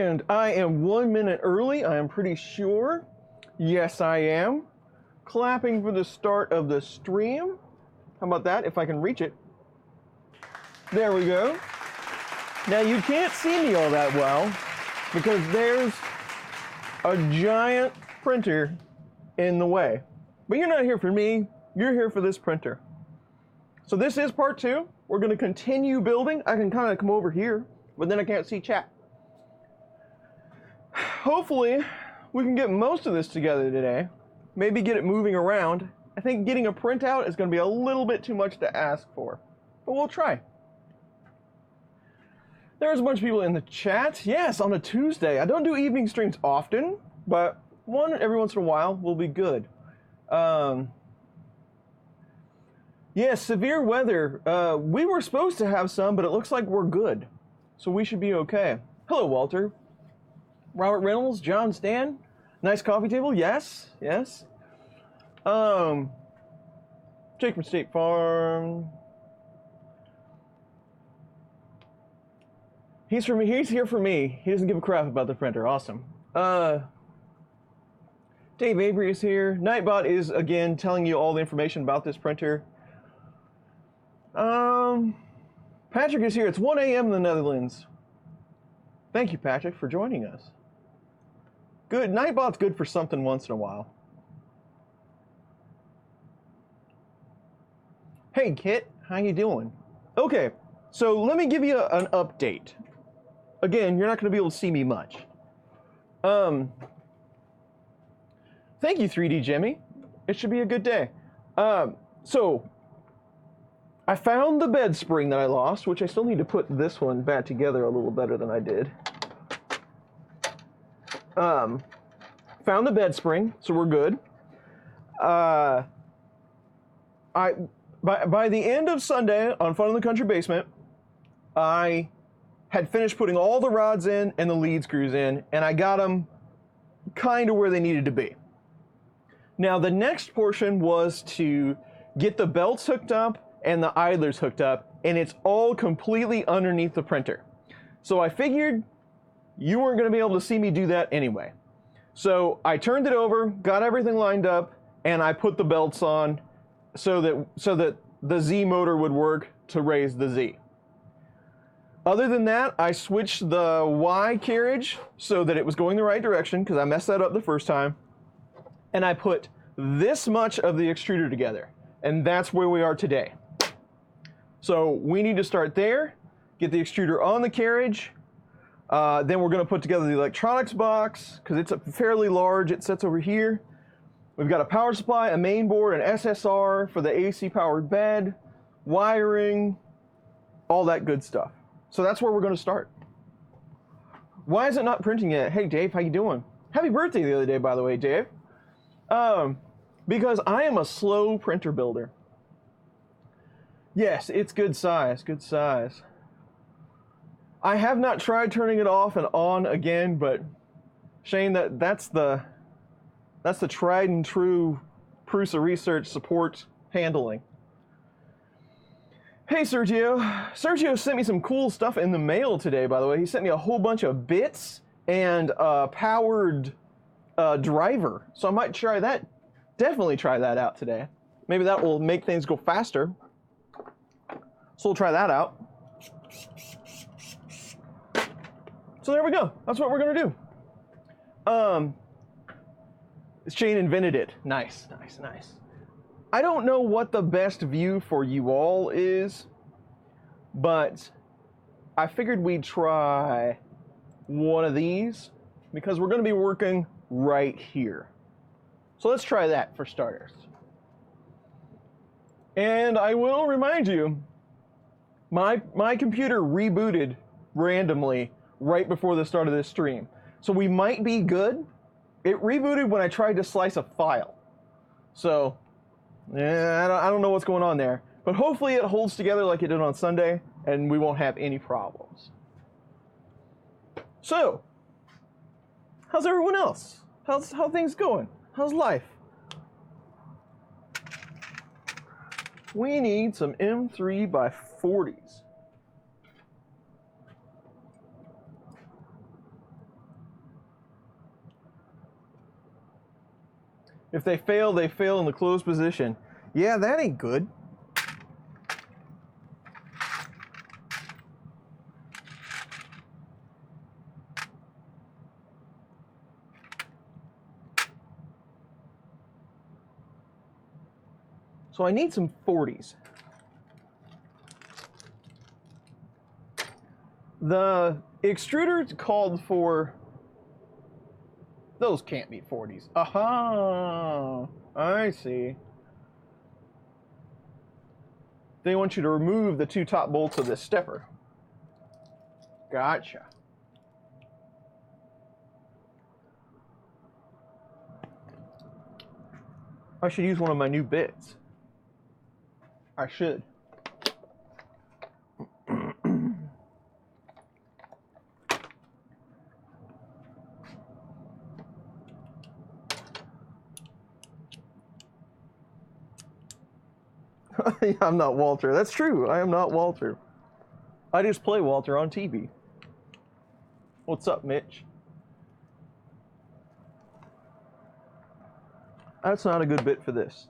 And I am 1 minute early, I am pretty sure. Yes, I am. Clapping for the start of the stream. How about that, if I can reach it? There we go. Now you can't see me all that well because there's a giant printer in the way. But you're not here for me, you're here for this printer. So this is part 2. We're going to continue building. I can kind of come over here, but then I can't see chat. Hopefully, we can get most of this together today. Maybe get it moving around. I think getting a printout is going to be a little bit too much to ask for, but we'll try. There's a bunch of people in the chat. Yes, on a Tuesday. I don't do evening streams often, but one every once in a while will be good. Yes, severe weather. We were supposed to have some, but it looks like we're good. So we should be okay. Hello, Walter. Robert Reynolds, John Stan. Nice coffee table. Yes, yes. Jake from State Farm. He's here for me. He doesn't give a crap about the printer. Awesome. Dave Avery is here. Nightbot is, again, telling you all the information about this printer. Patrick is here. It's 1 a.m. in the Netherlands. Thank you, Patrick, for joining us. Good. Nightbot's good for something once in a while. Hey, Kit. How you doing? Okay, so let me give you an update. Again, you're not going to be able to see me much. Thank you, 3D Jimmy. It should be a good day. So, I found the bed spring that I lost, which I still need to put this one back together a little better than I did. Found the bed spring, so we're good. By the end of Sunday on Fun in the Country Basement, I had finished putting all the rods in and the lead screws in, and I got them kind of where they needed to be. Now the next portion was to get the belts hooked up and the idlers hooked up, and it's all completely underneath the printer. So I figured you weren't going to be able to see me do that anyway. So I turned it over, got everything lined up, and I put the belts on so that the Z motor would work to raise the Z. Other than that, I switched the Y carriage so that it was going the right direction, because I messed that up the first time, and I put this much of the extruder together, and that's where we are today. So we need to start there, get the extruder on the carriage, then we're going to put together the electronics box, because it's fairly large. It sits over here. We've got a power supply, a main board, an SSR for the AC powered bed, wiring, all that good stuff. So that's where we're going to start. Why is it not printing yet? Hey Dave, how you doing? Happy birthday the other day, by the way, Dave. Because I am a slow printer builder. Yes, it's good size, good size. I have not tried turning it off and on again, but Shane, that's the tried and true Prusa Research support handling. Hey Sergio. Sergio sent me some cool stuff in the mail today, by the way. He sent me a whole bunch of bits and a powered driver. So I might try that. Definitely try that out today. Maybe that will make things go faster. So we'll try that out. So there we go. That's what we're gonna do. Shane invented it. Nice, nice, nice. I don't know what the best view for you all is, but I figured we'd try one of these because we're gonna be working right here. So let's try that for starters. And I will remind you, my computer rebooted randomly right before the start of this stream. So we might be good. It rebooted when I tried to slice a file. So, yeah, I don't know what's going on there. But hopefully it holds together like it did on Sunday, and we won't have any problems. So, how's everyone else? How things going? How's life? We need some M3x40s. If they fail in the closed position. Yeah, that ain't good. So I need some 40s. The extruder called for... Those can't be 40s. Aha! I see. They want you to remove the 2 top bolts of this stepper. Gotcha. I should use one of my new bits. I should. I'm not Walter. That's true. I am not Walter. I just play Walter on TV. What's up, Mitch? That's not a good bit for this.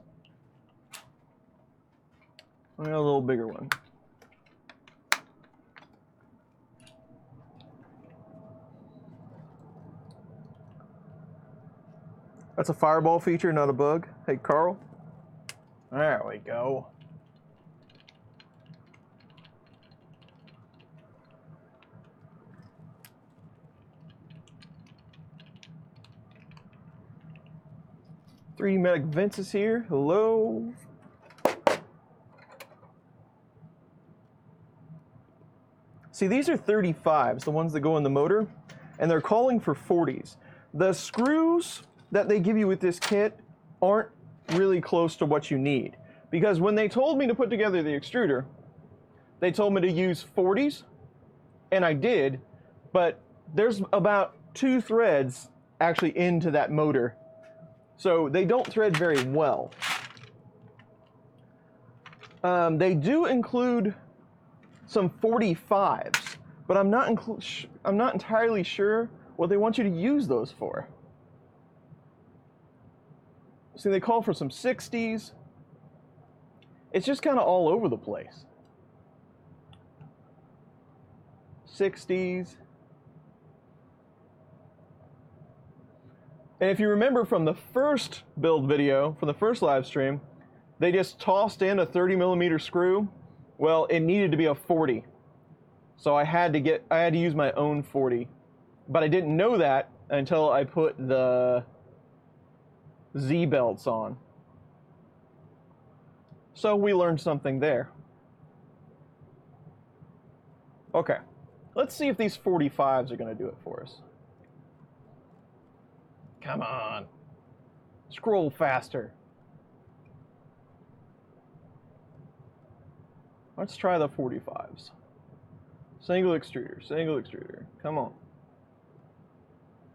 I got a little bigger one. That's a fireball feature, not a bug. Hey, Carl. There we go. Three Medic Vince is here. Hello. See, these are 35s, the ones that go in the motor, and they're calling for 40s. The screws that they give you with this kit aren't really close to what you need, because when they told me to put together the extruder, they told me to use 40s, and I did, but there's about 2 threads actually into that motor, so they don't thread very well. They do include some 45s, but I'm not entirely sure what they want you to use those for. See, they call for some 60s. It's just kind of all over the place. 60s. And if you remember from the first build video, from the first live stream, they just tossed in a 30mm screw. Well, it needed to be a 40. So I had to use my own 40. But I didn't know that until I put the Z belts on. So we learned something there. Okay, let's see if these 45s are going to do it for us. Come on. Scroll faster. Let's try the 45s. Single extruder. Come on.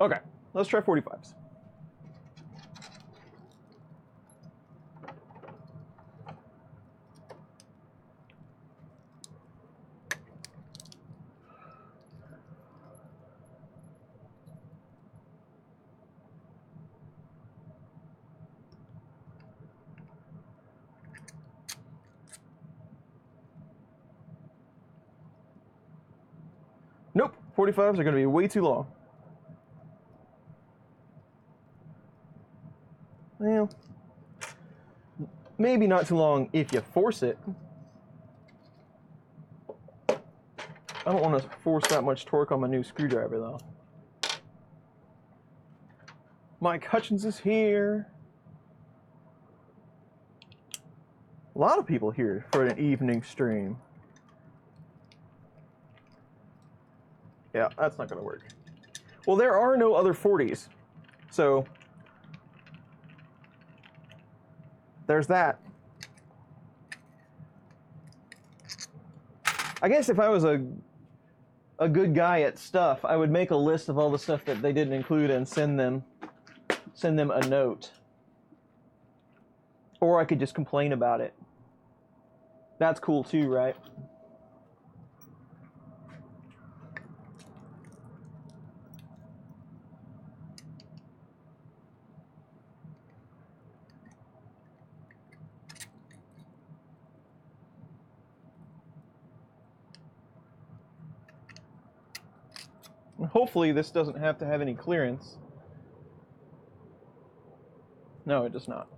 Okay, let's try 45s. Nope, 45s are going to be way too long. Well, maybe not too long if you force it. I don't want to force that much torque on my new screwdriver, though. Mike Hutchins is here. A lot of people here for an evening stream. Yeah, that's not going to work. Well, there are no other 40s, so there's that. I guess if I was a good guy at stuff, I would make a list of all the stuff that they didn't include and send them a note. Or I could just complain about it. That's cool too, right? Hopefully this doesn't have to have any clearance. No, it does not.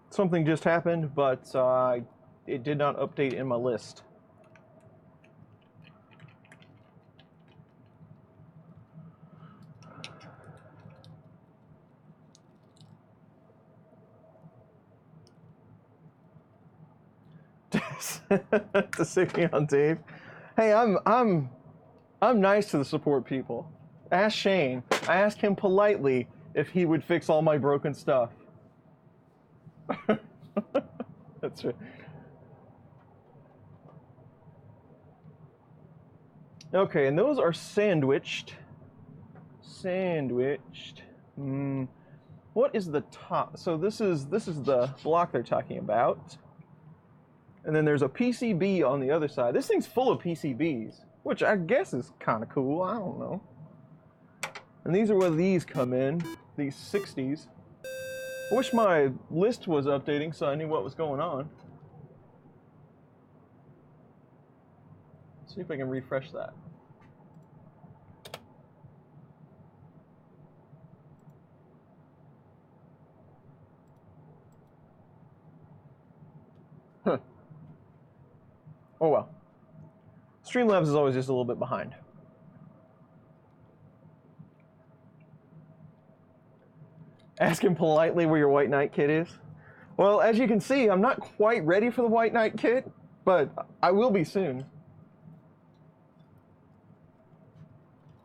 Something just happened, but it did not update in my list. To stick me on Dave. Hey, I'm nice to the support people. Ask Shane. I asked him politely if he would fix all my broken stuff. That's right. Okay, and those are sandwiched. What is the top? So this is the block they're talking about. And then there's a PCB on the other side. This thing's full of PCBs, which I guess is kind of cool. I don't know. And these are where these come in, these 60s. I wish my list was updating so I knew what was going on. Let's see if I can refresh that. Huh. Oh well. Streamlabs is always just a little bit behind. Ask him politely where your White Knight kit is. Well, as you can see, I'm not quite ready for the White Knight kit, but I will be soon.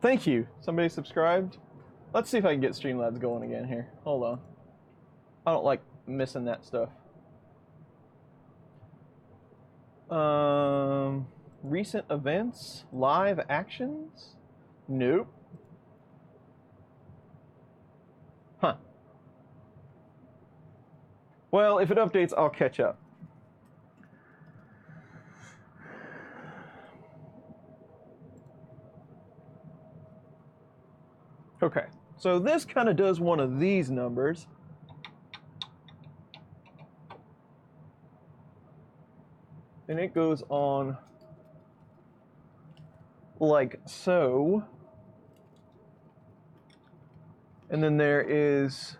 Thank you. Somebody subscribed. Let's see if I can get Streamlabs going again here. Hold on. I don't like missing that stuff. Recent events? Live actions? Nope. Huh. Well, if it updates, I'll catch up. Okay, so this kind of does one of these numbers. And it goes on like so. And then there is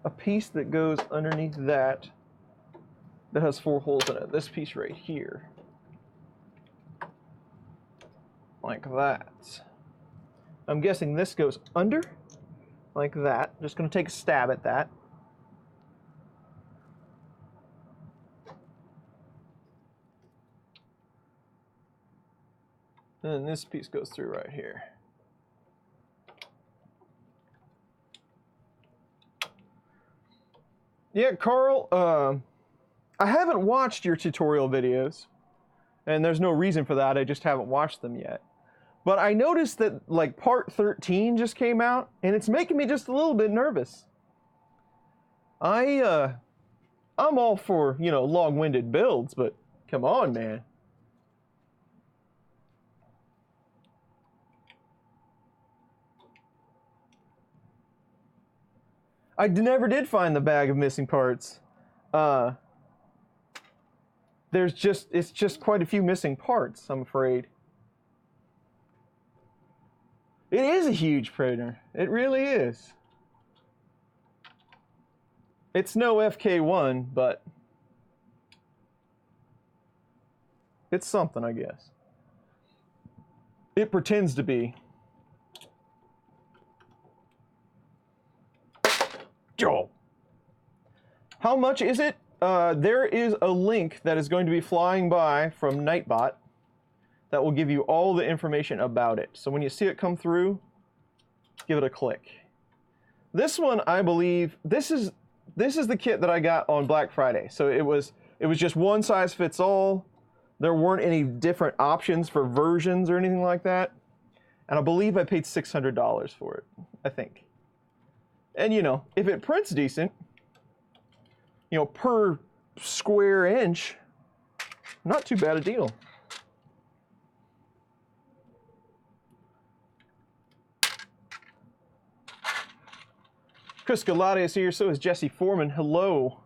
a piece that goes underneath that has 4 holes in it. This piece right here. Like that. I'm guessing this goes under, like that. Just gonna take a stab at that. And then this piece goes through right here. Yeah, Carl, I haven't watched your tutorial videos, and there's no reason for that, I just haven't watched them yet. But I noticed that, like, part 13 just came out, and it's making me just a little bit nervous. I'm all for, you know, long-winded builds, but come on, man. I never did find the bag of missing parts. It's just quite a few missing parts, I'm afraid. It is a huge printer. It really is. It's no FK1, but it's something, I guess. It pretends to be. Joel. How much is it? There is a link that is going to be flying by from Nightbot that will give you all the information about it. So when you see it come through, give it a click. This one, I believe, this is the kit that I got on Black Friday. So it was just one size fits all. There weren't any different options for versions or anything like that. And I believe I paid $600 for it, I think. And you know, if it prints decent, you know, per square inch, not too bad a deal. Chris Galati is here, so is Jesse Foreman. Hello.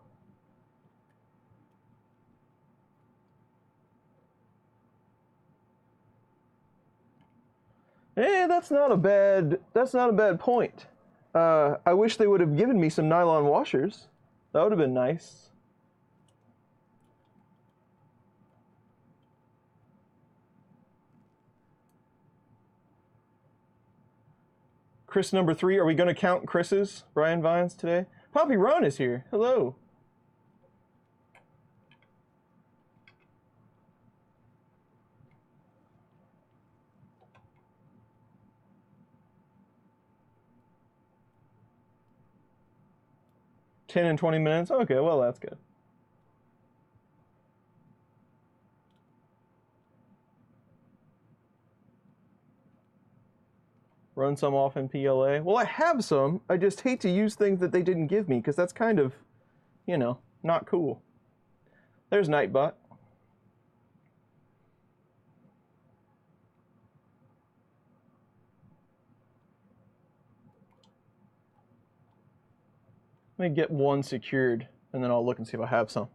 That's not a bad point. I wish they would have given me some nylon washers. That would have been nice. Chris number 3. Are we going to count Chris's, Brian Vines, today? Poppy Ron is here. Hello. $10 and 20 minutes? Okay, well, that's good. Run some off in PLA. Well, I have some. I just hate to use things that they didn't give me, because that's kind of, you know, not cool. There's Nightbot. Let me get one secured, and then I'll look and see if I have some.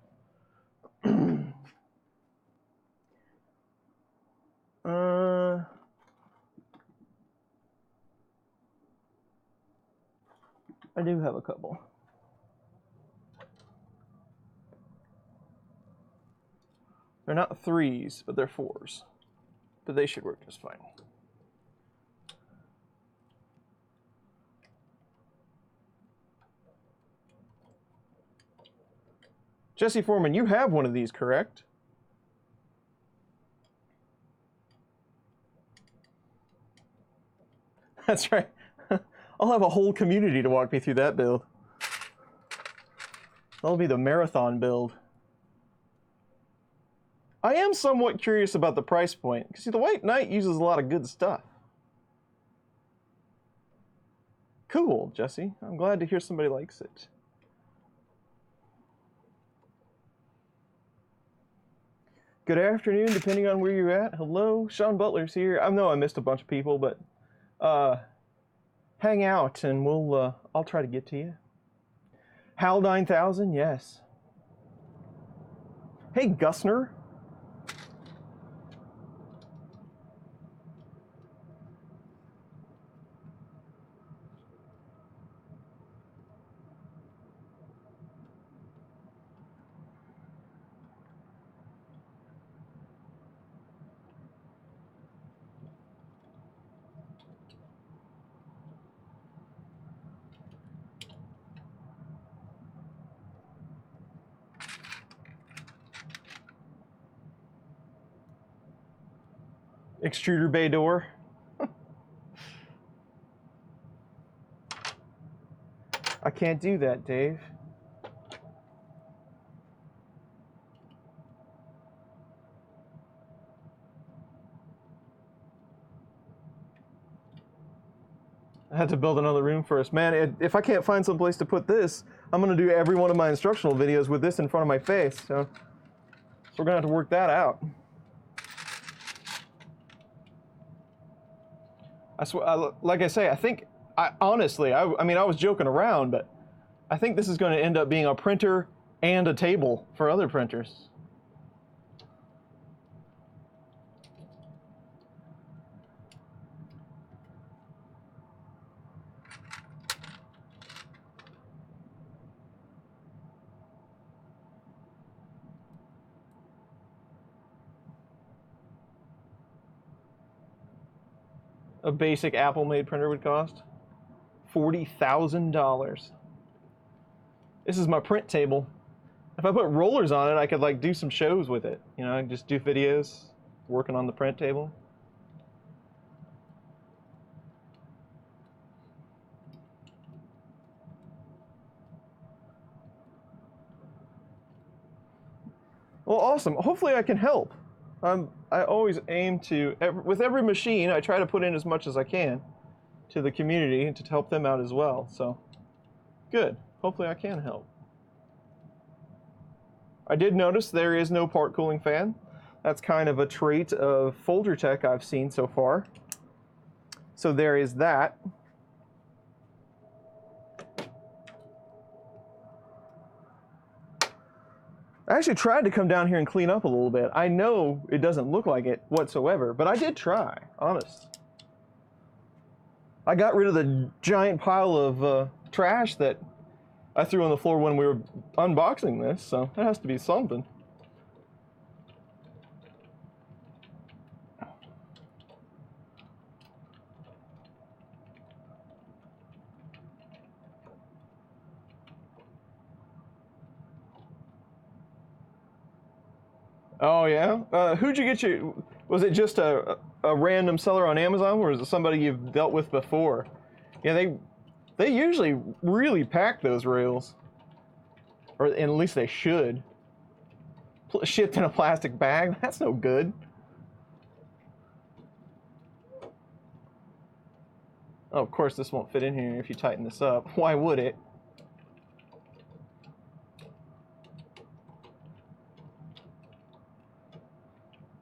I do have a couple. They're not 3s, but they're 4s. But they should work just fine. Jesse Foreman, you have one of these, correct? That's right. I'll have a whole community to walk me through that build. That'll be the marathon build. I am somewhat curious about the price point, because see, the White Knight uses a lot of good stuff. Cool, Jesse. I'm glad to hear somebody likes it. Good afternoon, depending on where you're at. Hello, Sean Butler's here. I know I missed a bunch of people, but hang out and I'll try to get to you. Hal 9000, yes. Hey, Gusner. Extruder bay door. I can't do that, Dave. I had to build another room first. Man, if I can't find some place to put this, I'm going to do every one of my instructional videos with this in front of my face. So we're going to have to work that out. I swear, like I say, I think, honestly, I mean, I was joking around, but I think this is going to end up being a printer and a table for other printers. A basic Apple-made printer would cost $40,000. This is my print table. If I put rollers on it, I could like do some shows with it. You know, just do videos working on the print table. Well, awesome. Hopefully I can help. I always aim to, with every machine, I try to put in as much as I can to the community and to help them out as well. So, good. Hopefully I can help. I did notice there is no part cooling fan. That's kind of a trait of Folgertech I've seen so far. So there is that. I actually tried to come down here and clean up a little bit. I know it doesn't look like it whatsoever, but I did try, honest. I got rid of the giant pile of trash that I threw on the floor when we were unboxing this, so that has to be something. Oh yeah? Who'd you get your... Was it just a random seller on Amazon, or is it somebody you've dealt with before? Yeah, they usually really pack those rails. Or at least they should. Shipped in a plastic bag? That's no good. Oh, of course this won't fit in here if you tighten this up. Why would it?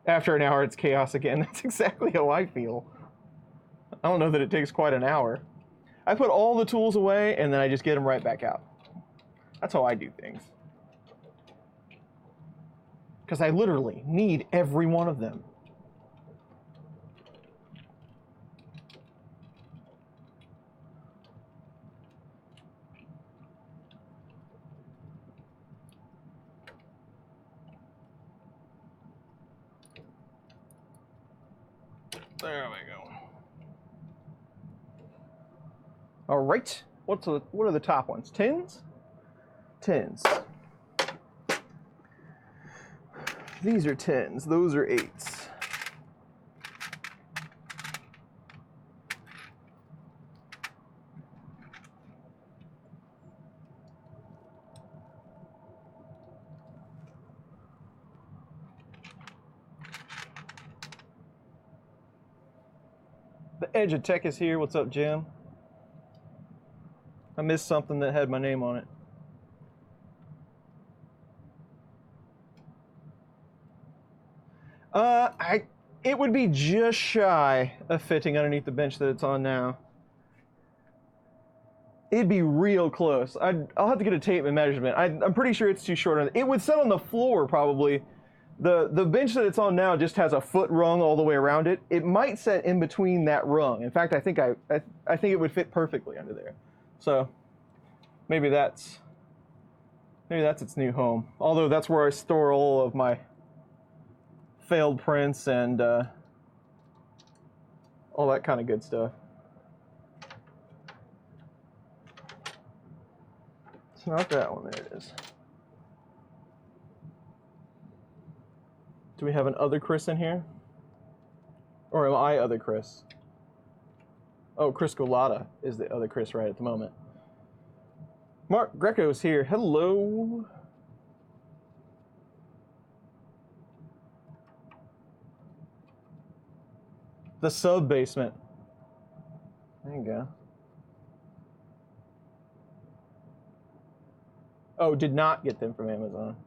After an hour, it's chaos again. That's exactly how I feel. I don't know that it takes quite an hour. I put all the tools away, and then I just get them right back out. That's how I do things. Because I literally need every one of them. There we go. All right. What are the top ones? 10s? 10s. These are 10s. Those are 8s. The Edge of Tech is here. What's up, Jim? I missed something that had my name on it. It would be just shy of fitting underneath the bench that it's on now. It'd be real close. I'll have to get a tape and measurement. I'm pretty sure it's too short. It would sit on the floor probably. The bench that it's on now just has a foot rung all the way around it. It might sit in between that rung. In fact, I think it would fit perfectly under there. So maybe that's its new home. Although that's where I store all of my failed prints and all that kind of good stuff. It's not that one. There it is. Do we have an other Chris in here? Or am I other Chris? Oh, Chris Golata is the other Chris right at the moment. Mark Greco is here. Hello. The sub-basement. There you go. Oh, did not get them from Amazon.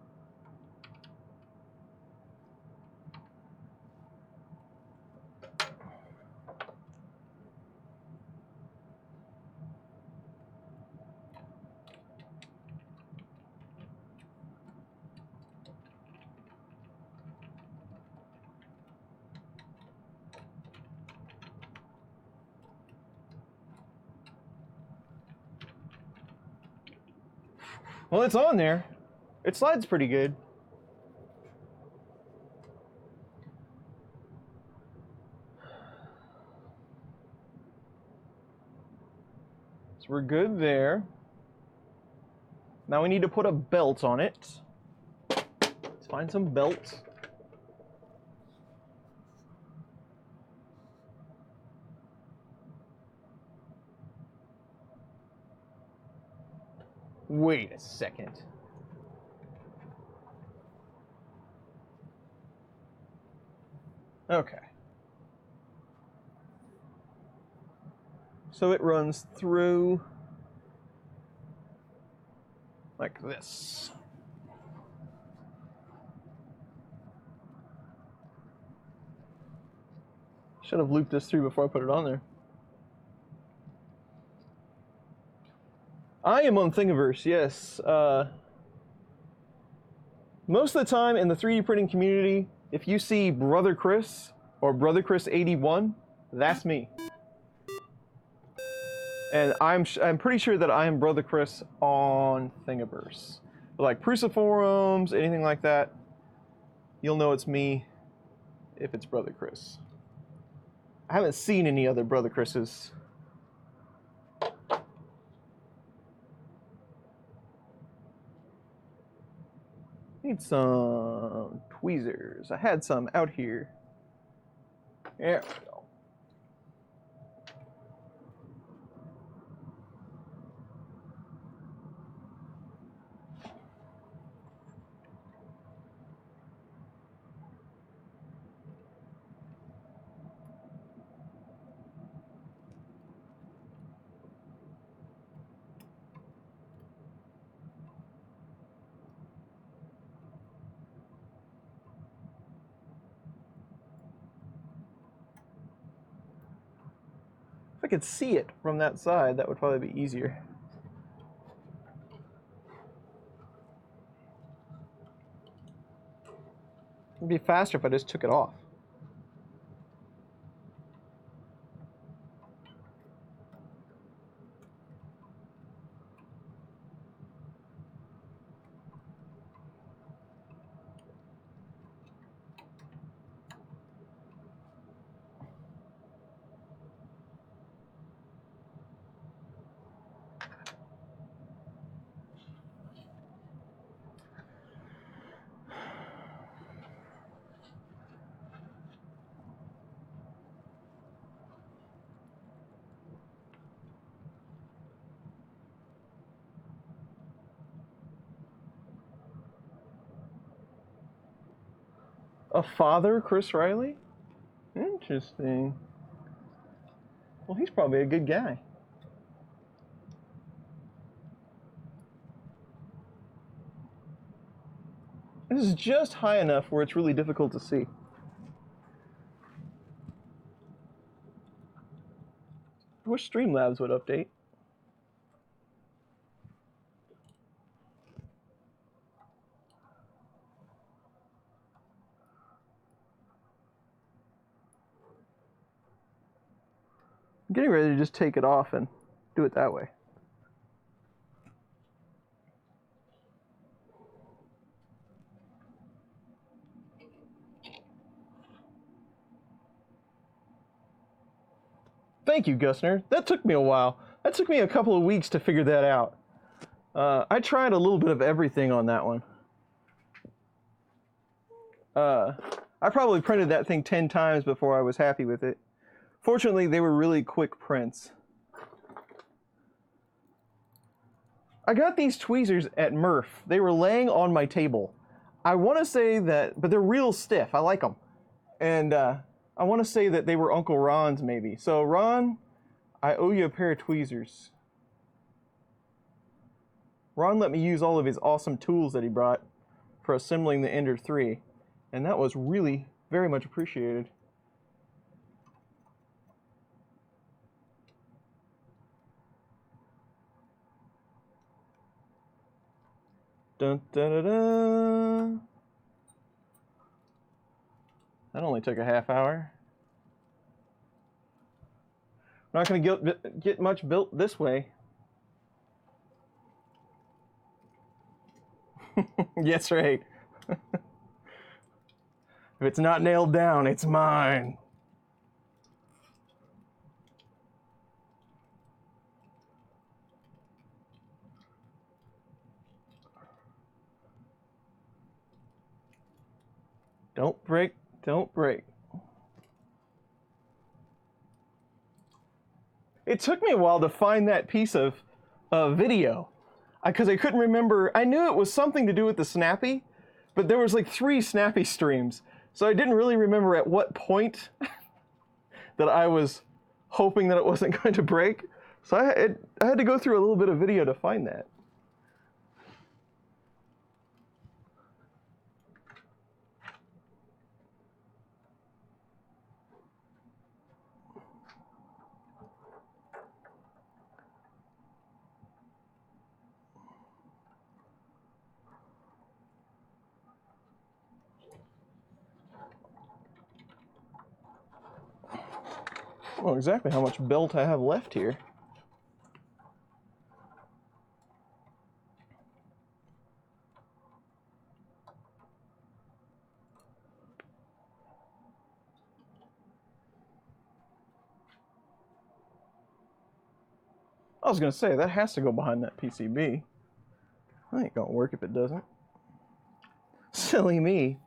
Well, it's on there. It slides pretty good. So we're good there. Now we need to put a belt on it. Let's find some belts. Wait a second. Okay. So it runs through like this. Should have looped this through before I put it on there. I am on Thingiverse, yes. Most of the time in the 3D printing community, if you see Brother Chris or Brother Chris 81, that's me. And I'm pretty sure that I am Brother Chris on Thingiverse. But like Prusa forums, anything like that, you'll know it's me if it's Brother Chris. I haven't seen any other Brother Chris's. Need some tweezers. I had some out here. There we go. If I could see it from that side, that would probably be easier. It'd be faster if I just took it off. A father, Chris Riley? Interesting. Well, he's probably a good guy. This is just high enough where it's really difficult to see. I wish Streamlabs would update. I'm getting ready to just take it off and do it that way. Thank you, Gusner. That took me a while. That took me a couple of weeks to figure that out. I tried a little bit of everything on that one. I probably printed that thing 10 times before I was happy with it. Fortunately, they were really quick prints. I got these tweezers at Murph. They were laying on my table. I want to say that, but they're real stiff. I like them. And I want to say that they were Uncle Ron's maybe. So Ron, I owe you a pair of tweezers. Ron let me use all of his awesome tools that he brought for assembling the Ender 3. And that was really very much appreciated. Dun, dun, dun, dun. That only took a half hour. I'm not going to get much built this way. Yes, right. If it's not nailed down, it's mine. Don't break, don't break. It took me a while to find that piece of video because I couldn't remember. I knew it was something to do with the Snappy, but there was like 3 Snappy streams. So I didn't really remember at what point that I was hoping that it wasn't going to break. So I had to go through a little bit of video to find that. I don't know exactly how much belt I have left here. I was gonna say, that has to go behind that PCB. That ain't gonna work if it doesn't. Silly me.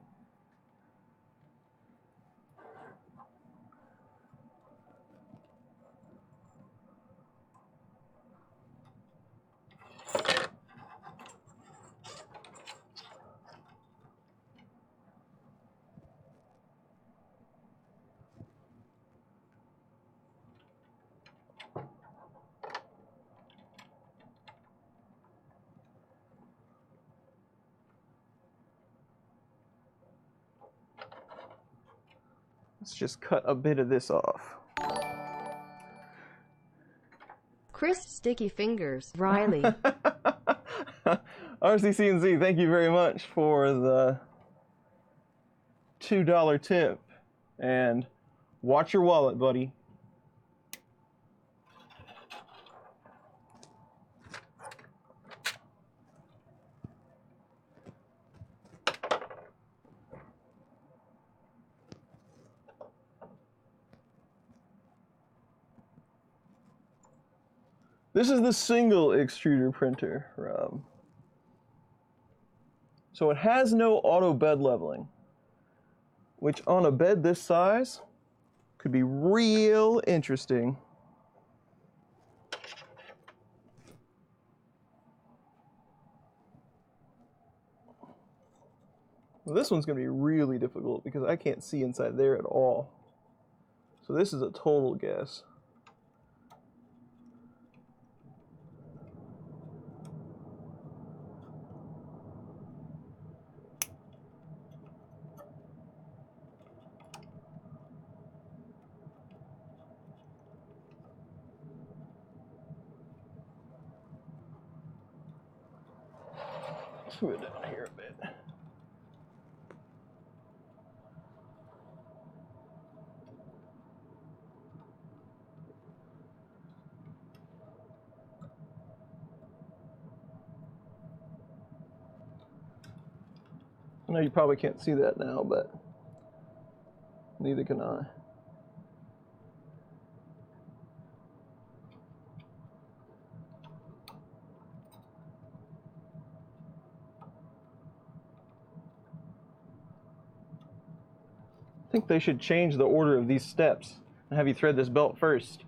Let's just cut a bit of this off. Crisp, sticky fingers, Riley. RCC&Z, thank you very much for the $2 tip. And watch your wallet, buddy. This is the single extruder printer, Rob. So it has no auto bed leveling, which on a bed this size could be real interesting. Well, this one's going to be really difficult because I can't see inside there at all. So this is a total guess. Let's move it down here a bit. I know you probably can't see that now, but neither can I. I think they should change the order of these steps and have you thread this belt first.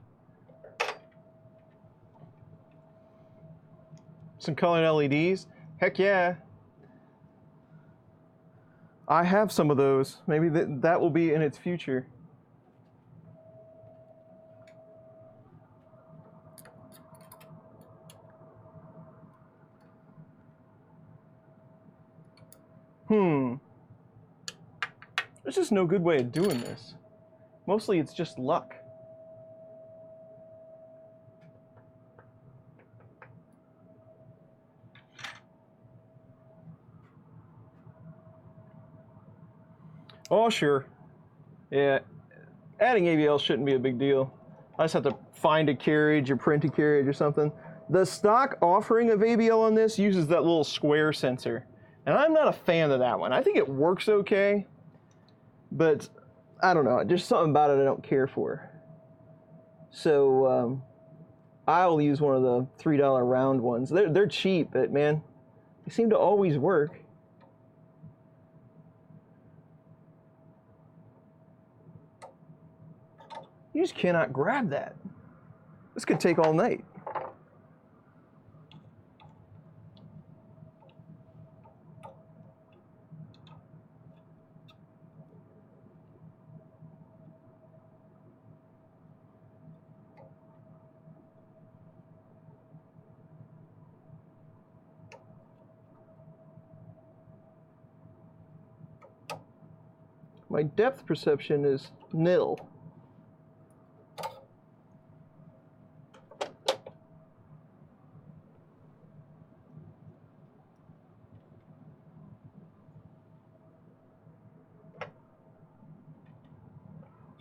Some colored LEDs? Heck yeah. I have some of those. Maybe that will be in its future. There's just no good way of doing this. Mostly it's just luck. Oh, sure. Yeah, adding ABL shouldn't be a big deal. I just have to find a carriage or print a carriage or something. The stock offering of ABL on this uses that little square sensor. And I'm not a fan of that one. I think it works okay, but I don't know. There's something about it I don't care for. So I'll use one of the $3 round ones. They're cheap, but man, they seem to always work. You just cannot grab that. This could take all night. My depth perception is nil.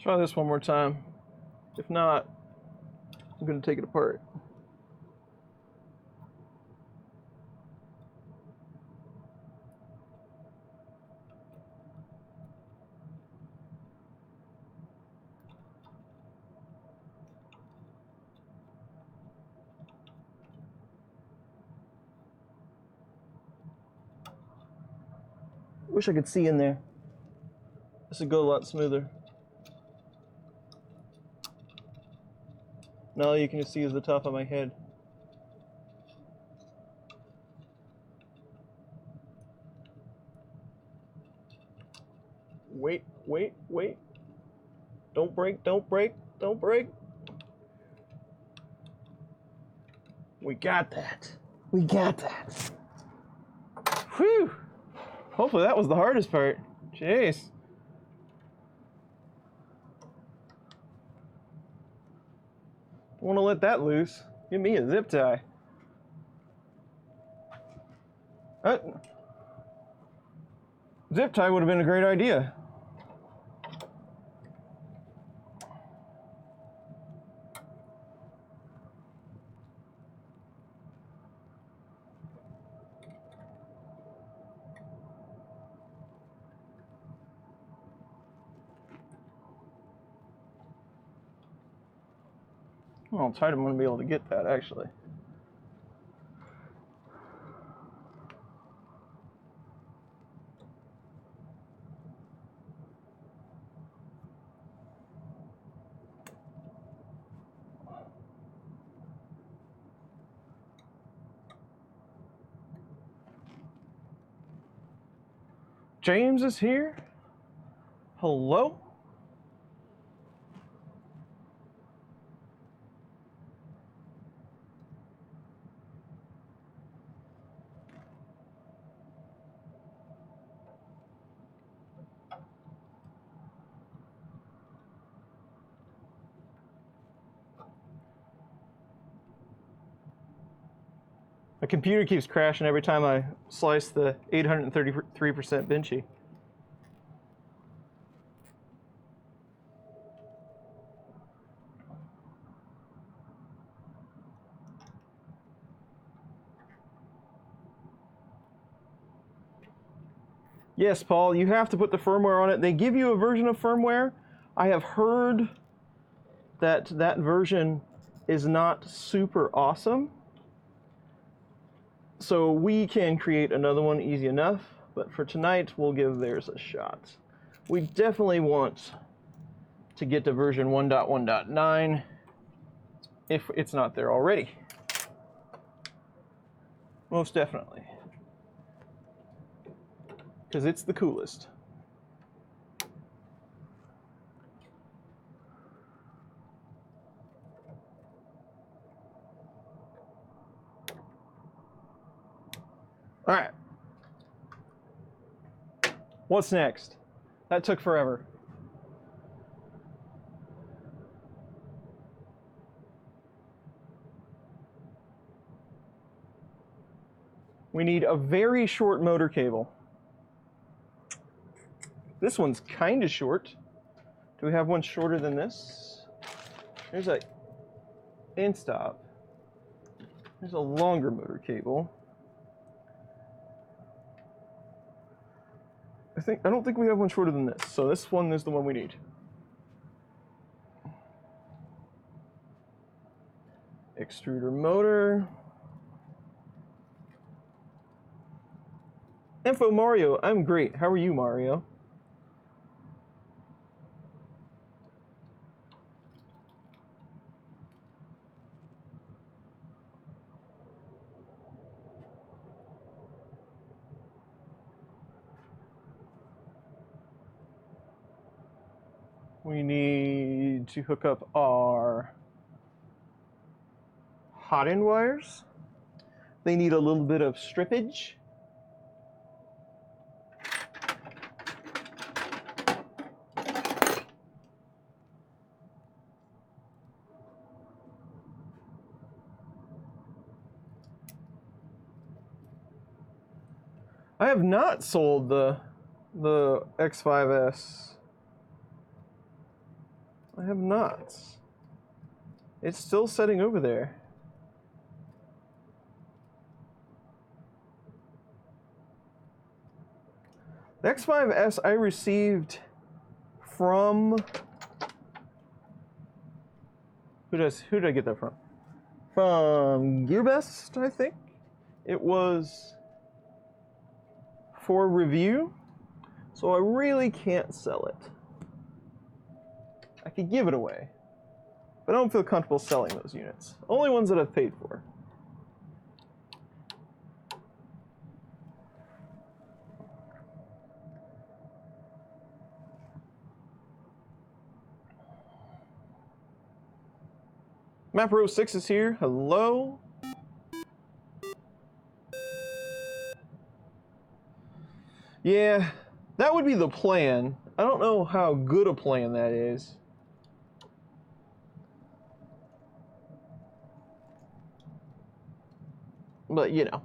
Try this one more time. If not, I'm going to take it apart. Wish I could see in there. This would go a lot smoother. Now all you can see is the top of my head. Wait, wait, wait. Don't break, don't break, don't break. We got that. We got that. Whew. Hopefully that was the hardest part. Jeez. Don't want to let that loose. Give me a zip tie. Zip tie would have been a great idea. Well, tight I'm going to be able to get that, actually. James is here. Hello? My computer keeps crashing every time I slice the 833% Benchy. Yes, Paul, you have to put the firmware on it. They give you a version of firmware. I have heard that that version is not super awesome. So we can create another one easy enough, but for tonight, we'll give theirs a shot. We definitely want to get to version 1.1.9 if it's not there already. Most definitely. Because it's the coolest. All right. What's next? That took forever. We need a very short motor cable. This one's kind of short. Do we have one shorter than this? There's a end stop. There's a longer motor cable. I don't think we have one shorter than this. So this one is the one we need. Extruder motor. Info Mario, I'm great. How are you, Mario? We need to hook up our hot end wires. They need a little bit of strippage. I have not sold the X5S. I have not. It's still sitting over there. The X5S I received from... Who did I get that from? From GearBest, I think. It was for review. So I really can't sell it. I could give it away, but I don't feel comfortable selling those units. Only ones that I've paid for. Map Row 6 is here. Hello. Yeah, that would be the plan. I don't know how good a plan that is. But, you know,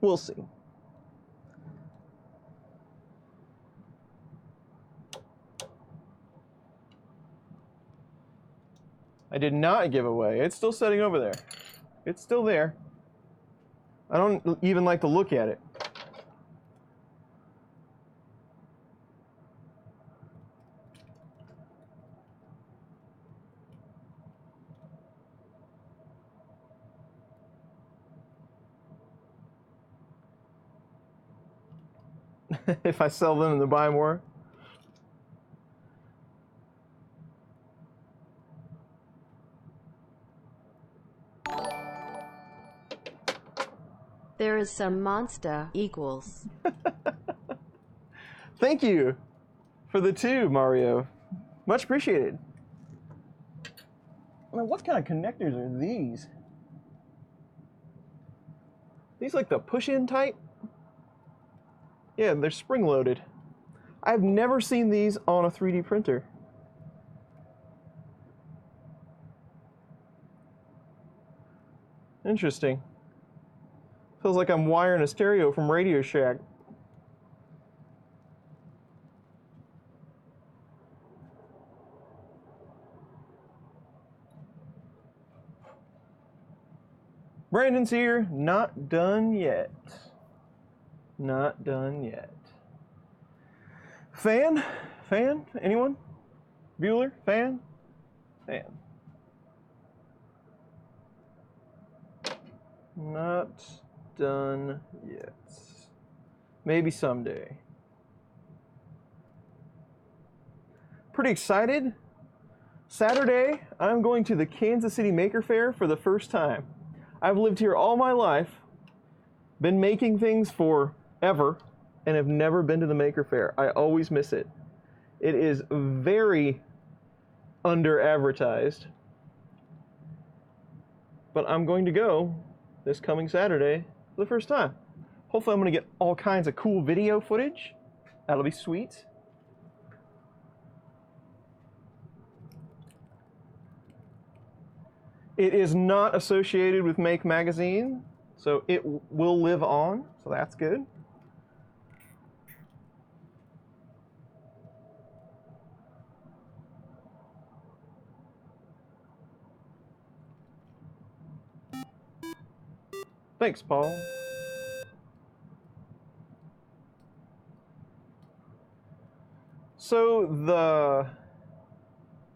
we'll see. I did not give away. It's still sitting over there. It's still there. I don't even like to look at it. If I sell them and they buy more. There is some monster equals. Thank you for the 2, Mario. Much appreciated. Now, what kind of connectors are these? These like the push-in type? Yeah, they're spring-loaded. I've never seen these on a 3D printer. Interesting. Feels like I'm wiring a stereo from Radio Shack. Brandon's here. Not done yet. Not done yet. Fan? Fan? Anyone? Bueller? Fan? Fan. Not done yet. Maybe someday. Pretty excited. Saturday, I'm going to the Kansas City Maker Faire for the first time. I've lived here all my life, been making things forever, and have never been to the Maker Faire. I always miss it. It is very under-advertised. But I'm going to go this coming Saturday for the first time. Hopefully I'm going to get all kinds of cool video footage. That'll be sweet. It is not associated with Make Magazine, so it will live on, so that's good. Thanks, Paul. So the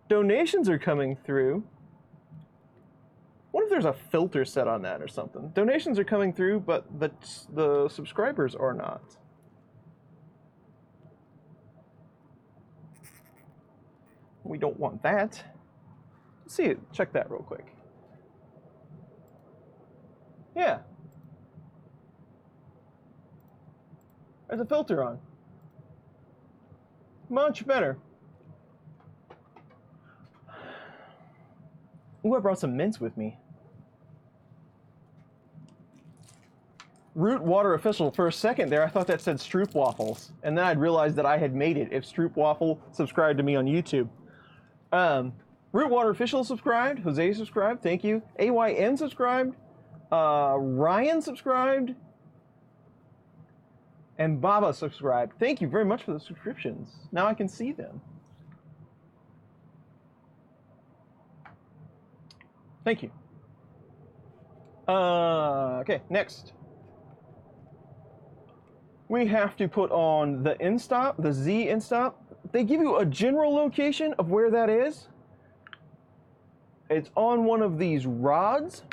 donations are coming through. What if there's a filter set on that or something? Donations are coming through, but the subscribers are not. We don't want that. Let's see it. Check that real quick. Yeah. There's a filter on. Much better. Ooh, I brought some mints with me. Root Water Official, for a second there, I thought that said Stroop Waffles. And then I'd realized that I had made it if Stroop Waffle subscribed to me on YouTube. Root Water Official subscribed. Jose subscribed. Thank you. AYN subscribed. Ryan subscribed. And Baba subscribed. Thank you very much for the subscriptions. Now I can see them. Thank you. Okay, next. We have to put on the in-stop, the Z in-stop. They give you a general location of where that is. It's on one of these rods.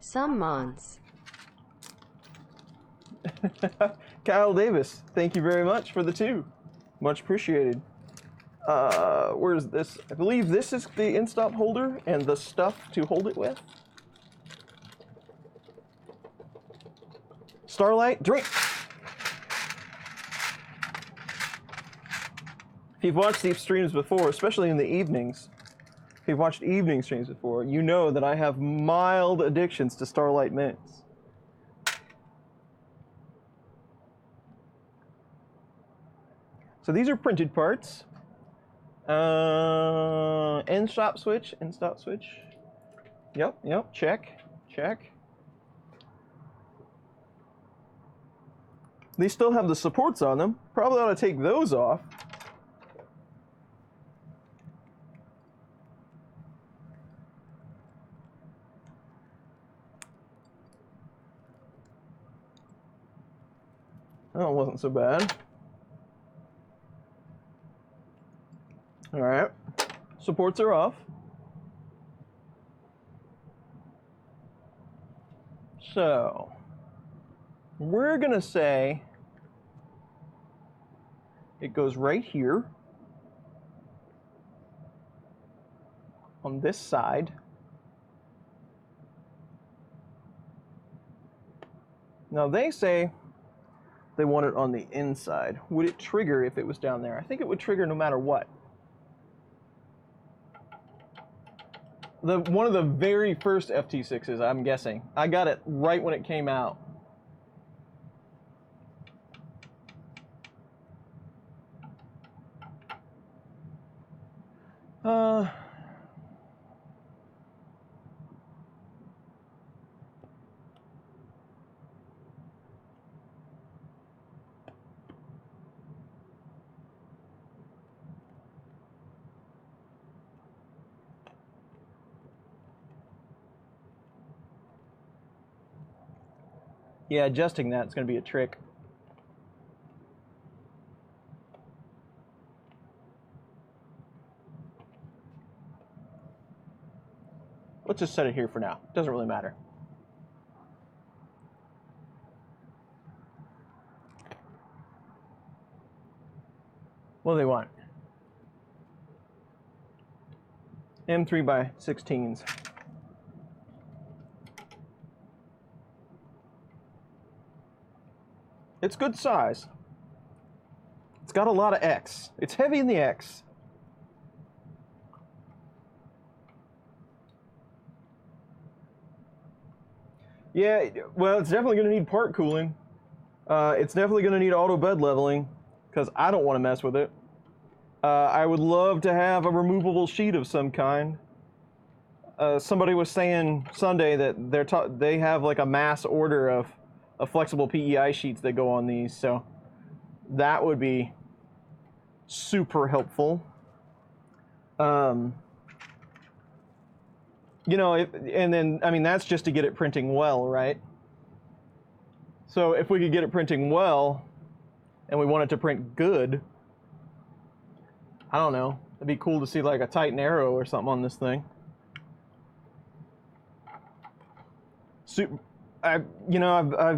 Some mons. Kyle Davis, thank you very much for the 2. Much appreciated. Where's this? I believe this is the in-stop holder and the stuff to hold it with. Starlight, drink! If you've watched these streams before, especially in the evenings, if you've watched evening streams before, you know that I have mild addictions to Starlight mints. So these are printed parts. End stop switch, end stop switch. Yep, check. They still have the supports on them. Probably ought to take those off. Oh, it wasn't so bad. All right, supports are off. So, we're gonna say it goes right here on this side. Now they say they want it on the inside. Would it trigger if it was down there? I think it would trigger no matter what. One of the very first FT-6s, I'm guessing. I got it right when it came out. Yeah, adjusting that's going to be a trick. Let's just set it here for now. Doesn't really matter. What do they want? M3 by 16s. It's good size. It's got a lot of X. It's heavy in the X. Yeah, well, it's definitely going to need part cooling. It's definitely going to need auto bed leveling, because I don't want to mess with it. I would love to have a removable sheet of some kind. Somebody was saying Sunday that they have like a mass order of flexible PEI sheets that go on these, so that would be super helpful. You know, and then, I mean, that's just to get it printing well, right? So if we could get it printing well, and we want it to print good, I don't know, it'd be cool to see like a Titan Arrow or something on this thing. I've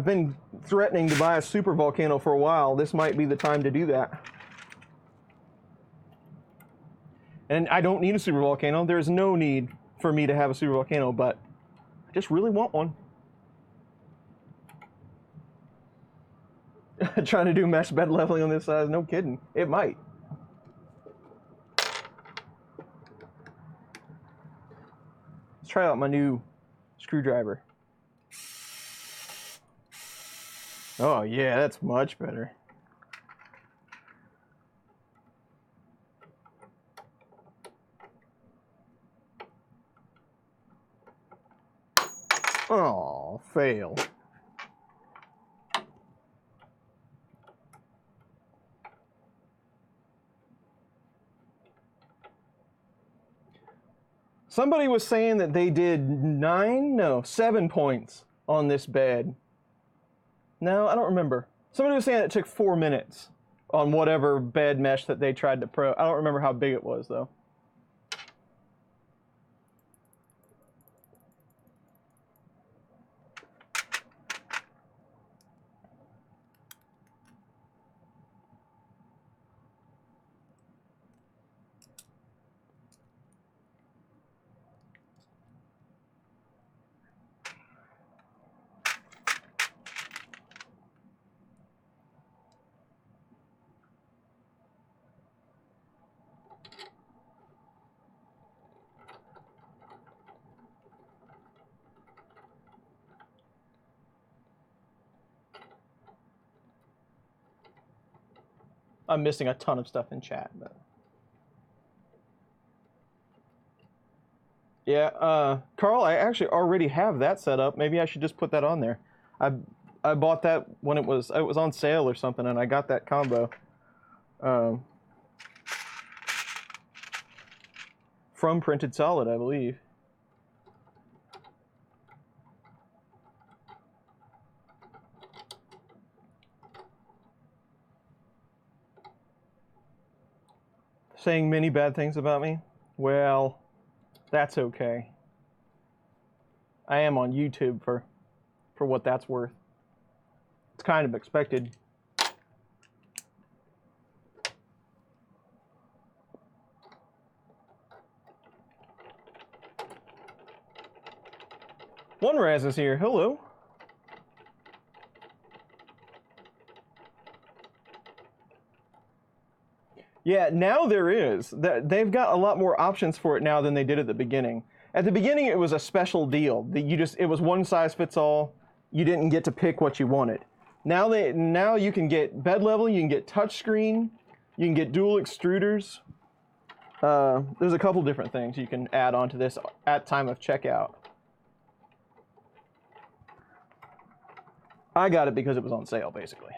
been threatening to buy a super volcano for a while. This might be the time to do that. And I don't need a super volcano. There's no need for me to have a super volcano, but I just really want one. Trying to do mesh bed leveling on this size, no kidding. It might. Let's try out my new screwdriver. Oh yeah, that's much better. Oh, fail. Somebody was saying that they did 7 points on this bed. No, I don't remember. Somebody was saying it took 4 minutes on whatever bed mesh that they tried to pro. I don't remember how big it was, though. I'm missing a ton of stuff in chat, but yeah, Carl, I actually already have that set up. Maybe I should just put that on there. I bought that when it was on sale or something, and I got that combo from Printed Solid, I believe. Saying many bad things about me? Well, that's okay. I am on YouTube for what that's worth. It's kind of expected. One Raz is here. Hello. Yeah, now there is. They've got a lot more options for it now than they did at the beginning. At the beginning, it was a special deal. That it was one size fits all. You didn't get to pick what you wanted. Now you can get bed level, you can get touchscreen, you can get dual extruders. There's a couple different things you can add onto this at time of checkout. I got it because it was on sale, basically.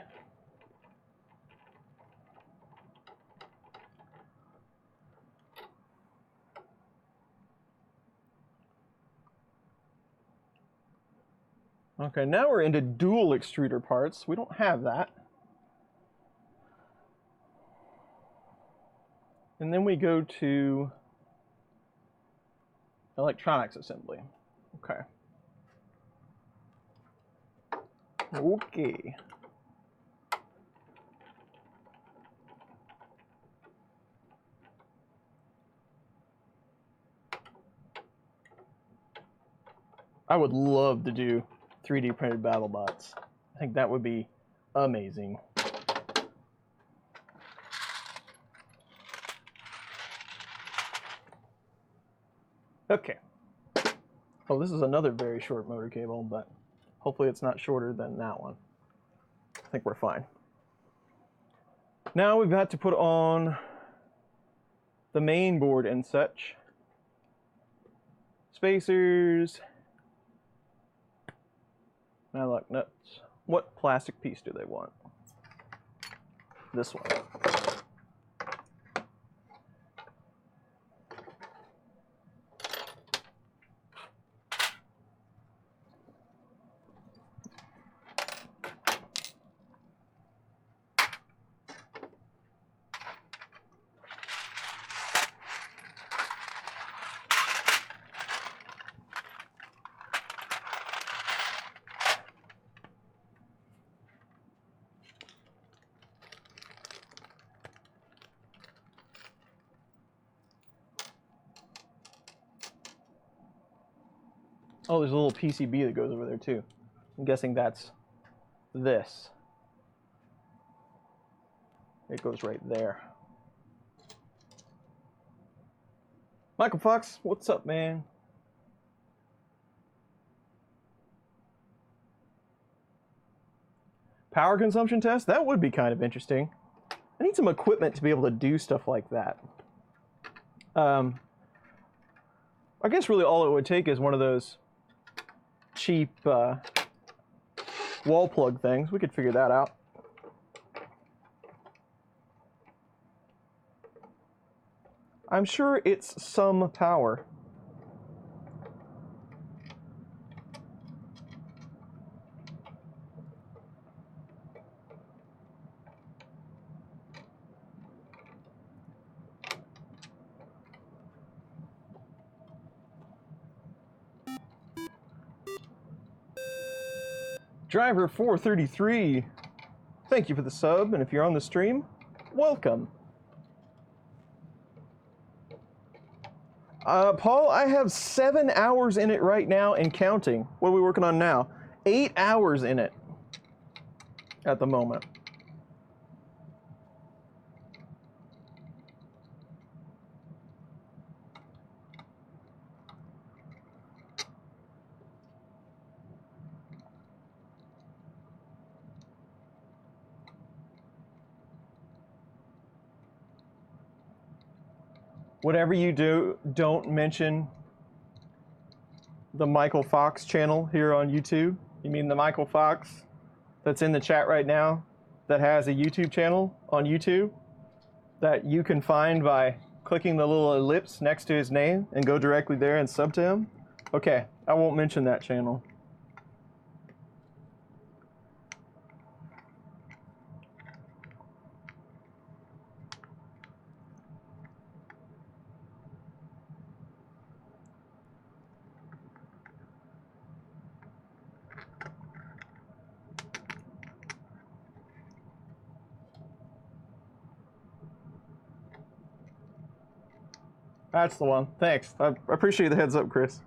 Okay, now we're into dual extruder parts. We don't have that. And then we go to electronics assembly. Okay. Okay. I would love to do 3D printed battle bots. I think that would be amazing. Okay. Oh, this is another very short motor cable, but hopefully it's not shorter than that one. I think we're fine. Now we've got to put on the main board and such. Spacers. Nylock nuts. What plastic piece do they want? This one. Oh, there's a little PCB that goes over there too. I'm guessing that's this. It goes right there. Michael Fox, what's up, man? Power consumption test? That would be kind of interesting. I need some equipment to be able to do stuff like that. I guess really all it would take is one of those cheap wall plug things. We could figure that out. I'm sure it's some power. Driver 433, thank you for the sub, and if you're on the stream, welcome. Paul, I have 7 hours in it right now and counting. What are we working on now? 8 hours in it at the moment. whatever you do, don't mention the Michael Fox channel here on YouTube. You mean the Michael Fox that's in the chat right now that has a YouTube channel on YouTube that you can find by clicking the little ellipse next to his name and go directly there and sub to him? Okay, I won't mention that channel. That's the one. Thanks. I appreciate the heads up, Chris.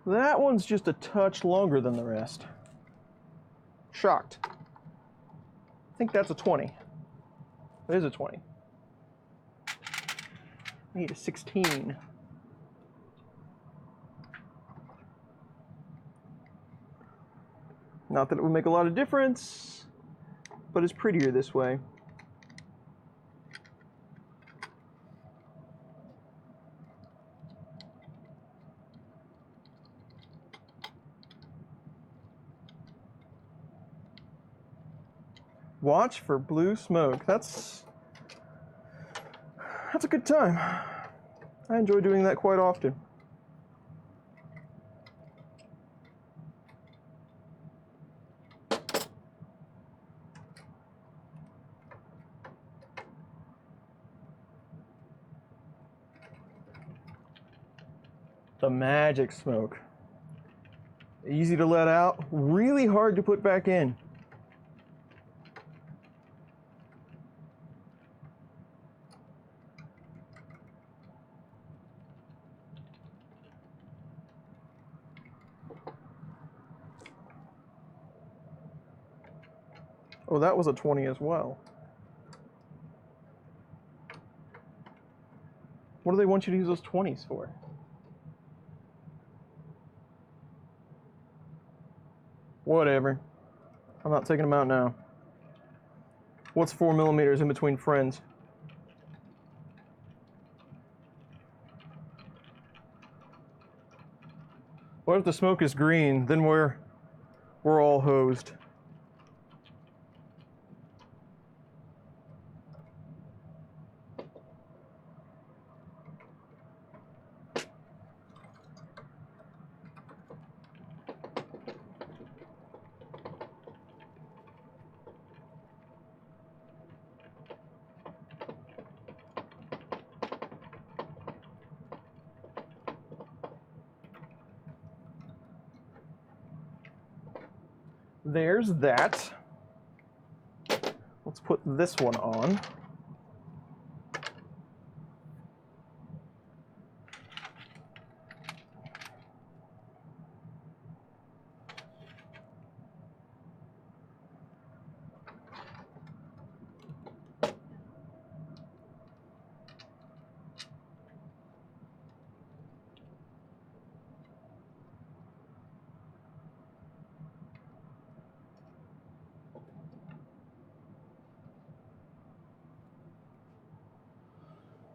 That one's just a touch longer than the rest. Shocked. I think that's a 20. It is a 20. I need a 16. Not that it would make a lot of difference, but it's prettier this way. Watch for blue smoke. That's a good time. I enjoy doing that quite often. The magic smoke. Easy to let out, really hard to put back in. Oh, that was a 20 as well. What do they want you to use those 20s for? Whatever. I'm not taking them out now. What's 4 millimeters in between friends? What if the smoke is green? Then we're all hosed. There's that. Let's put this one on.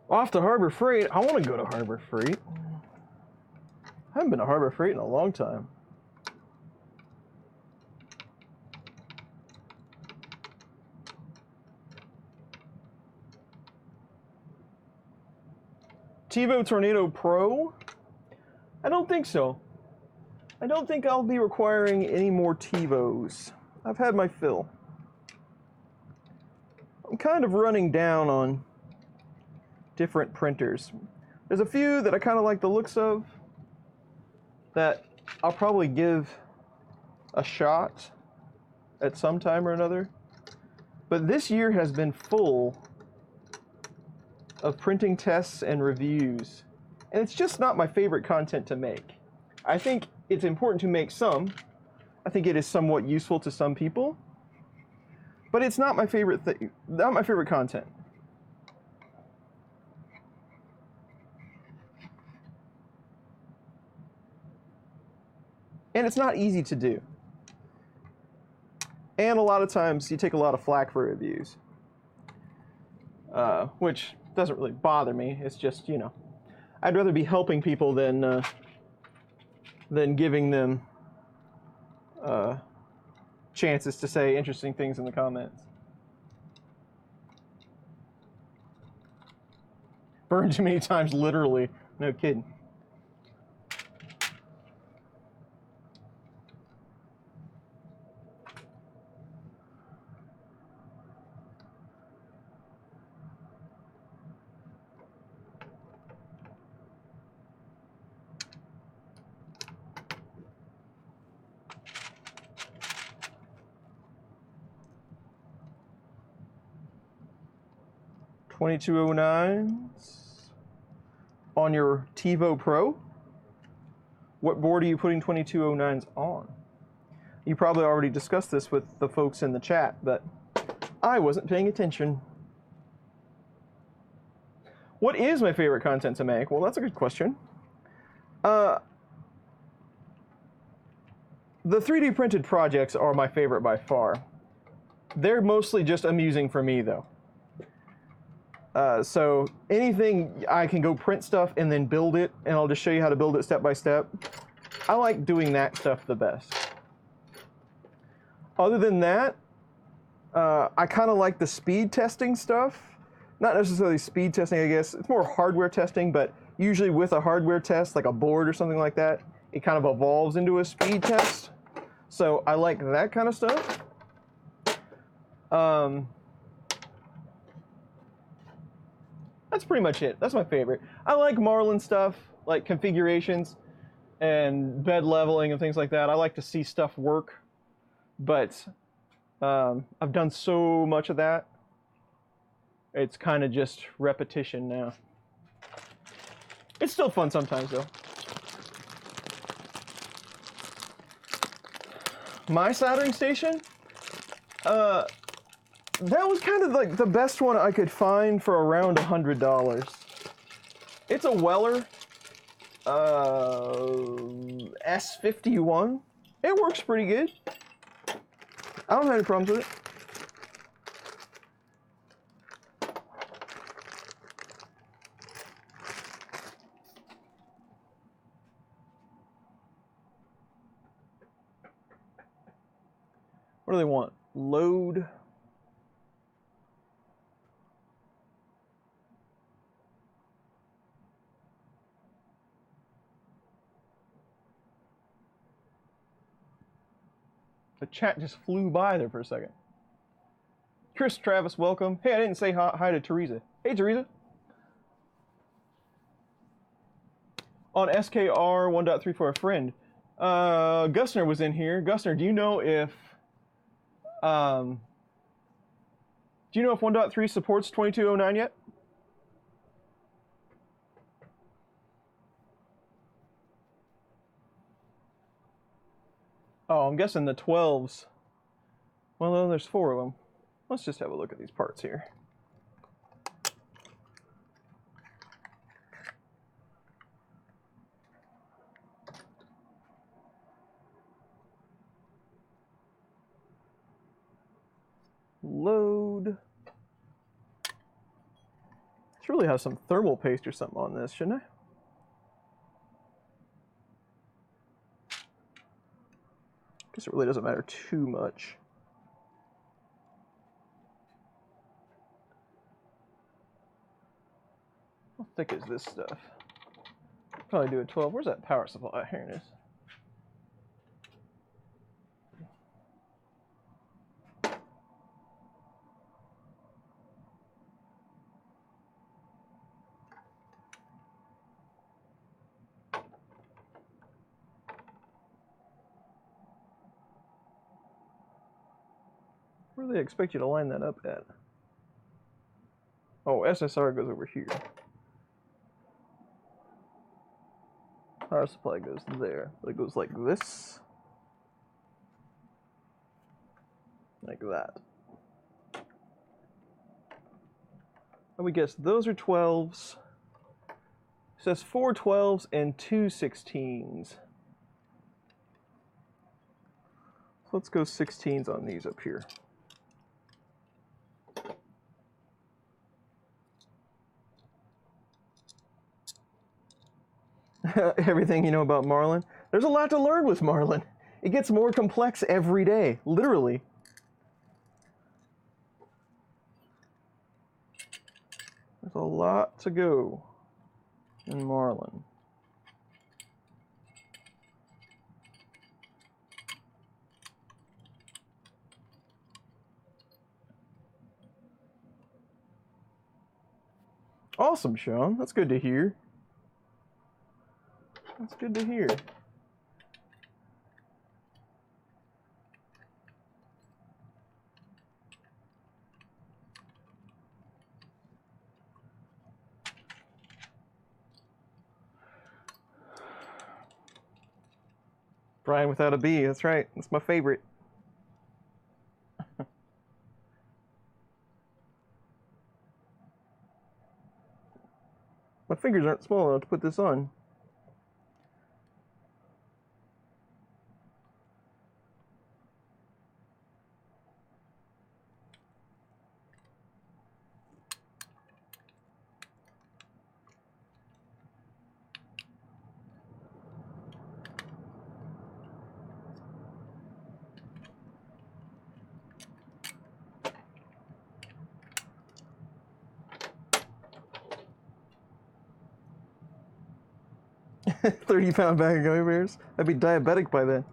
Off to Harbor Freight. I want to go to Harbor Freight. I haven't been to Harbor Freight in a long time. TiVo Tornado Pro? I don't think so. I don't think I'll be requiring any more TiVos. I've had my fill. I'm kind of running down on different printers. There's a few that I kind of like the looks of that I'll probably give a shot at some time or another. But this year has been full of printing tests and reviews. And it's just not my favorite content to make. I think it's important to make some. I think it is somewhat useful to some people, but it's not my favorite thing, not my favorite content. And it's not easy to do. And a lot of times you take a lot of flack for reviews, which doesn't really bother me. It's just, you know, I'd rather be helping people than giving them chances to say interesting things in the comments. Burned too many times, literally. No kidding. $2209s on your TiVo Pro. What board are you putting 2209s on? You probably already discussed this with the folks in the chat, but I wasn't paying attention. What is my favorite content to make? Well, that's a good question. The 3D printed projects are my favorite by far. They're mostly just amusing for me, though. So anything I can go print stuff and then build it, and I'll just show you how to build it step by step. I like doing that stuff the best. Other than that, I kind of like the speed testing stuff. Not necessarily speed testing, I guess. It's more hardware testing, but usually with a hardware test, like a board or something like that, it kind of evolves into a speed test. So I like that kind of stuff. That's pretty much it. That's my favorite. I like Marlin stuff, like configurations and bed leveling and things like that. I like to see stuff work, but I've done so much of that. It's kind of just repetition now. It's still fun sometimes, though. My soldering station? That was kind of like the best one I could find for around $100. It's a Weller S51. It works pretty good. I don't have any problems with it. What do they want? Load. The chat just flew by there for a second. Chris Travis, welcome. Hey, I didn't say hi to Teresa. Hey, Teresa. On SKR 1.3 for a friend. Gusner was in here. Gusner, do you know if 1.3 supports 2209 yet? Oh, I'm guessing the 12s. Well, there's 4 of them. Let's just have a look at these parts here. Load. Should really have some thermal paste or something on this, shouldn't I? Guess it really doesn't matter too much. How thick is this stuff? Probably do a 12. Where's that power supply? Here it is. Where do they expect you to line that up at? Oh, SSR goes over here. Power supply goes there. It goes like this. Like that. And we guess those are 12s. It says 4 12s and 2 16s. So let's go 16s on these up here. Everything you know about Marlin? There's a lot to learn with Marlin. It gets more complex every day, literally. There's a lot to go in Marlin. Awesome, Sean. That's good to hear. That's good to hear. Brian without a B, that's right. That's my favorite. My fingers aren't small enough to put this on. £30 bag of gummy bears? I'd be diabetic by then.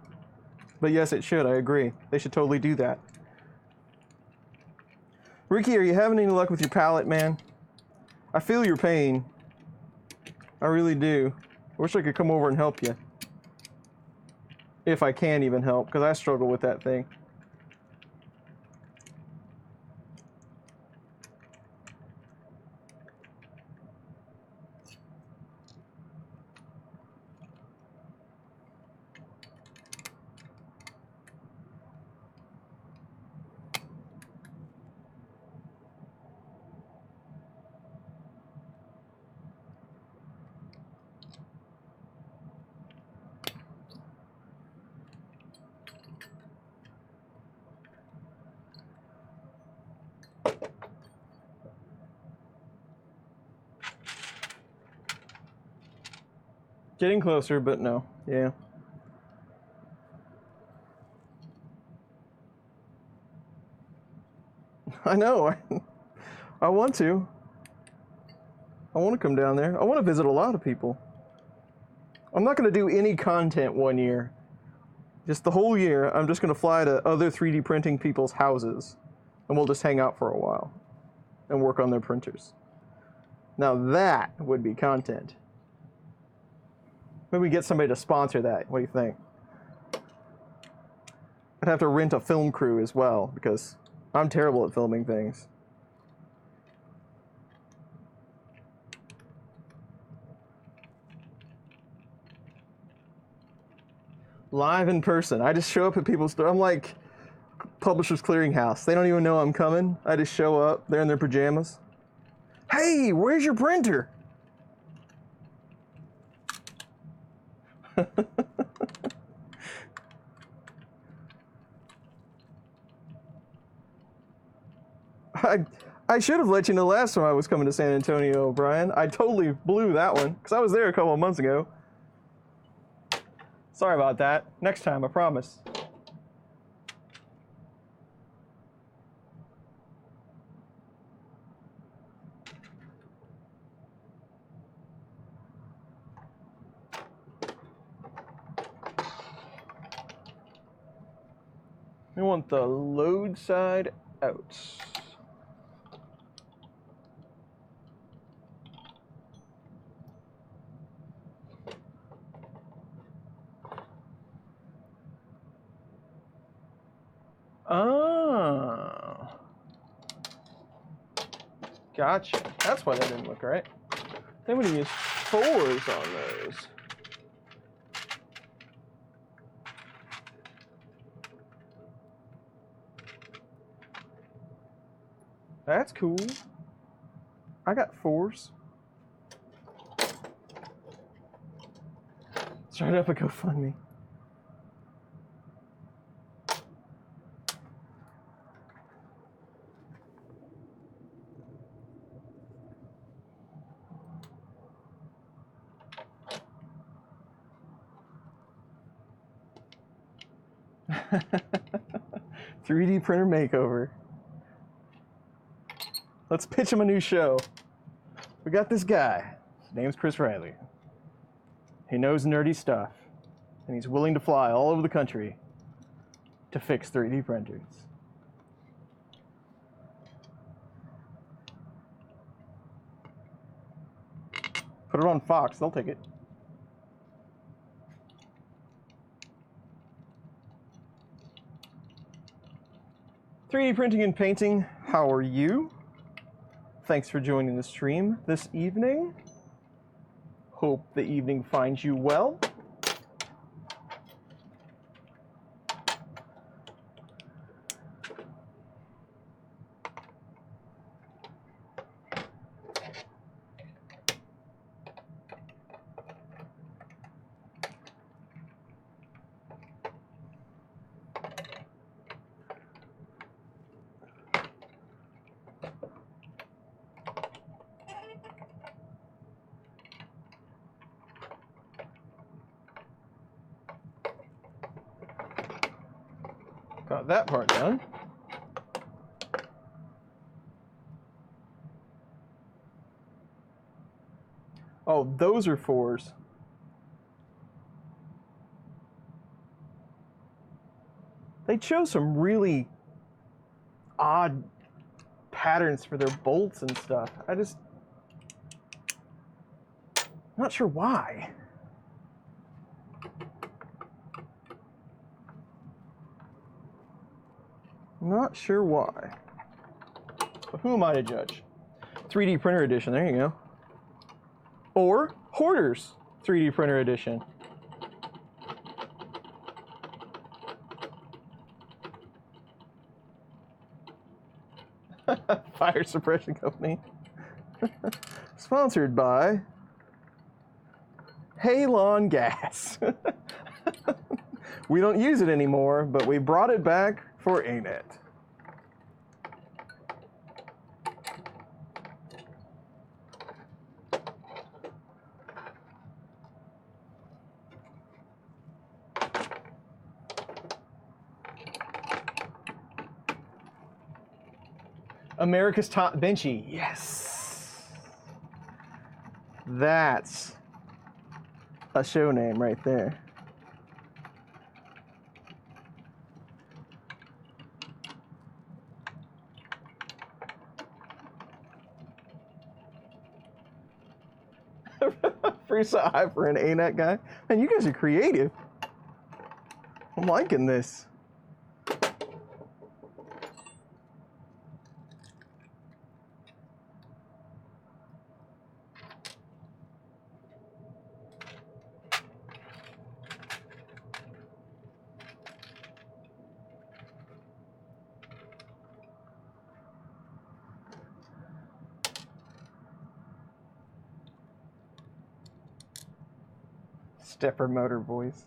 But yes, it should. I agree. They should totally do that. Ricky, are you having any luck with your palette, man? I feel your pain. I really do. I wish I could come over and help you. If I can even help, because I struggle with that thing. Getting closer, but no. Yeah. I know. I want to. I want to come down there. I want to visit a lot of people. I'm not going to do any content one year. Just the whole year, I'm just going to fly to other 3D printing people's houses. And we'll just hang out for a while. And work on their printers. Now that would be content. Maybe we get somebody to sponsor that. What do you think? I'd have to rent a film crew as well, because I'm terrible at filming things. Live in person. I just show up at people's store. I'm like Publishers Clearinghouse. They don't even know I'm coming. I just show up. They're in their pajamas. Hey, where's your printer? I should have let you know last time I was coming to San Antonio, Brian. I totally blew that one, because I was there a couple of months ago. Sorry about that. Next time, I promise. We want the load side out. Oh. Gotcha. That's why that didn't look right. Then we use 4s on those. That's cool. I got 4s. Start up a GoFundMe. $3D printer makeover. Let's pitch him a new show. We got this guy. His name's Chris Riley. He knows nerdy stuff, and he's willing to fly all over the country to fix 3D printers. Put it on Fox, they'll take it. "3D printing and painting, how are you? Thanks for joining the stream this evening. Hope the evening finds you well. Got that part done. Oh, those are 4s. They chose some really odd patterns for their bolts and stuff. I'm not sure why. Not sure why. But who am I to judge? 3D printer edition, there you go. Or Hoarders 3D printer edition. Fire suppression company. Sponsored by Halon Gas. We don't use it anymore, but we brought it back for ANET. America's Top Benchy, yes. That's a show name right there. Freeza eye for an ANET guy. Man, you guys are creative. I'm liking this. Stepper motor voice.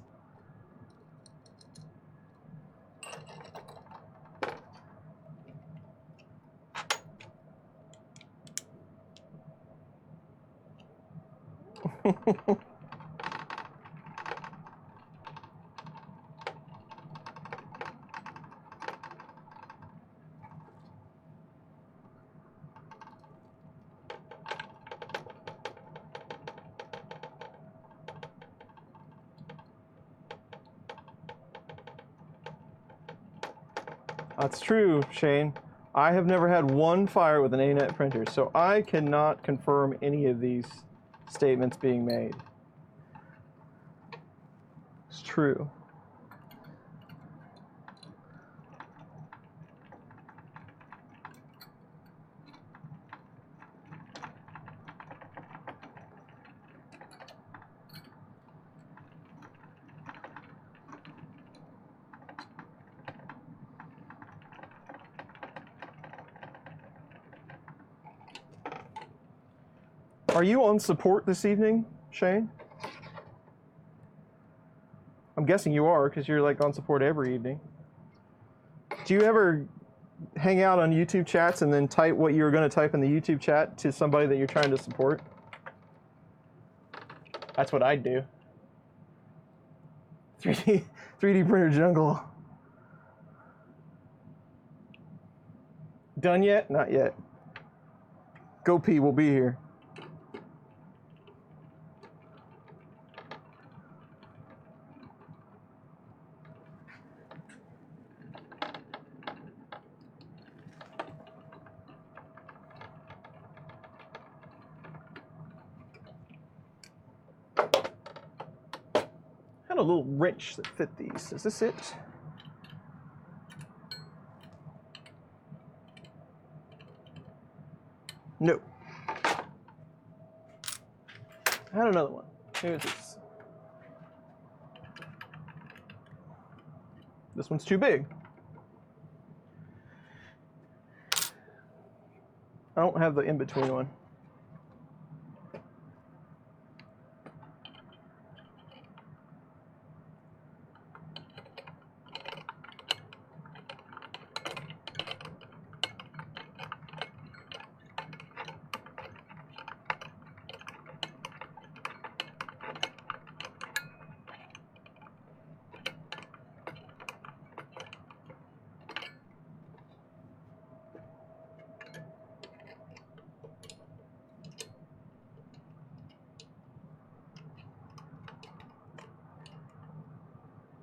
That's true, Shane. I have never had one fire with an ANET printer, so I cannot confirm any of these statements being made. It's true. Are you on support this evening, Shane? I'm guessing you are, because you're like on support every evening. Do you ever hang out on YouTube chats and then type what you're going to type in the YouTube chat to somebody that you're trying to support? That's what I'd do. 3D printer jungle. Done yet? Not yet. Go P will be here. Had a little wrench that fit these. Is this it? No. I had another one. Here's this. This one's too big. I don't have the in-between one.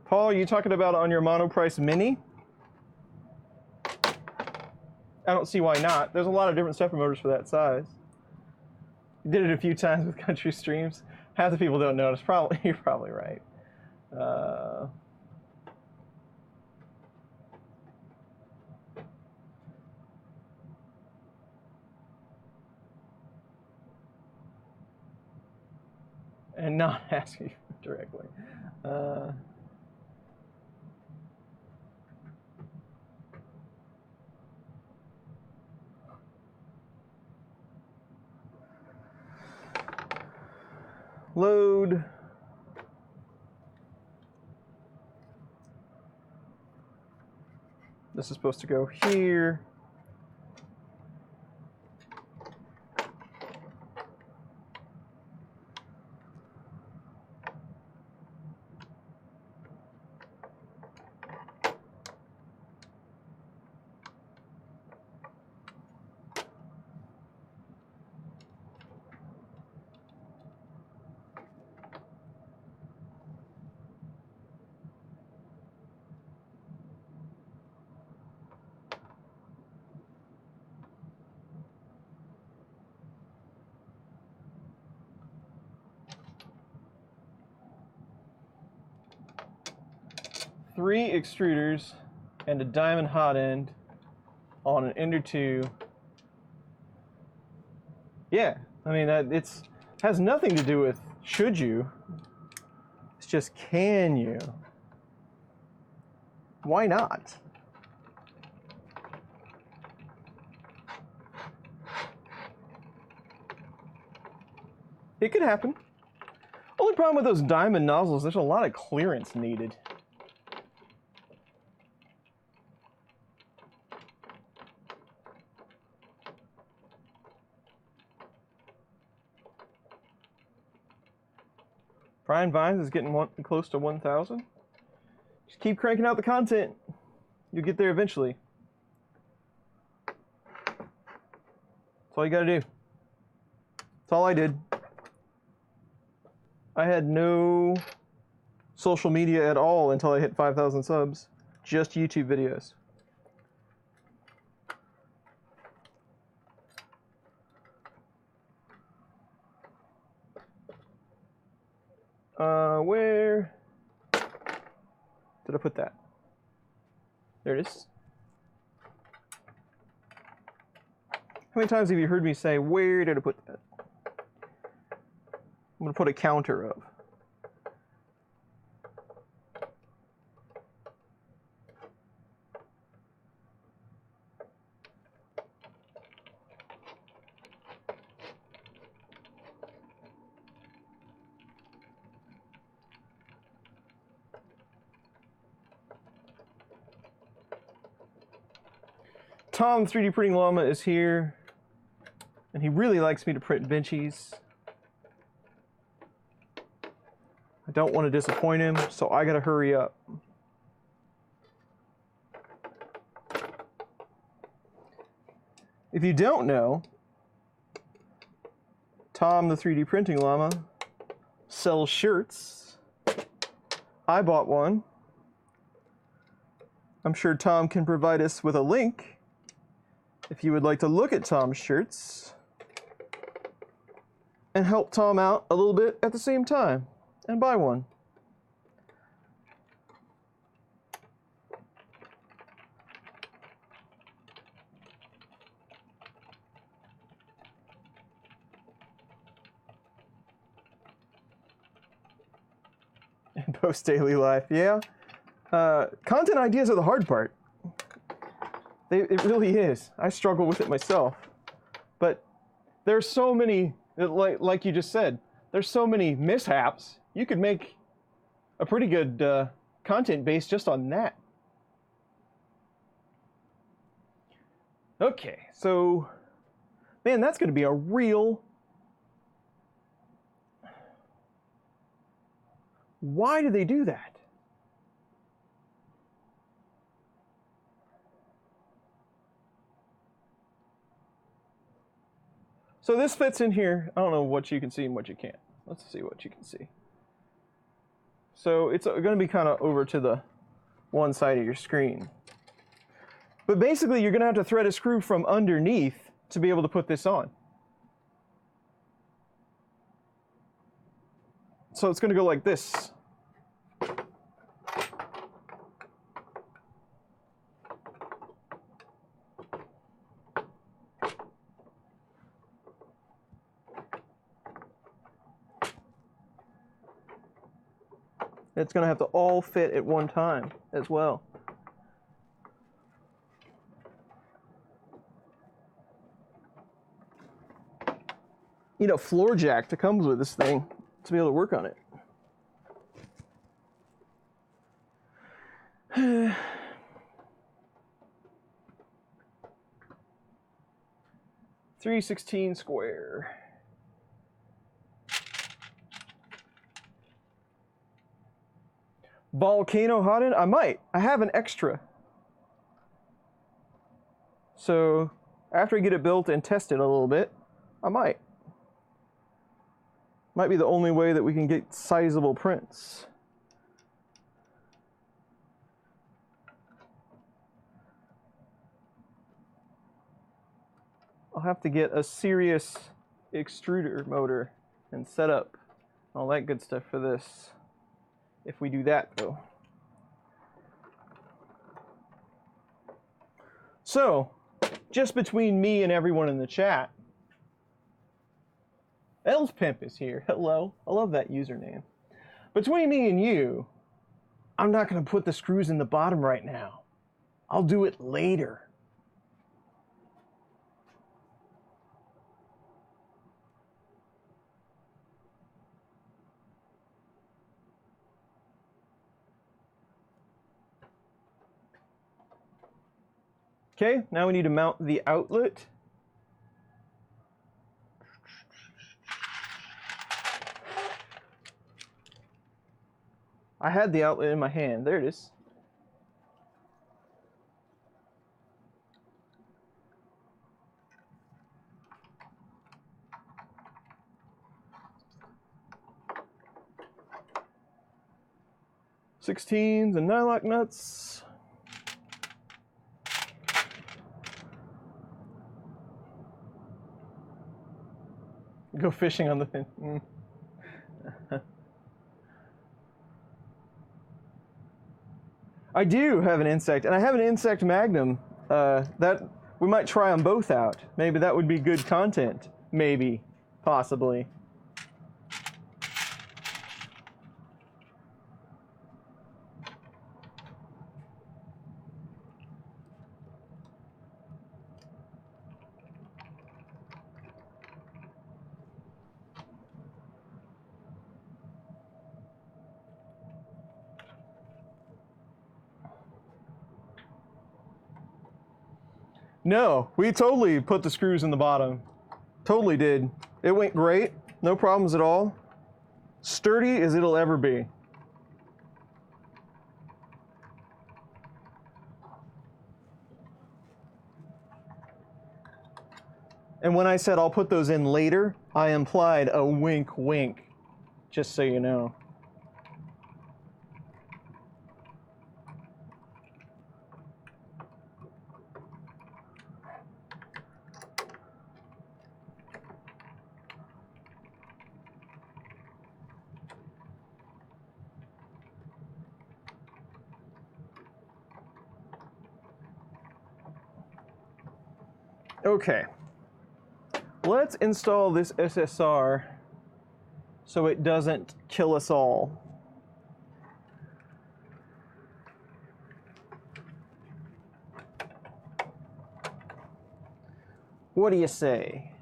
Paul, are you talking about on your Monoprice Mini? I don't see why not. There's a lot of different stepper motors for that size. You did it a few times with country streams. Half the people don't notice. Probably, you're probably right. And not ask you directly. Load. This is supposed to go here. Three extruders and a diamond hot end on an Ender 2. Yeah, I mean, it's has nothing to do with should you. It's just can you. Why not? It could happen. Only problem with those diamond nozzles, there's a lot of clearance needed. Brian Vines is getting close to 1,000. Just keep cranking out the content. You'll get there eventually. That's all you gotta do. That's all I did. I had no social media at all until I hit 5,000 subs. Just YouTube videos. Where did I put that? There it is. How many times have you heard me say, where did I put that? I'm going to put a counter of. Tom 3D Printing Llama is here, and he really likes me to print benchies. I don't want to disappoint him, so I gotta hurry up. If you don't know, Tom the 3D Printing Llama sells shirts. I bought one. I'm sure Tom can provide us with a link if you would like to look at Tom's shirts and help Tom out a little bit at the same time and buy one. And post daily life, yeah. Content ideas are the hard part. It really is. I struggle with it myself. But there's so many, like you just said, there's so many mishaps. You could make a pretty good content base just on that. Okay, so, man, that's going to be a real... Why do they do that? So this fits in here. I don't know what you can see and what you can't. Let's see what you can see. So it's going to be kind of over to the one side of your screen. But basically, you're going to have to thread a screw from underneath to be able to put this on. So it's going to go like this. It's going to have to all fit at one time as well. You know, floor jack that comes with this thing to be able to work on it. 316 square. Volcano Hotend? I might. I have an extra. So after I get it built and test it a little bit, I might. Might be the only way that we can get sizable prints. I'll have to get a serious extruder motor and setup, all that good stuff for this. If we do that, though. So, just between me and everyone in the chat, Elspimp is here. Hello. I love that username. Between me and you, I'm not going to put the screws in the bottom right now. I'll do it later. Okay, now we need to mount the outlet. I had the outlet in my hand. There it is. Sixteens and nylock nuts. Go fishing on the fin. I do have an insect, and I have an insect magnum. That we might try them both out. Maybe that would be good content. Maybe, possibly. No, we totally put the screws in the bottom. Totally did. It went great. No problems at all. Sturdy as it'll ever be. And when I said I'll put those in later, I implied a wink wink, just so you know. Okay. Let's install this SSR so it doesn't kill us all. What do you say?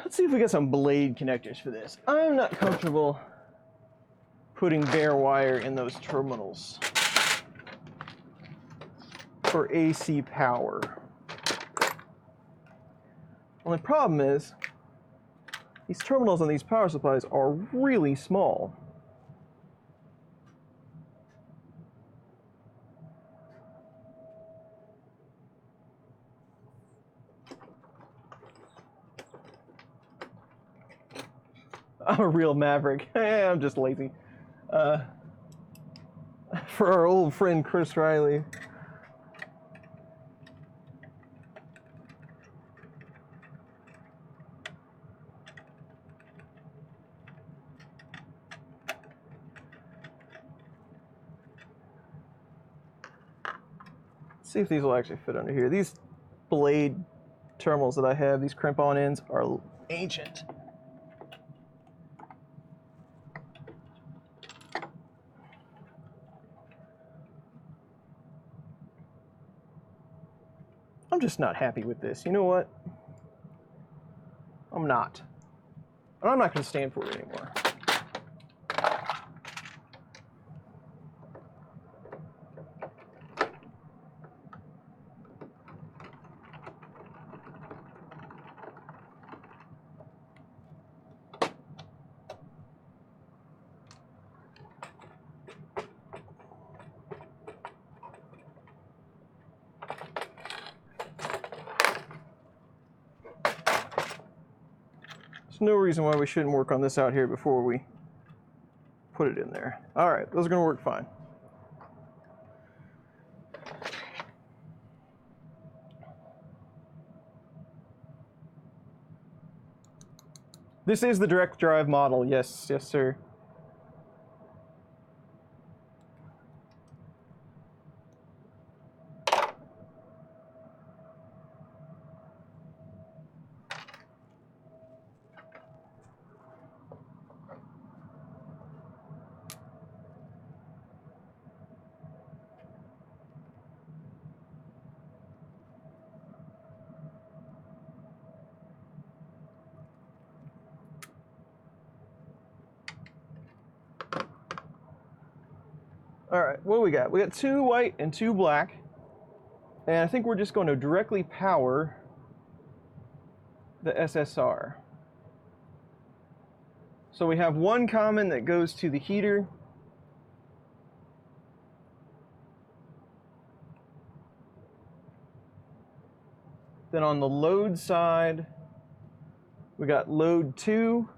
Let's see if we get some blade connectors for this. I'm not comfortable putting bare wire in those terminals for AC power. Only problem is, these terminals on these power supplies are really small. I'm a real maverick. I'm just lazy. For our old friend Chris Riley. See if these will actually fit under here. These blade terminals that I have, these crimp-on ends, are ancient. I'm just not happy with this. You know what? I'm not. And I'm not going to stand for it anymore. No reason why we shouldn't work on this out here before we put it in there. All right, those are going to work fine. This is the direct drive model. Yes, yes, sir. All right, what do we got? We got 2 white and 2 black. And I think we're just going to directly power the SSR. So we have 1 common that goes to the heater. Then on the load side, we got load 2.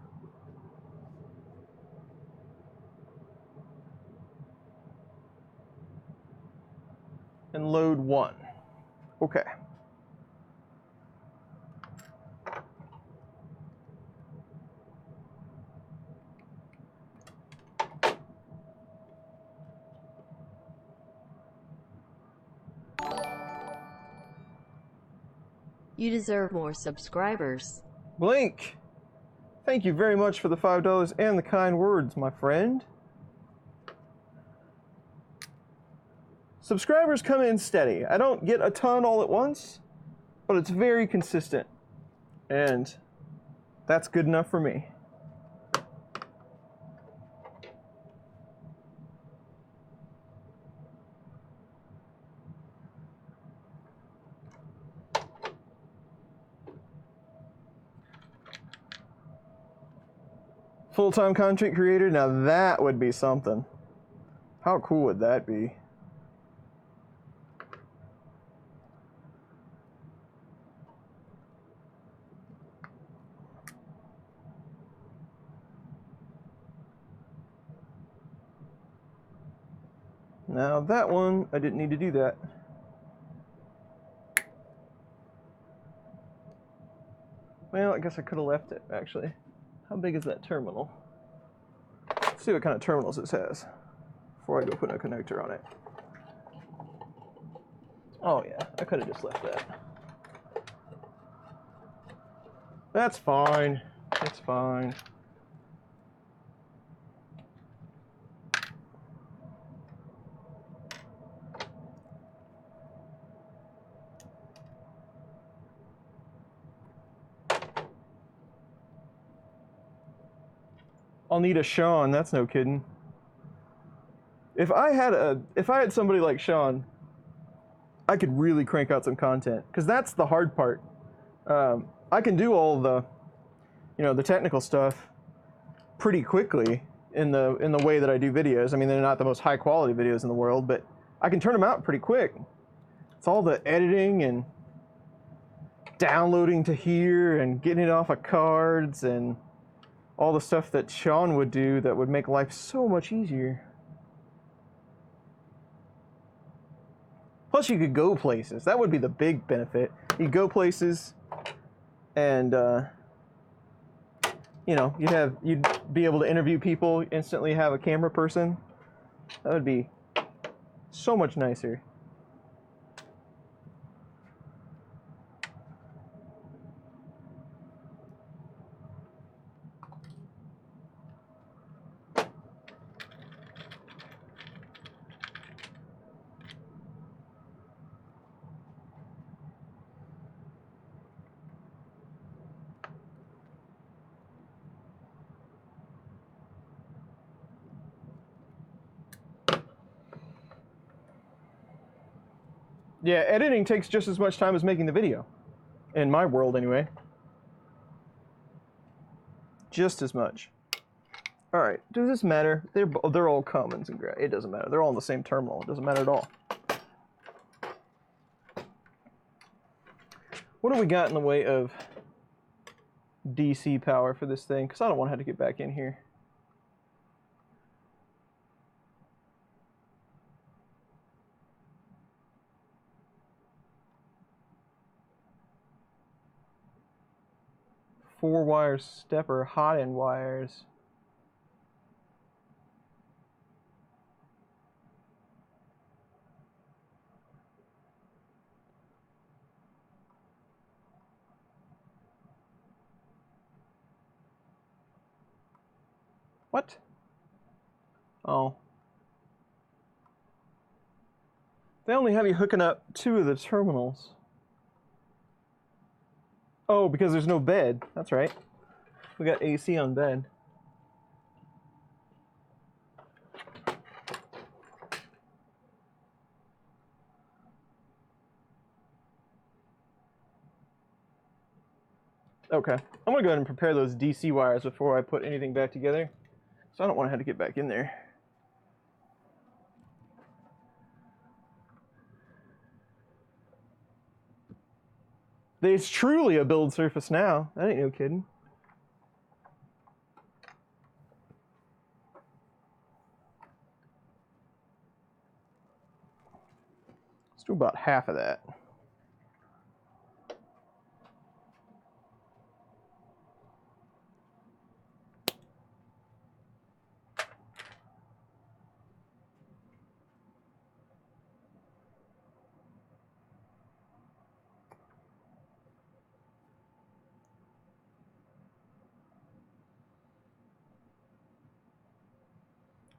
And load 1. Okay. You deserve more subscribers. Blink, thank you very much for the $5 and the kind words, my friend. Subscribers come in steady. I don't get a ton all at once, but it's very consistent. And that's good enough for me. Full-time content creator, now that would be something. How cool would that be? Now that one, I didn't need to do that. Well, I guess I could have left it, actually. How big is that terminal? Let's see what kind of terminals this has before I go put a connector on it. Oh yeah, I could have just left that. That's fine. It's fine. I'll need a Sean, that's no kidding. If I had somebody like Sean, I could really crank out some content, because that's the hard part. I can do all the, the technical stuff pretty quickly in the way that I do videos. I mean, they're not the most high quality videos in the world, but I can turn them out pretty quick. It's all the editing and downloading to here and getting it off of cards and all the stuff that Sean would do that would make life so much easier. Plus, you could go places. That would be the big benefit. You go places, and you'd be able to interview people, instantly have a camera person. That would be so much nicer. Yeah, editing takes just as much time as making the video. In my world, anyway. Just as much. Alright, does this matter? They're all commons and it doesn't matter. They're all in the same terminal. It doesn't matter at all. What do we got in the way of DC power for this thing? Because I don't want to have to get back in here. Four wire stepper Hotends wires. What? Oh. They only have you hooking up 2 of the terminals. Oh, because there's no bed. That's right. We got AC on bed. Okay. I'm going to go ahead and prepare those DC wires before I put anything back together. So I don't want to have to get back in there. It's truly a build surface now. That ain't no kidding. Let's do about half of that.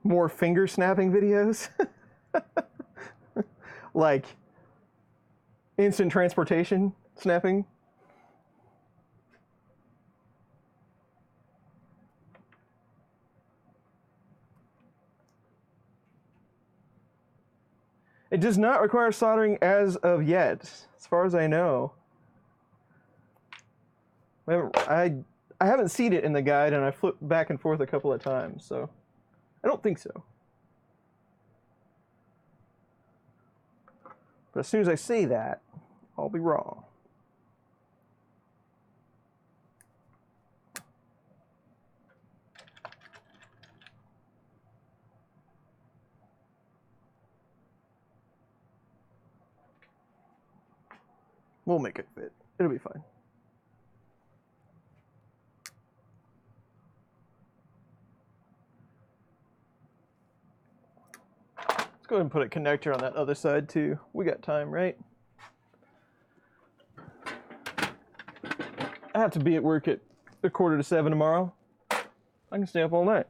More finger snapping videos. Like instant transportation snapping. It does not require soldering as of yet, as far as I know. I I haven't seen it in the guide, and I flipped back and forth a couple of times, so I don't think so. But as soon as I say that, I'll be wrong. We'll make it fit. It'll be fine. Let's go ahead and put a connector on that other side too. We got time, right? I have to be at work at 6:45 tomorrow. I can stay up all night.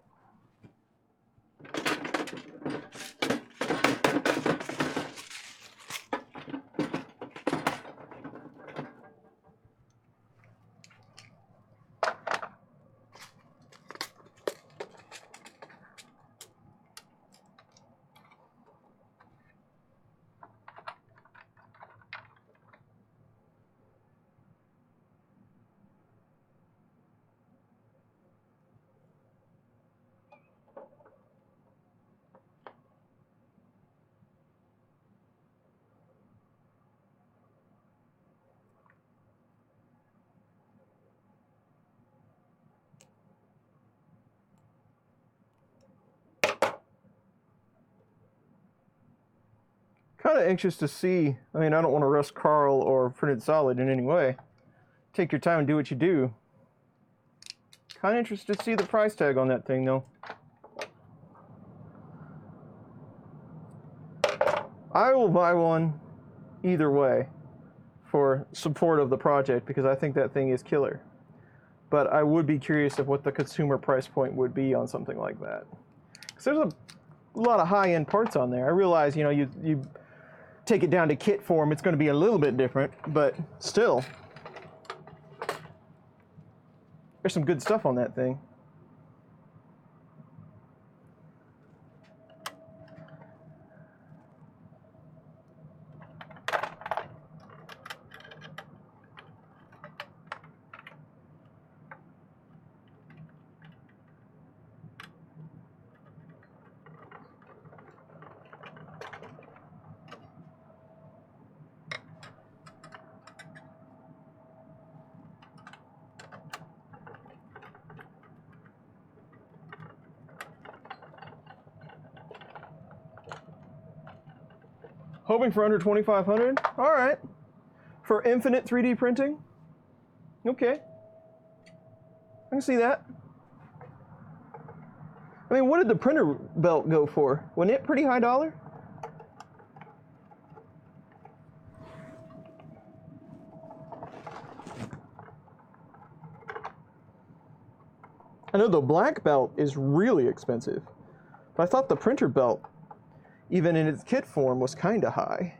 Kind of anxious to see. I mean, I don't want to rust Carl or printed solid in any way. Take your time and do what you do. Kind of interested to see the price tag on that thing, though. I will buy one either way for support of the project because I think that thing is killer. But I would be curious of what the consumer price point would be on something like that. Because there's a lot of high-end parts on there. I realize, you know, you take it down to kit form, it's going to be a little bit different, but still, there's some good stuff on that thing. Hoping for under 2,500. All right. For infinite 3D printing. Okay. I can see that. I mean, what did the printer belt go for? Wasn't it pretty high dollar? I know the black belt is really expensive, but I thought the printer belt, even in its kit form, was kind of high.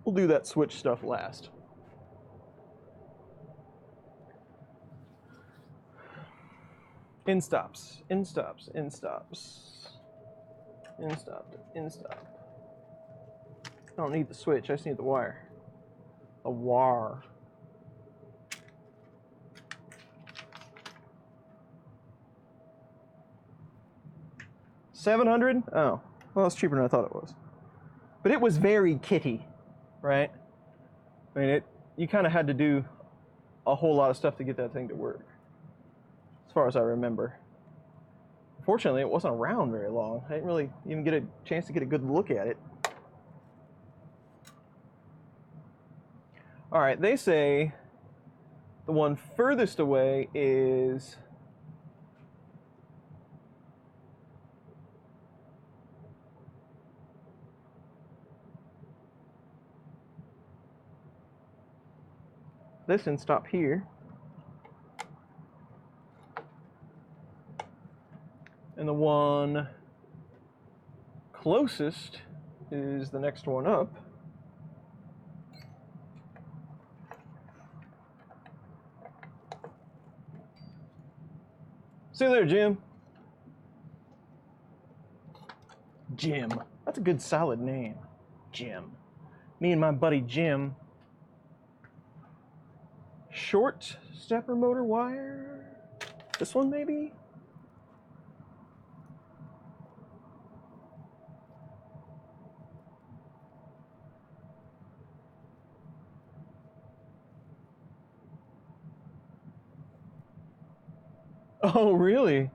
We'll do that switch stuff last. In stops, in stops, in stops, in stop, in stop. I don't need the switch, I just need the wire. A wire. $700? Oh, well, it's cheaper than I thought it was. But it was very kitty, right? I mean, you kind of had to do a whole lot of stuff to get that thing to work, as far as I remember. Fortunately, it wasn't around very long. I didn't really even get a chance to get a good look at it. All right, they say the one furthest away is this and stop here. And the one closest is the next one up. See you later, Jim. Jim. That's a good solid name. Jim. Me and my buddy Jim. Short stepper motor wire. This one maybe? Oh, really?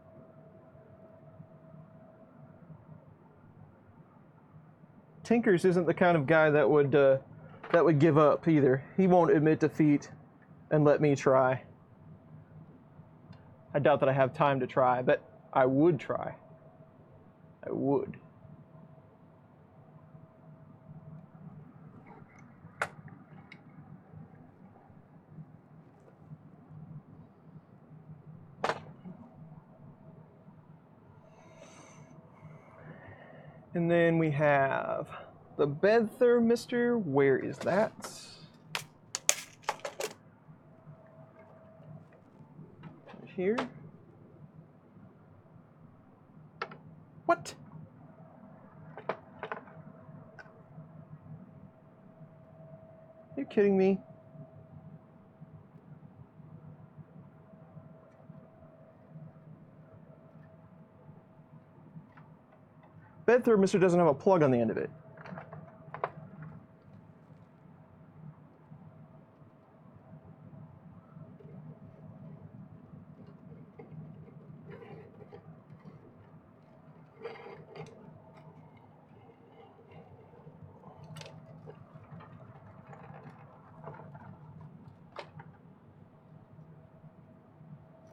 Tinkers isn't the kind of guy that would give up either. He won't admit defeat and let me try. I doubt that I have time to try, but I would try. I would. And then we have the bed thermistor. Where is that? Here. What? Are you kidding me? Bed thermistor doesn't have a plug on the end of it.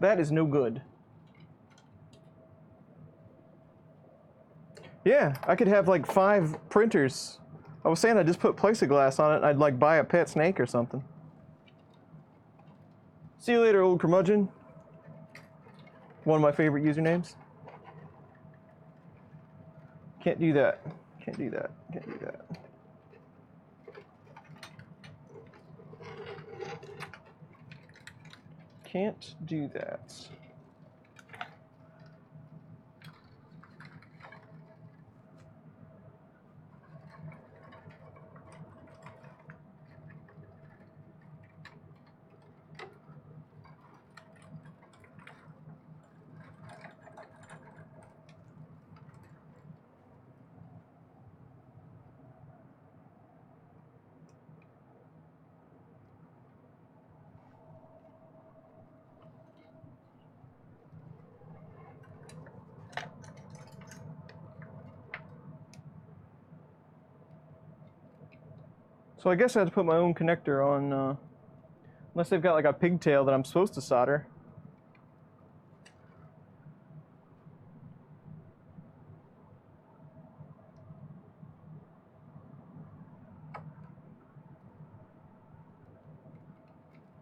That is no good. Yeah, I could have like 5 printers. I was saying I'd just put plexiglass on it and I'd like buy a pet snake or something. See you later, old curmudgeon. One of my favorite usernames. Can't do that. Can't do that. Can't do that. Can't do that. So I guess I have to put my own connector on, unless they've got like a pigtail that I'm supposed to solder.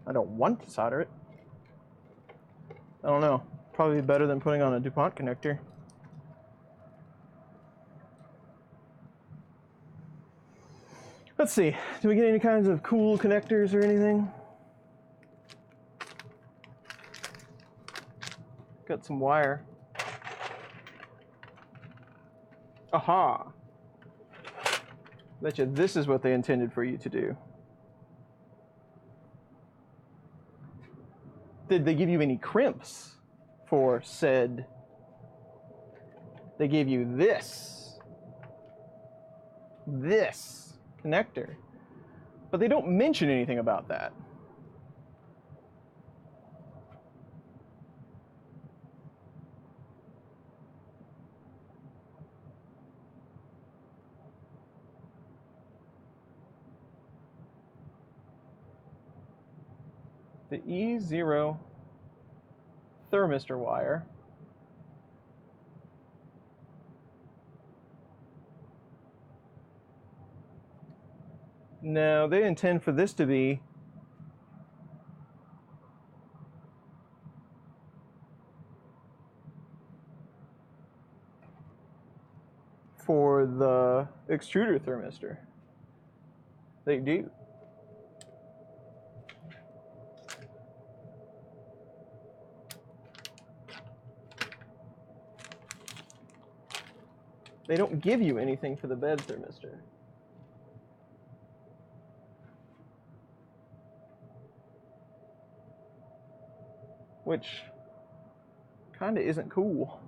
I don't want to solder it. I don't know. Probably better than putting on a DuPont connector. Let's see. Do we get any kinds of cool connectors or anything? Got some wire. Aha! Betcha this is what they intended for you to do. Did they give you any crimps for said? They gave you this connector, but they don't mention anything about that. The E0 thermistor wire. No, they intend for this to be for the extruder thermistor. They do. They don't give you anything for the bed thermistor. Which kind of isn't cool.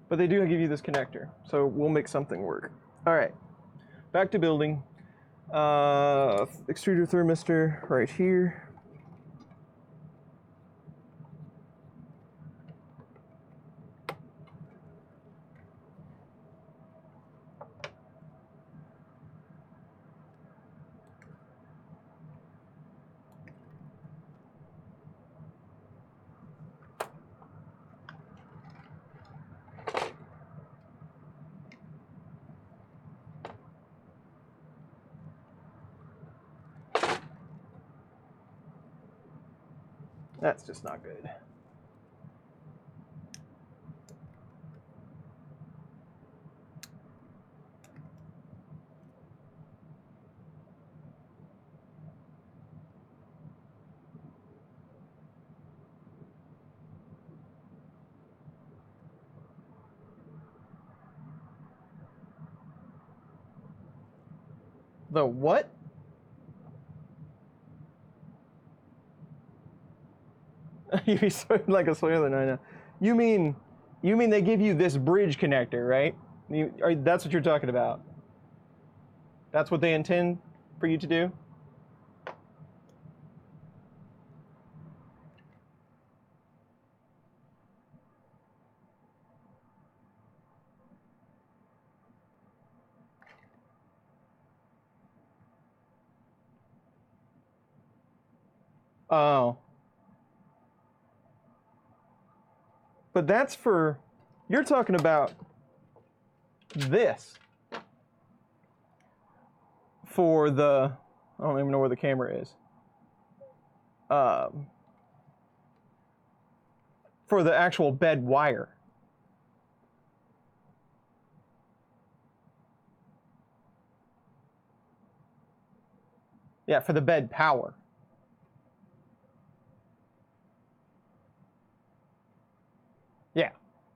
But they do give you this connector, so we'll make something work. All right, back to building. Extruder thermistor right here. That's just not good. The what? You be like a soiler, I know. You mean they give you this bridge connector, right? That's what you're talking about. That's what they intend for you to do? Oh. But that's for, you're talking about this. For the, I don't even know where the camera is. For the actual bed wire. Yeah, for the bed power.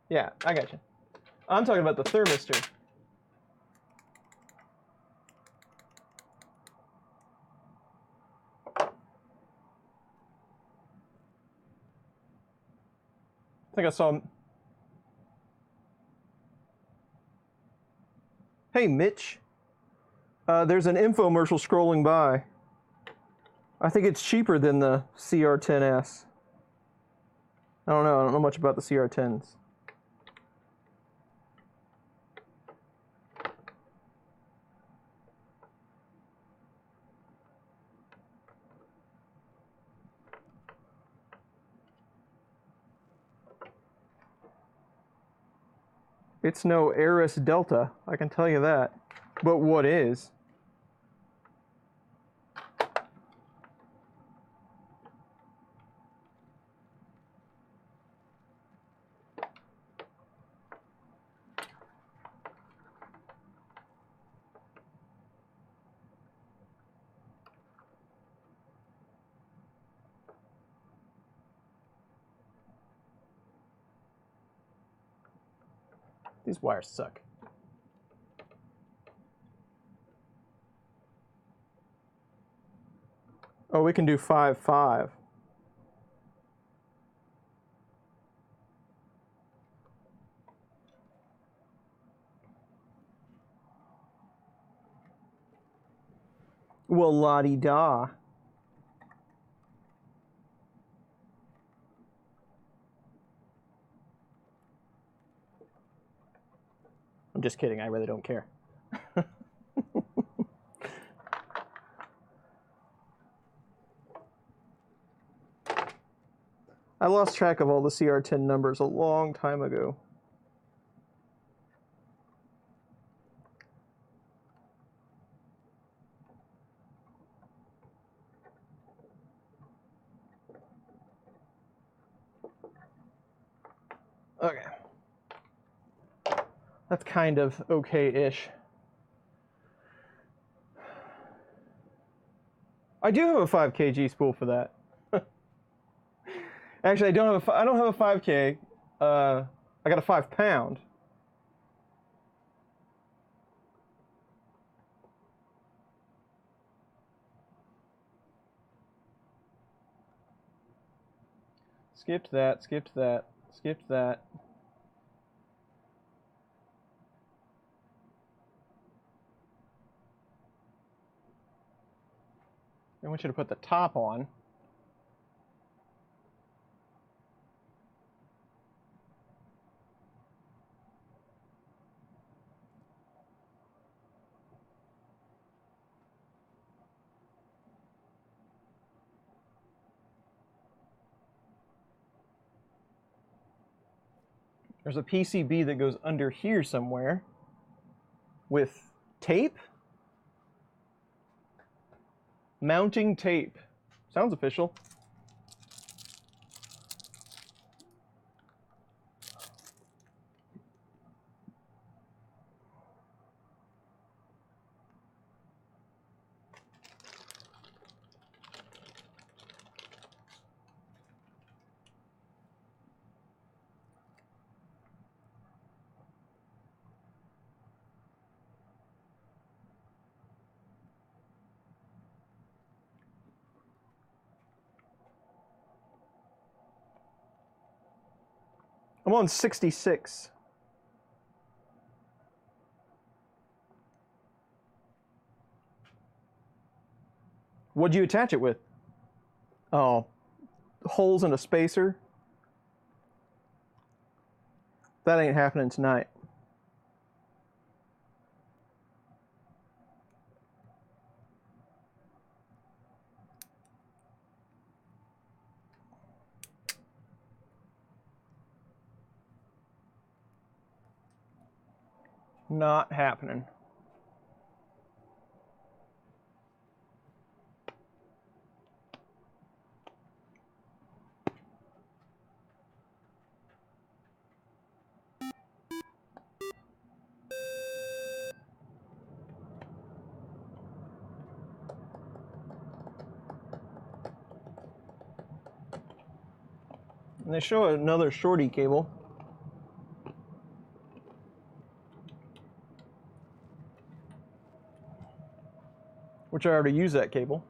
Yeah, I got you. I'm talking about the thermistor. I think I saw. Hey, Mitch. There's an infomercial scrolling by. I think it's cheaper than the CR10S. I don't know much about the CR10s. It's no Aris Delta, I can tell you that. But what is? These wires suck. Oh, we can do 5-5. Well, la-di-da. I'm just kidding, I really don't care. I lost track of all the CR10 numbers a long time ago. Okay. That's kind of okay-ish. I do have a 5 kg spool for that. Actually, I don't have a 5K. I got a 5-pound. Skipped that, skipped that, skipped that. I want you to put the top on. There's a PCB that goes under here somewhere with tape. Mounting tape. Sounds official. I'm on 66. What'd you attach it with? Oh, holes in a spacer? That ain't happening tonight. Not happening. And they show another shorty cable. Which I already used that cable.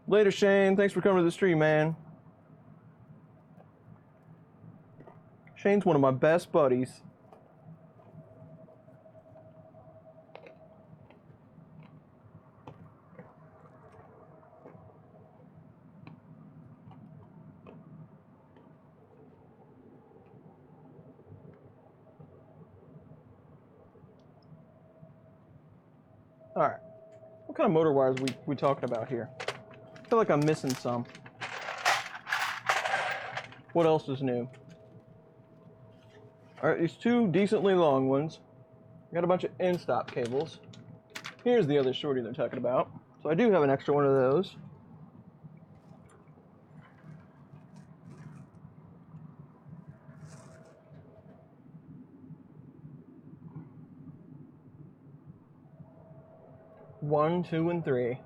Later, Shane. Thanks for coming to the stream, man. Shane's one of my best buddies. All right. What kind of motor wires we talking about here? I feel like I'm missing some. What else is new? All right, these two decently long ones. I got a bunch of end-stop cables. Here's the other shorty they're talking about. So I do have an extra one of those. One, two, and three.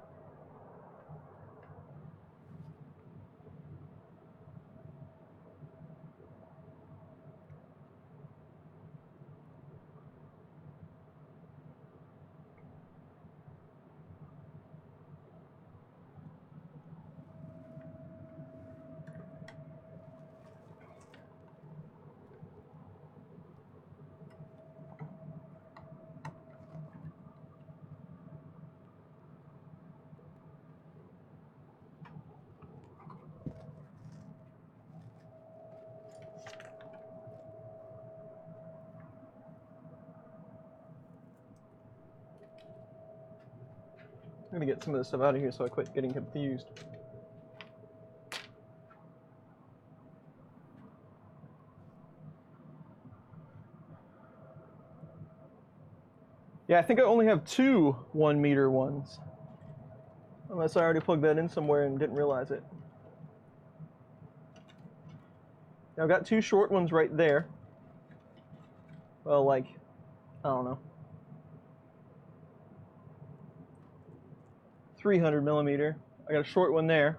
I'm gonna get some of this stuff out of here so I quit getting confused. Yeah, I think I only have two 1 meter ones. Unless I already plugged that in somewhere and didn't realize it. Now I've got two short ones right there. Well, like, I don't know. 300 millimeter. I got a short one there.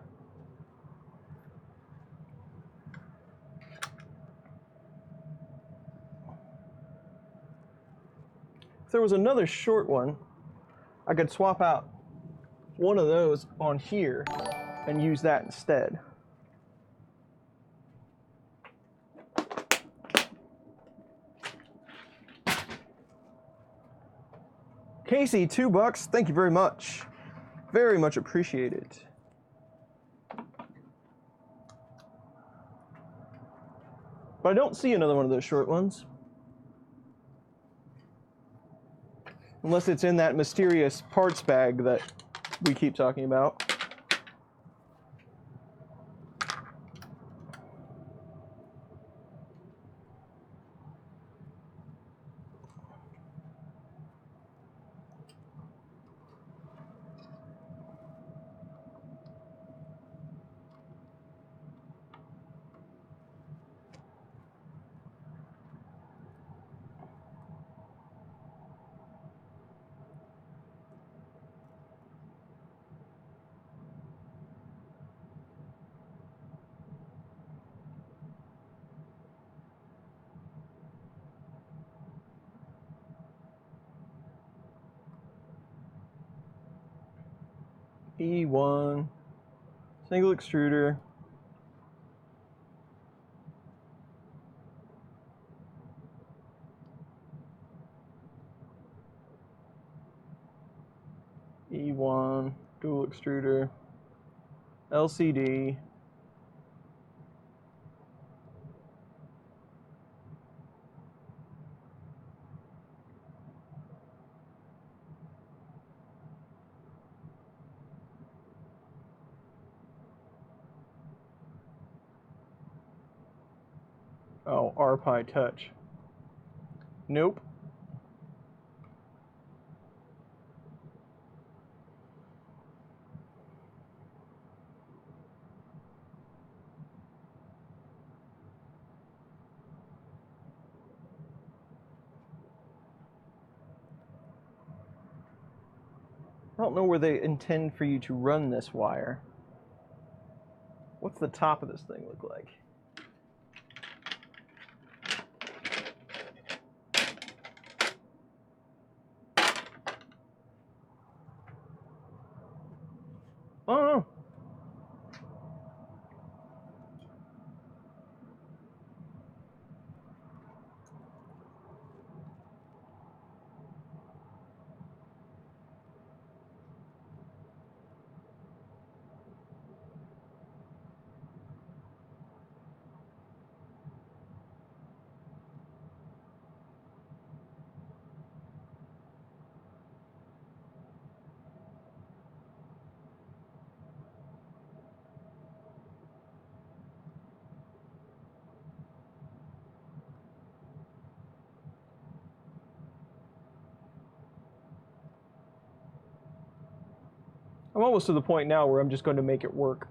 If there was another short one, I could swap out one of those on here and use that instead. Casey, $2. Thank you very much. Very much appreciated. But I don't see another one of those short ones. Unless it's in that mysterious parts bag that we keep talking about. E1, single extruder. E1, dual extruder, LCD. Oh, RPi touch. Nope. I don't know where they intend for you to run this wire. What's the top of this thing look like? I don't know. I'm almost to the point now where I'm just going to make it work.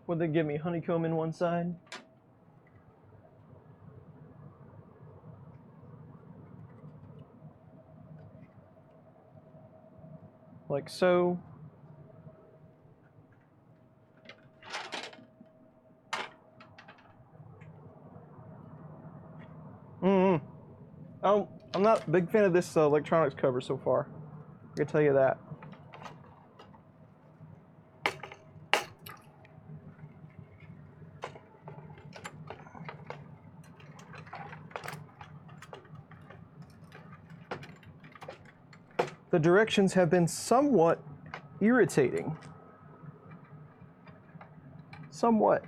Would they give me honeycomb in one side? Like so. I'm not a big fan of this electronics cover so far. I can tell you that. The directions have been somewhat irritating. Somewhat.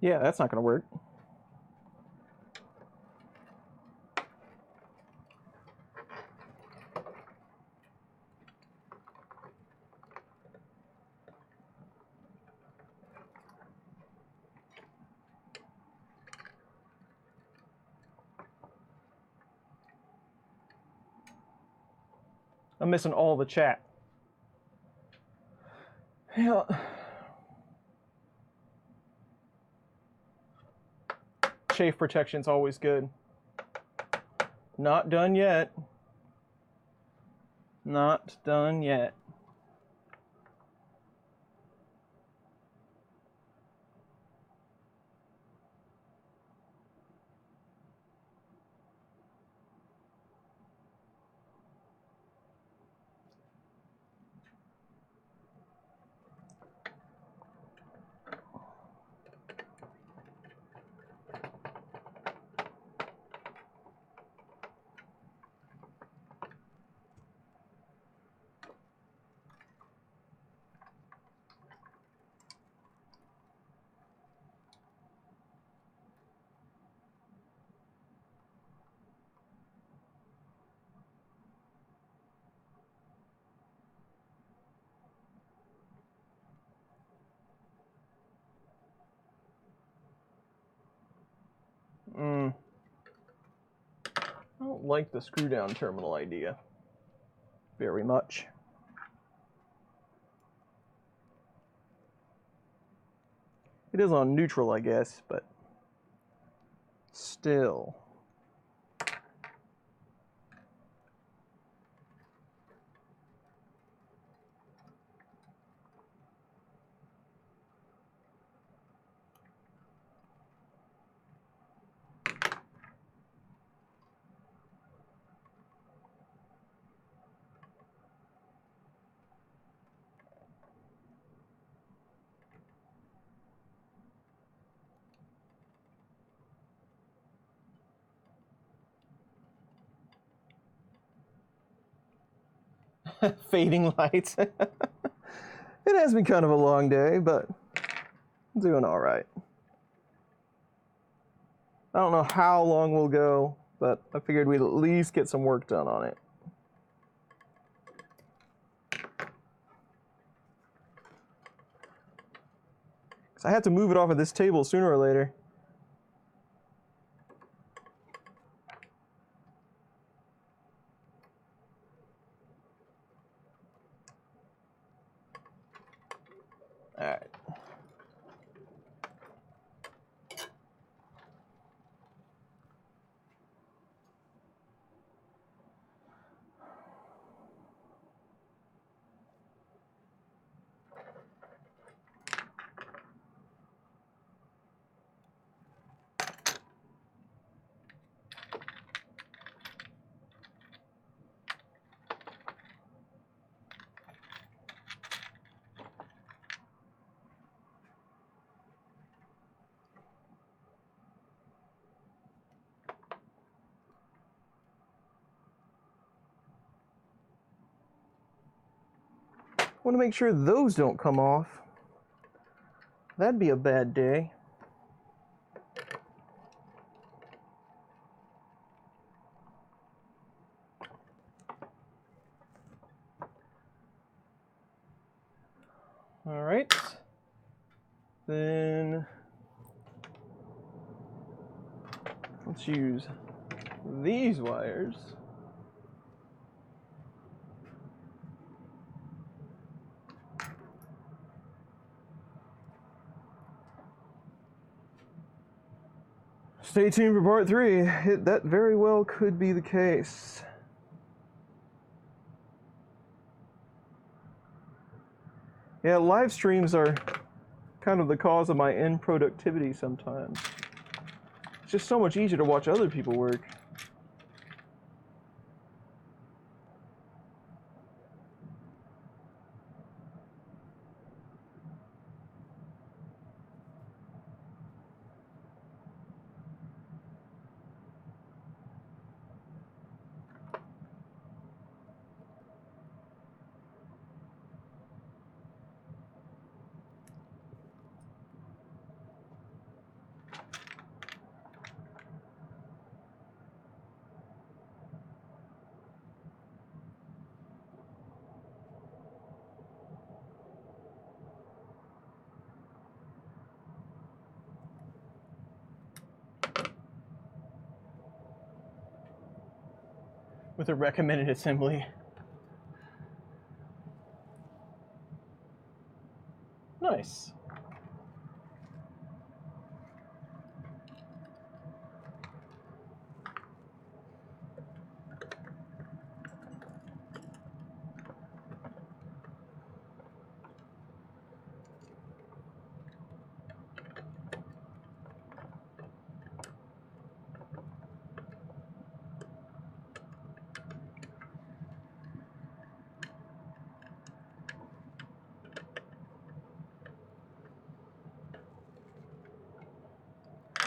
Yeah, that's not going to work. I'm missing all the chat. Yeah. Chafe protection's always good. Not done yet. Not done yet. I don't like the screw down terminal idea very much. It is on neutral, I guess, but still. Fading lights. It has been kind of a long day, but I'm doing all right. I don't know how long we'll go, but I figured we'd at least get some work done on it. Because I have to move it off of this table sooner or later. All right. Want to make sure those don't come off. That'd be a bad day. All right. Then let's use these wires. Stay tuned for part 3. That very well could be the case. Yeah, live streams are kind of the cause of my inproductivity sometimes. It's just so much easier to watch other people work. with a recommended assembly. Nice.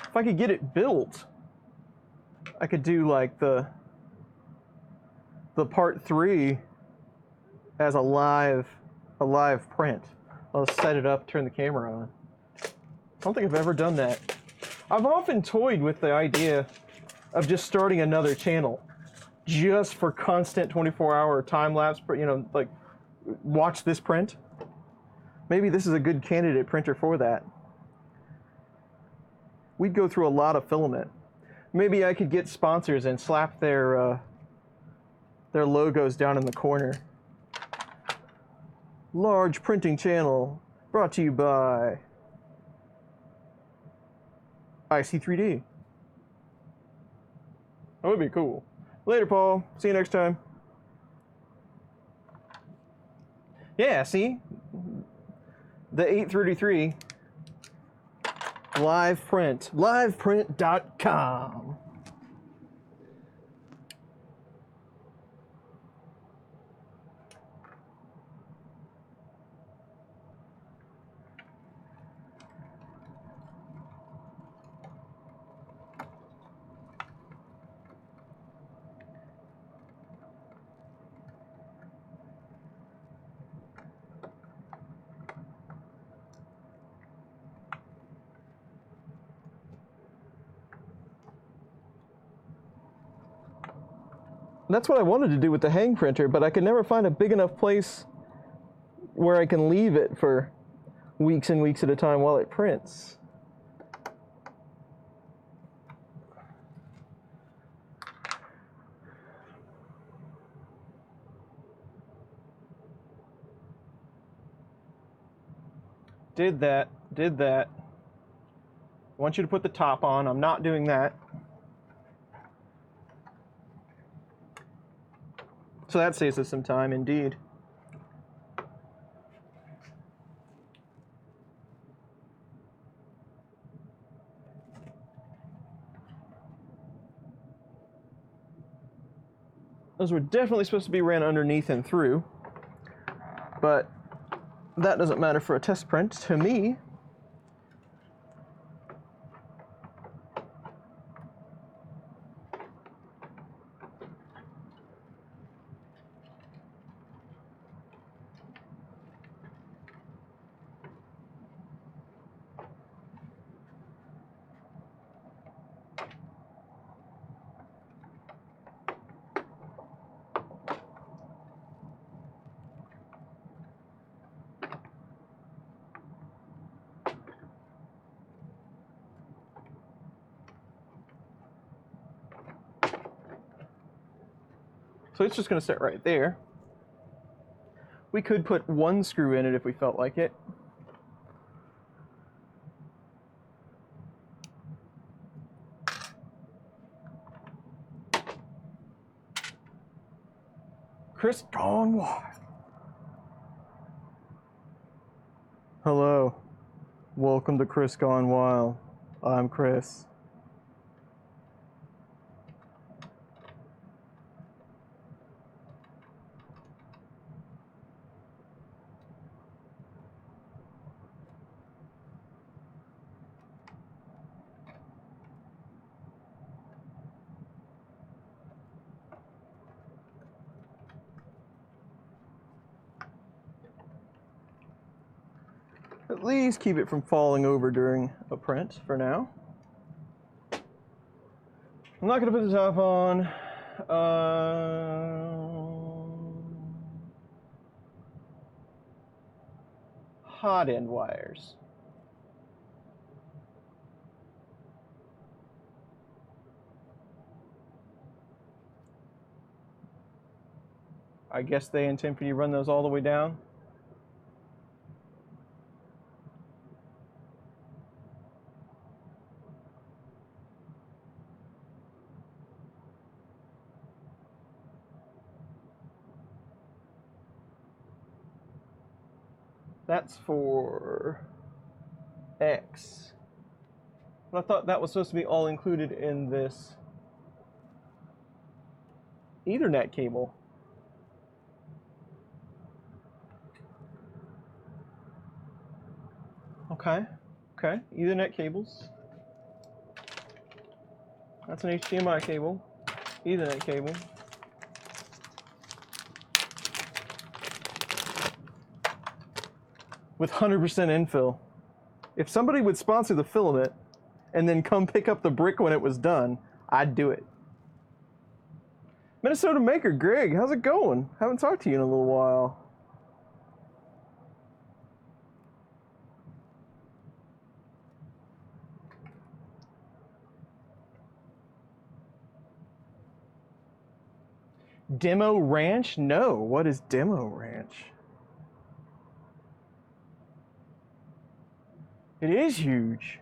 If I could get it built, I could do like the part 3 as a live print. I'll set it up, turn the camera on. I don't think I've ever done that. I've often toyed with the idea of just starting another channel just for constant 24-hour time lapse, you know, like watch this print. Maybe this is a good candidate printer for that. We'd go through a lot of filament. Maybe I could get sponsors and slap their logos down in the corner. Large printing channel brought to you by IC3D. That would be cool. Later, Paul. See you next time. Yeah, see? The 833 live print. Liveprint.com. That's what I wanted to do with the hang printer, but I could never find a big enough place where I can leave it for weeks and weeks at a time while it prints. Did that. I want you to put the top on. I'm not doing that. So that saves us some time, indeed. Those were definitely supposed to be ran underneath and through, but that doesn't matter for a test print to me. So it's just going to sit right there. We could put one screw in it if we felt like it. Chris Gone Wild. Hello. Welcome to Chris Gone Wild. I'm Chris. At least keep it from falling over during a print for now. I'm not going to put the top on. Hot end wires. I guess they intend for you to run those all the way down. That's for X. But I thought that was supposed to be all included in this Ethernet cable. Okay, okay, Ethernet cables. That's an HDMI cable, Ethernet cable. With 100% infill. If somebody would sponsor the filament and then come pick up the brick when it was done, I'd do it. Minnesota Maker, Greg, how's it going? Haven't talked to you in a little while. Demo Ranch? No, what is Demo Ranch? It is huge.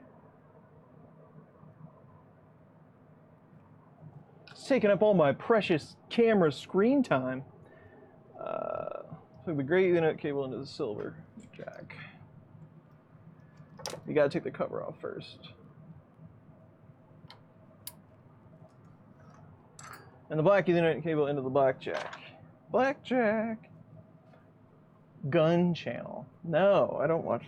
It's taking up all my precious camera screen time. Plug the gray Ethernet cable into the silver jack. You gotta take the cover off first. And the black Ethernet cable into the black jack. Black jack. Gun channel. No, I don't watch.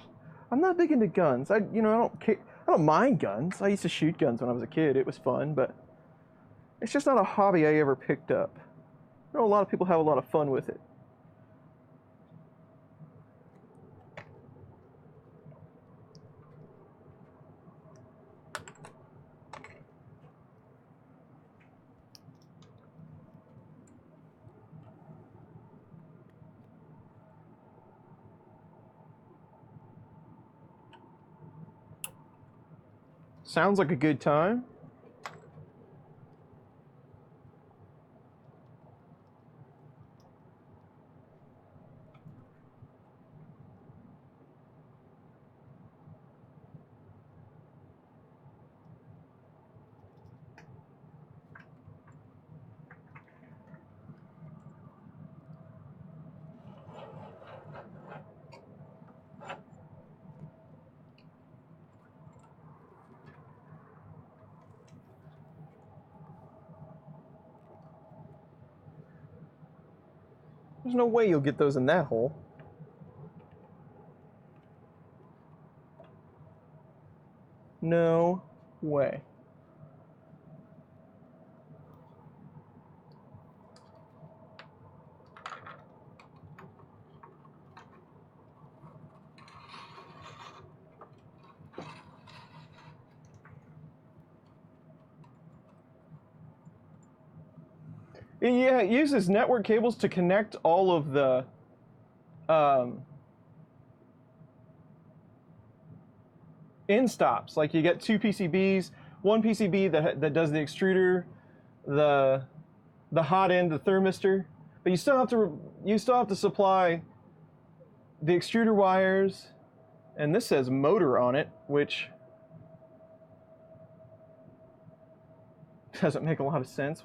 I'm not big into guns. I don't mind guns. I used to shoot guns when I was a kid. It was fun, but it's just not a hobby I ever picked up. I know a lot of people have a lot of fun with it. Sounds like a good time. There's no way you'll get those in that hole. No way. Yeah, it uses network cables to connect all of the in stops. Like you get two PCBs, one PCB that does the extruder, the hot end, the thermistor, but you still have to supply the extruder wires, and this says motor on it, which doesn't make a lot of sense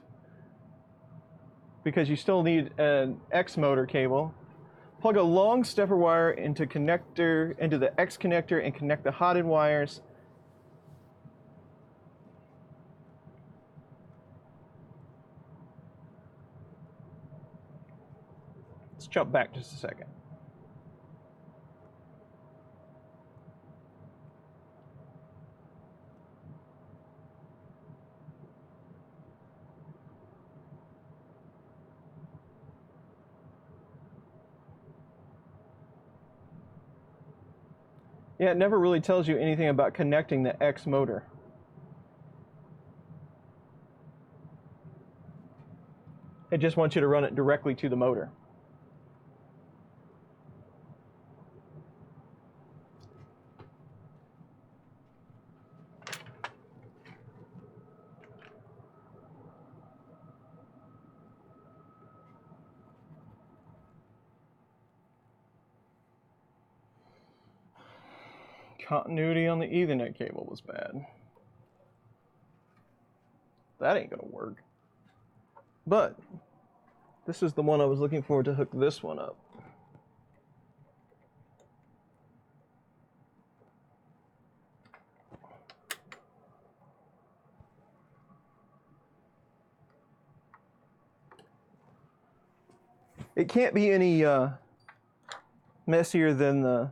because you still need an X motor cable. Plug a long stepper wire into the X connector and connect the hot end wires. Let's jump back just a second. Yeah, it never really tells you anything about connecting the X motor. It just wants you to run it directly to the motor. continuity on the Ethernet cable was bad. That ain't gonna work. But this is the one I was looking for to hook this one up. It can't be any messier than the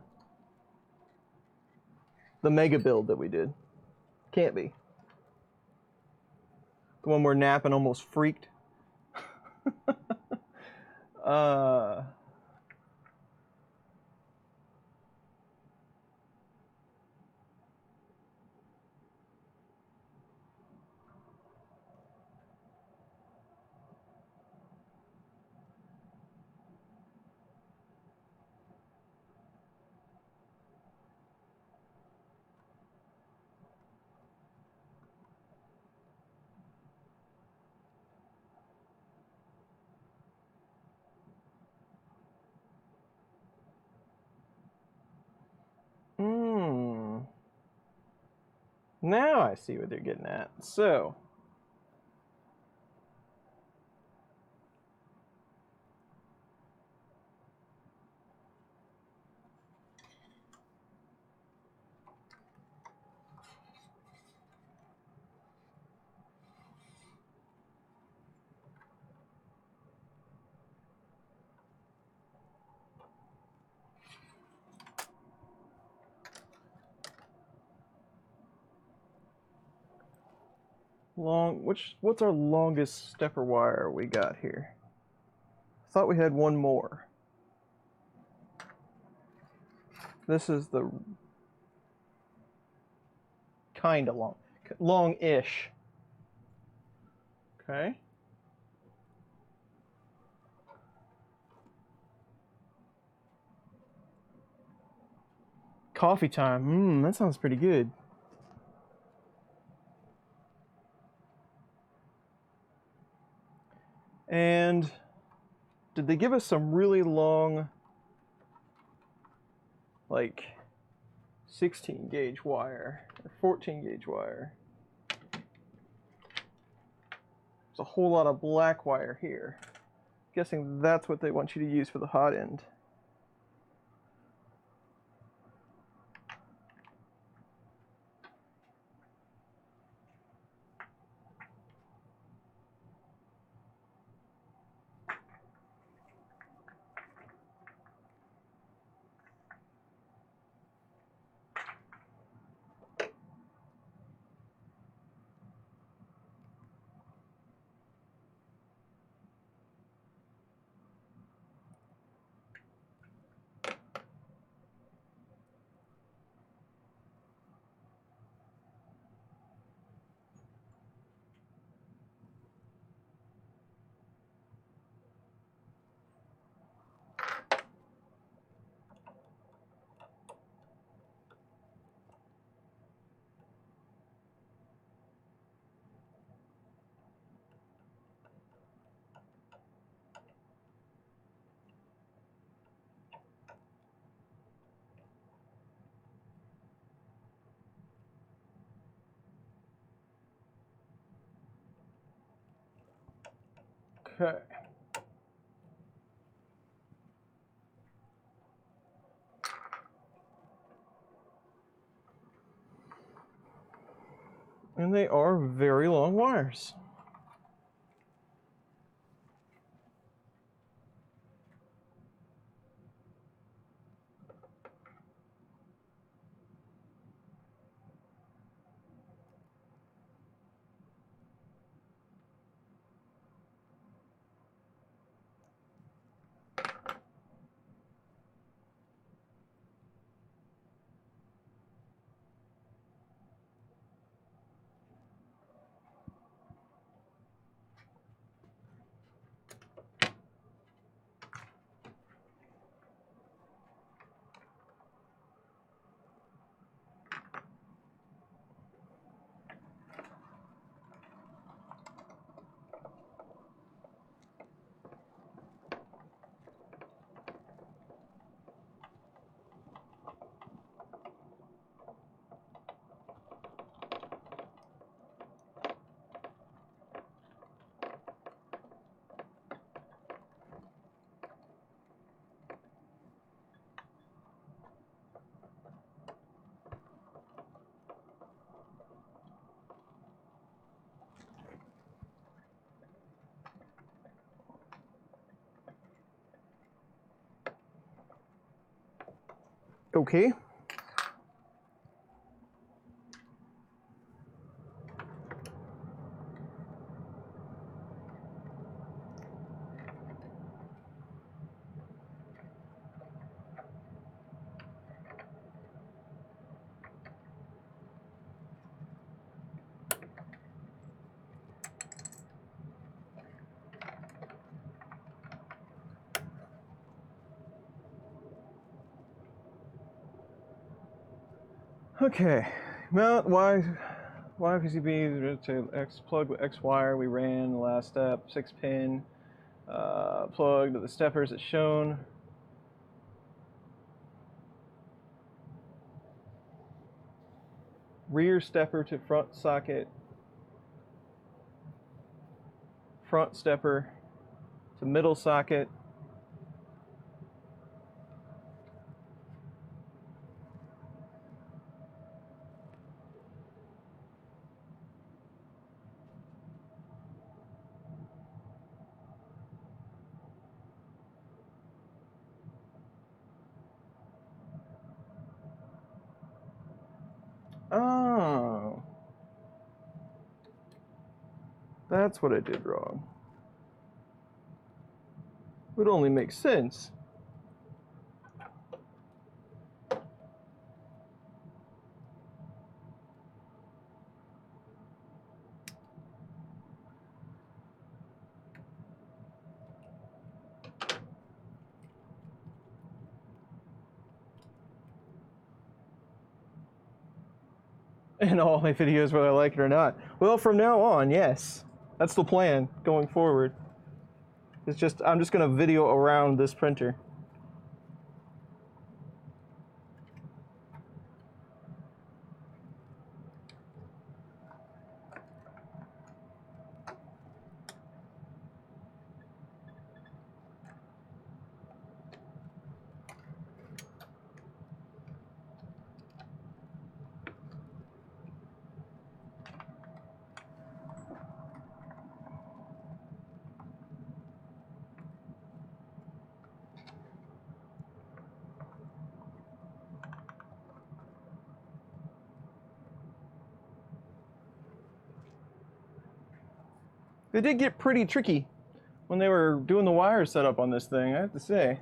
mega build that we did. Can't be. The one where Nappin almost freaked. Now I see what they're getting at. So, what's our longest stepper wire we got here? I thought we had one more. This is the kind of long-ish. Okay. Coffee time. That sounds pretty good. And did they give us some really long, like 16 gauge wire or 14 gauge wire? There's a whole lot of black wire here. Guessing that's what they want you to use for the hot end. Okay. And they are very long wires. Okay. Okay, mount Y PCB to X plug with X wire. We ran the last step, 6-pin plug to the steppers as shown. Rear stepper to front socket. Front stepper to middle socket. Oh, that's what I did wrong. Would only make sense. In all my videos, whether I like it or not. Well, from now on, yes. That's the plan going forward. It's just, I'm just gonna video around this printer. They did get pretty tricky when they were doing the wire setup on this thing, I have to say.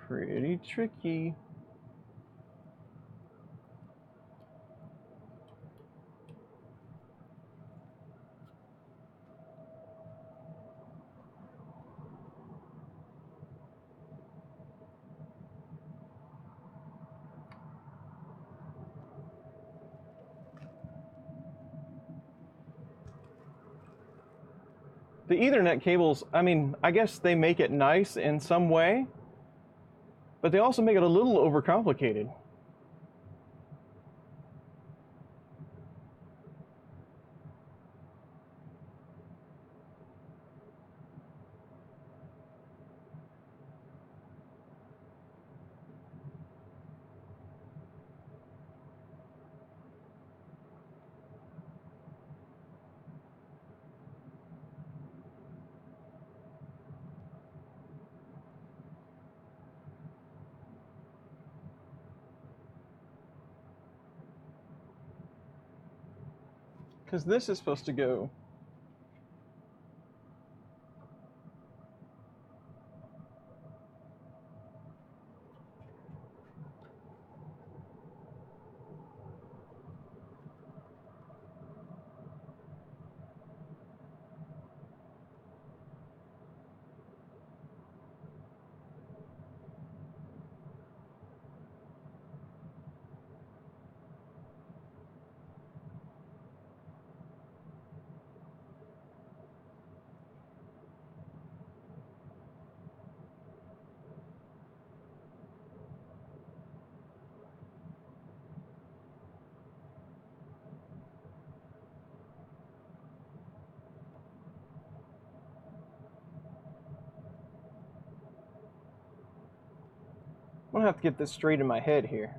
Pretty tricky. The Ethernet cables, I mean, I guess they make it nice in some way, but they also make it a little overcomplicated. Because this is supposed to go. gonna have to get this straight in my head here.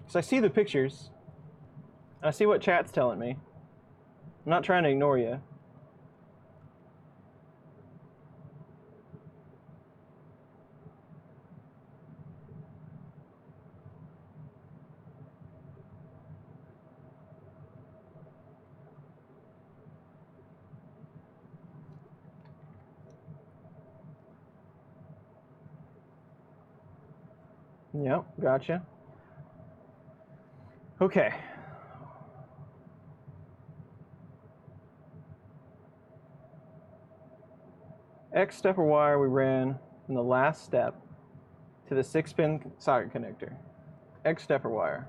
Because I see the pictures. I see what chat's telling me. I'm not trying to ignore you. Yep, gotcha. Okay. X stepper wire we ran from the last step to the 6-pin socket connector. X stepper wire.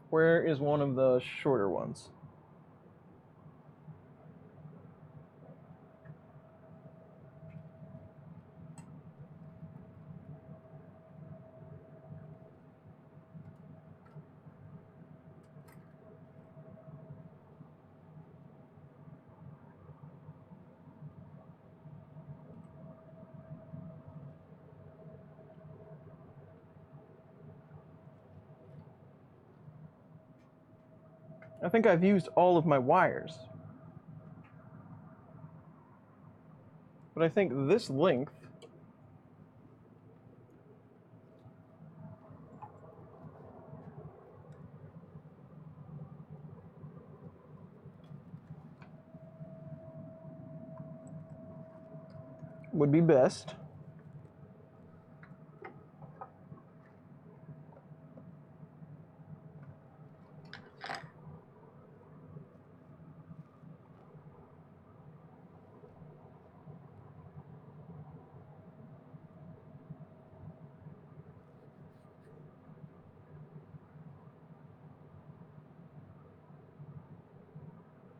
Where is one of the shorter ones? I think I've used all of my wires. But I think this length would be best.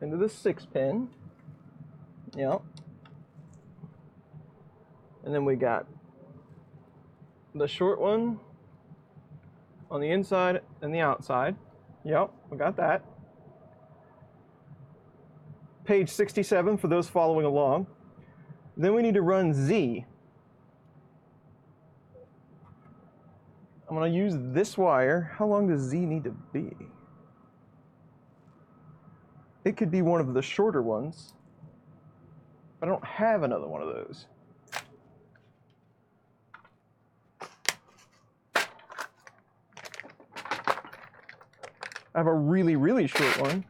Into the 6-pin. Yep. And then we got the short one on the inside and the outside. Yep, we got that. Page 67 for those following along. Then we need to run Z. I'm going to use this wire. How long does Z need to be? It could be one of the shorter ones. I don't have another one of those. I have a really, really short one.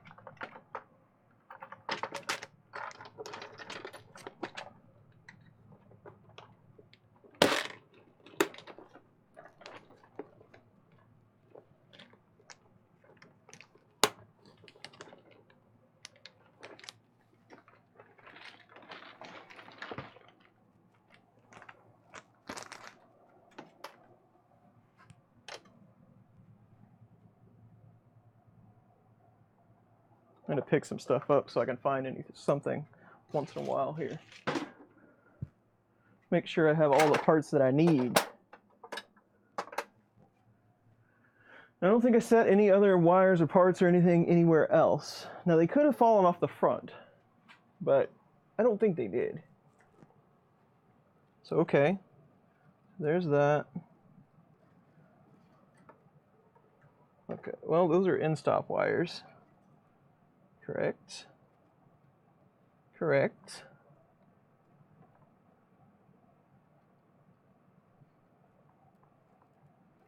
I'm going to pick some stuff up so I can find something once in a while here. Make sure I have all the parts that I need. I don't think I set any other wires or parts or anything anywhere else. Now they could have fallen off the front, but I don't think they did. So okay, there's that. Okay, well those are end-stop wires. Correct. Correct.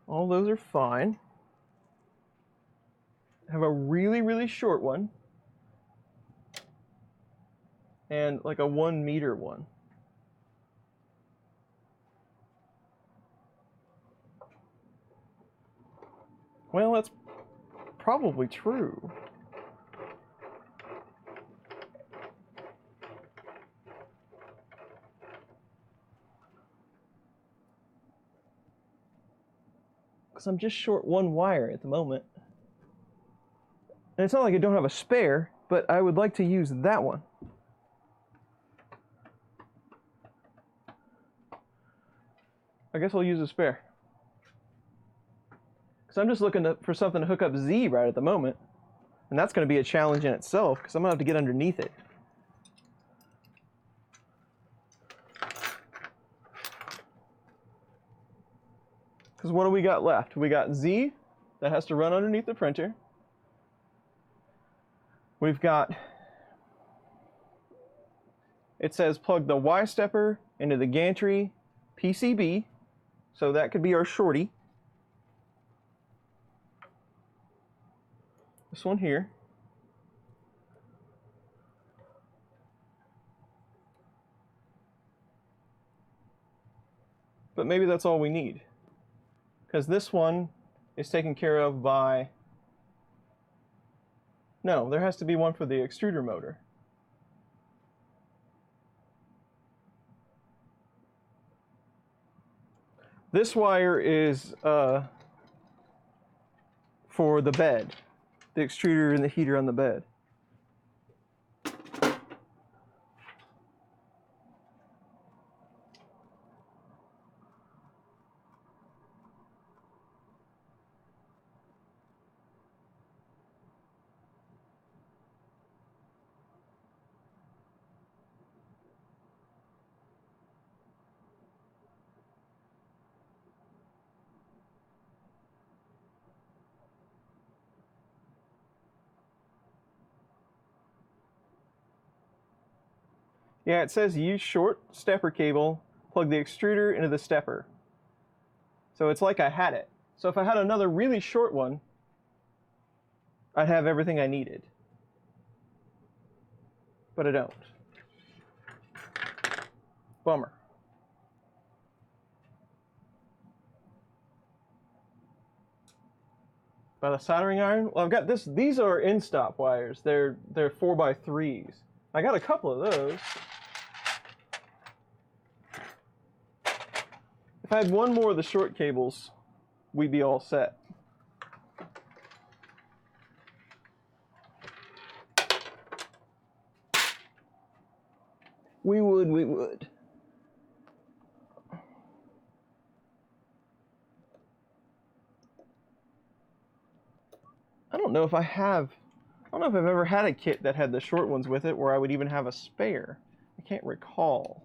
All those are fine. I have a really, really short one. And like a 1 meter one. Well, that's probably true. Because I'm just short one wire at the moment. And it's not like I don't have a spare, but I would like to use that one. I guess I'll use a spare. Because I'm just looking for something to hook up Z right at the moment. And that's going to be a challenge in itself, because I'm going to have to get underneath it. Because what do we got left? We got Z that has to run underneath the printer. We've got, it says plug the Y stepper into the gantry PCB. So that could be our shorty. This one here. But maybe that's all we need, because this one is taken care of by, no, there has to be one for the extruder motor. This wire is for the bed, the extruder and the heater on the bed. Yeah, it says use short stepper cable, plug the extruder into the stepper. So it's like I had it. So if I had another really short one, I'd have everything I needed. But I don't. Bummer. By the soldering iron? Well, I've got this. These are in-stop wires. They're 4x3s. I got a couple of those. If I had one more of the short cables, we'd be all set. We would. I don't know if I've ever had a kit that had the short ones with it where I would even have a spare. I can't recall.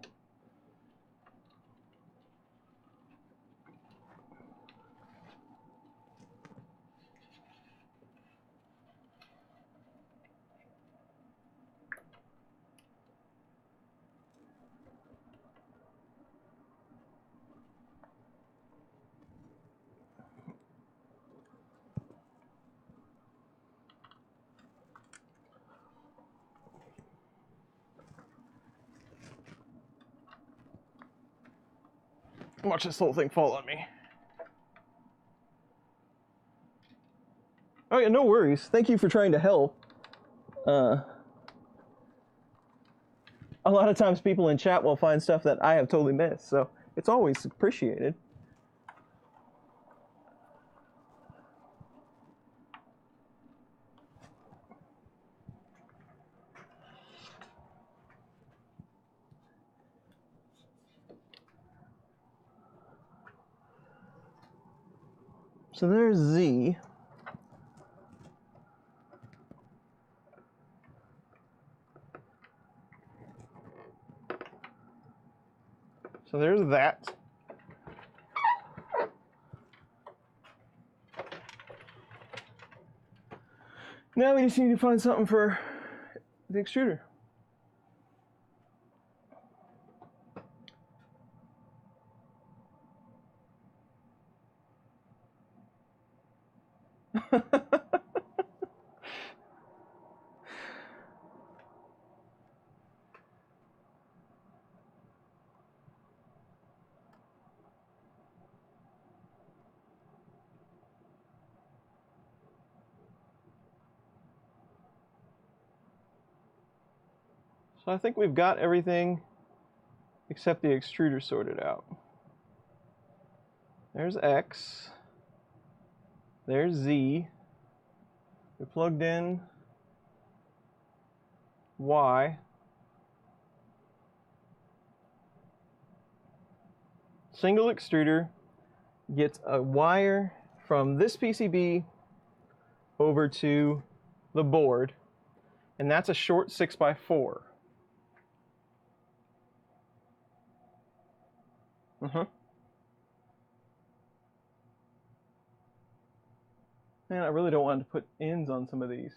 Watch this whole thing fall on me. Oh yeah, no worries. Thank you for trying to help. A lot of times people in chat will find stuff that I have totally missed, so it's always appreciated. So there's Z. So there's that. Now we just need to find something for the extruder. So I think we've got everything except the extruder sorted out. There's X. There's Z. We plugged in Y. Single extruder gets a wire from this PCB over to the board, and that's a short 6x4. Man, I really don't want to put ends on some of these.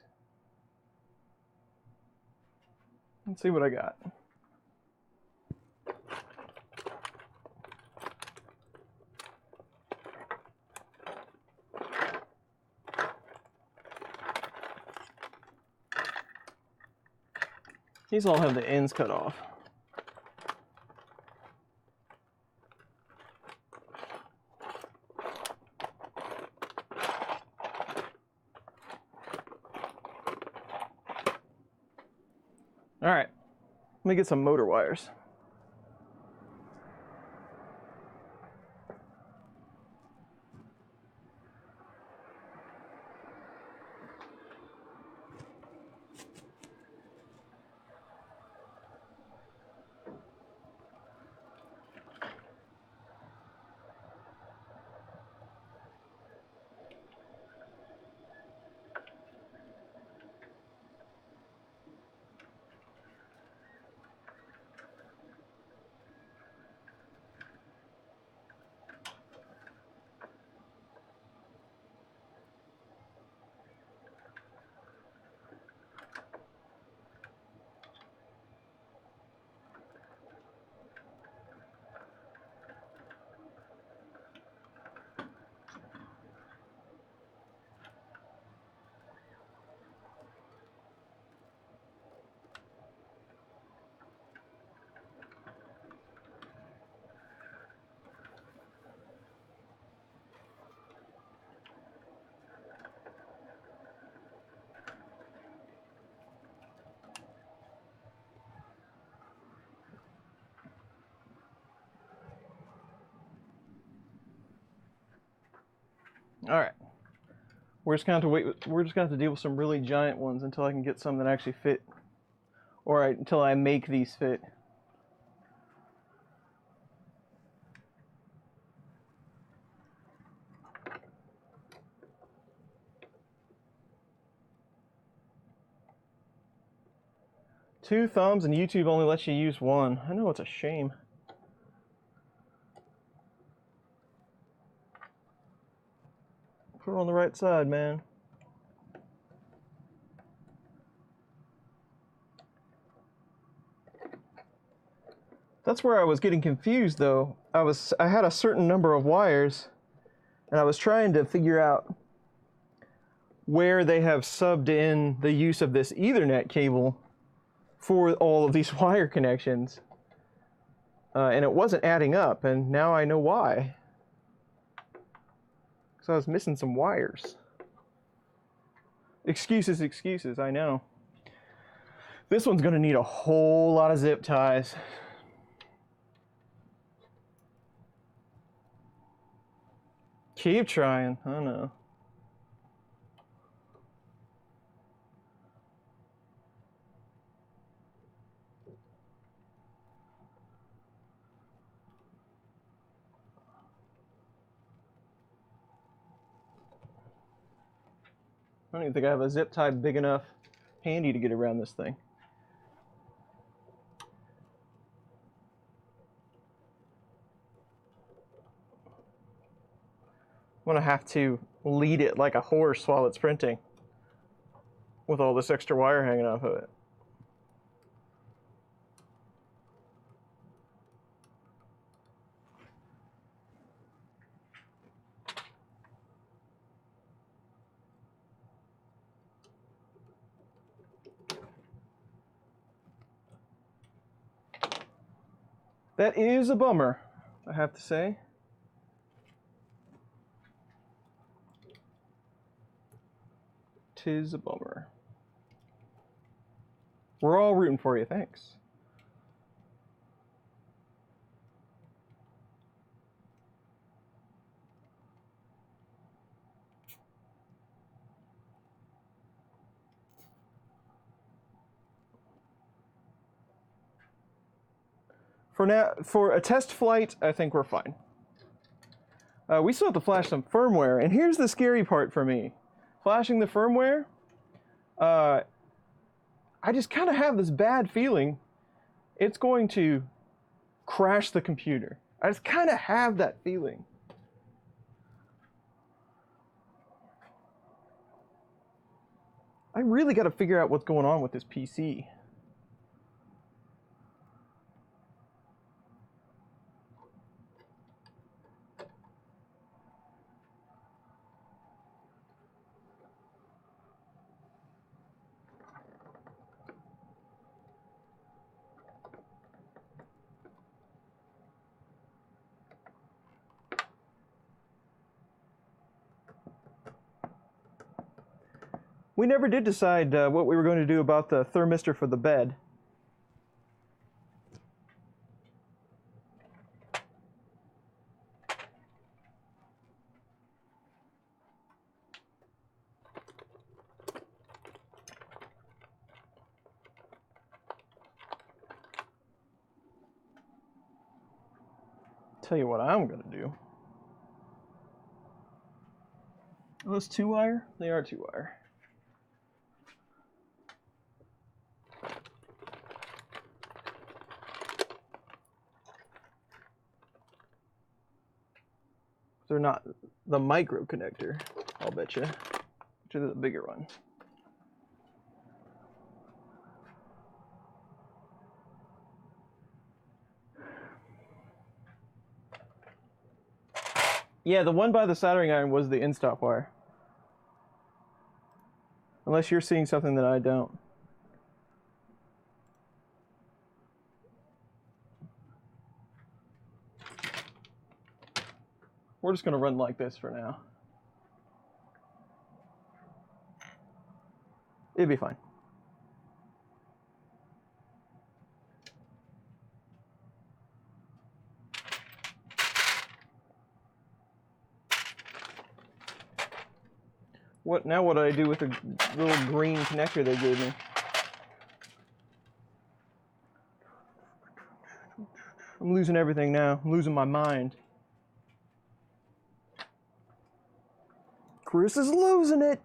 Let's see what I got. These all have the ends cut off. All right, let me get some motor wires. All right, we're just going to wait. We're just going to have to deal with some really giant ones until I can get some that actually fit, or until I make these fit. Two thumbs, and YouTube only lets you use one. I know, it's a shame. Put her on the right side, man. That's where I was getting confused, though. I had a certain number of wires, and I was trying to figure out where they have subbed in the use of this Ethernet cable for all of these wire connections. And it wasn't adding up, and now I know why. So I was missing some wires. Excuses, excuses, I know. This one's gonna need a whole lot of zip ties. Keep trying, I know. I don't even think I have a zip tie big enough handy to get around this thing. I'm gonna have to lead it like a horse while it's printing with all this extra wire hanging off of it. That is a bummer, I have to say. Tis a bummer. We're all rooting for you, thanks. For now, for a test flight, I think we're fine. We still have to flash some firmware, and here's the scary part for me. Flashing the firmware, I just kind of have this bad feeling it's going to crash the computer. I just kind of have that feeling. I really got to figure out what's going on with this PC. We never did decide what we were going to do about the thermistor for the bed. Tell you what I'm going to do. Are those 2-wire? They are 2-wire. They're not the micro connector, I'll bet you. Which is the bigger one. Yeah, the one by the soldering iron was the in-stop wire. Unless you're seeing something that I don't. We're just going to run like this for now. It'd be fine. What do I do with the little green connector they gave me? I'm losing everything now. I'm losing my mind. Chris is losing it.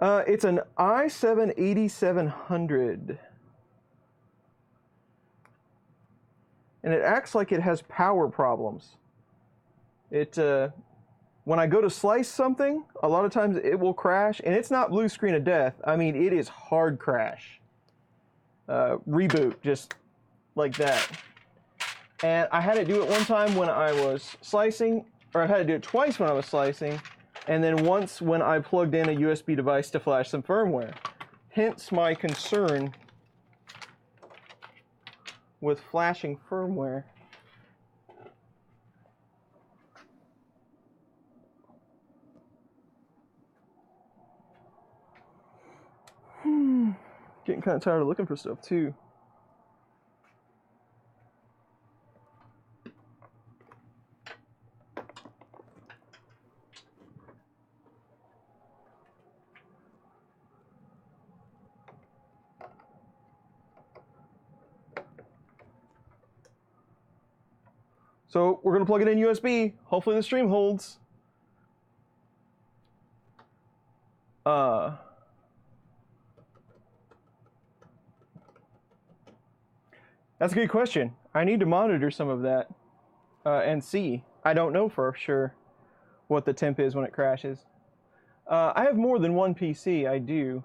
It's an i7-8700. And it acts like it has power problems. It, when I go to slice something, a lot of times it will crash, and it's not blue screen of death. I mean, it is hard crash. Reboot, just like that. And I had it do it one time when I was slicing, or I had to do it twice when I was slicing, and then once when I plugged in a USB device to flash some firmware. Hence my concern with flashing firmware. Getting kind of tired of looking for stuff too. So we're going to plug it in USB. Hopefully the stream holds. That's a good question. I need to monitor some of that and see. I don't know for sure what the temp is when it crashes. I have more than one PC, I do.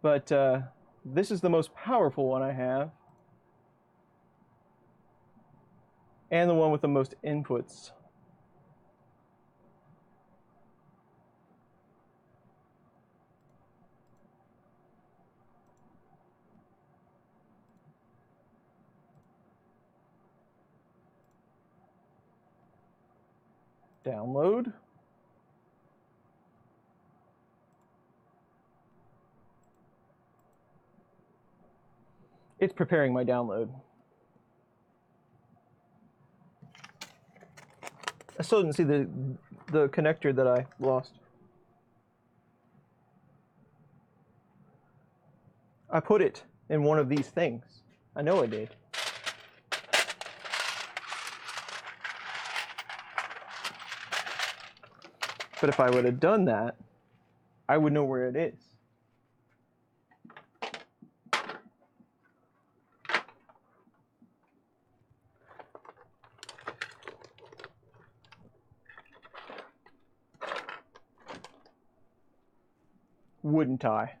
But this is the most powerful one I have. And the one with the most inputs. Download. It's preparing my download. I still didn't see the connector that I lost. I put it in one of these things. I know I did. But if I would have done that, I would know where it is. wouldn't I?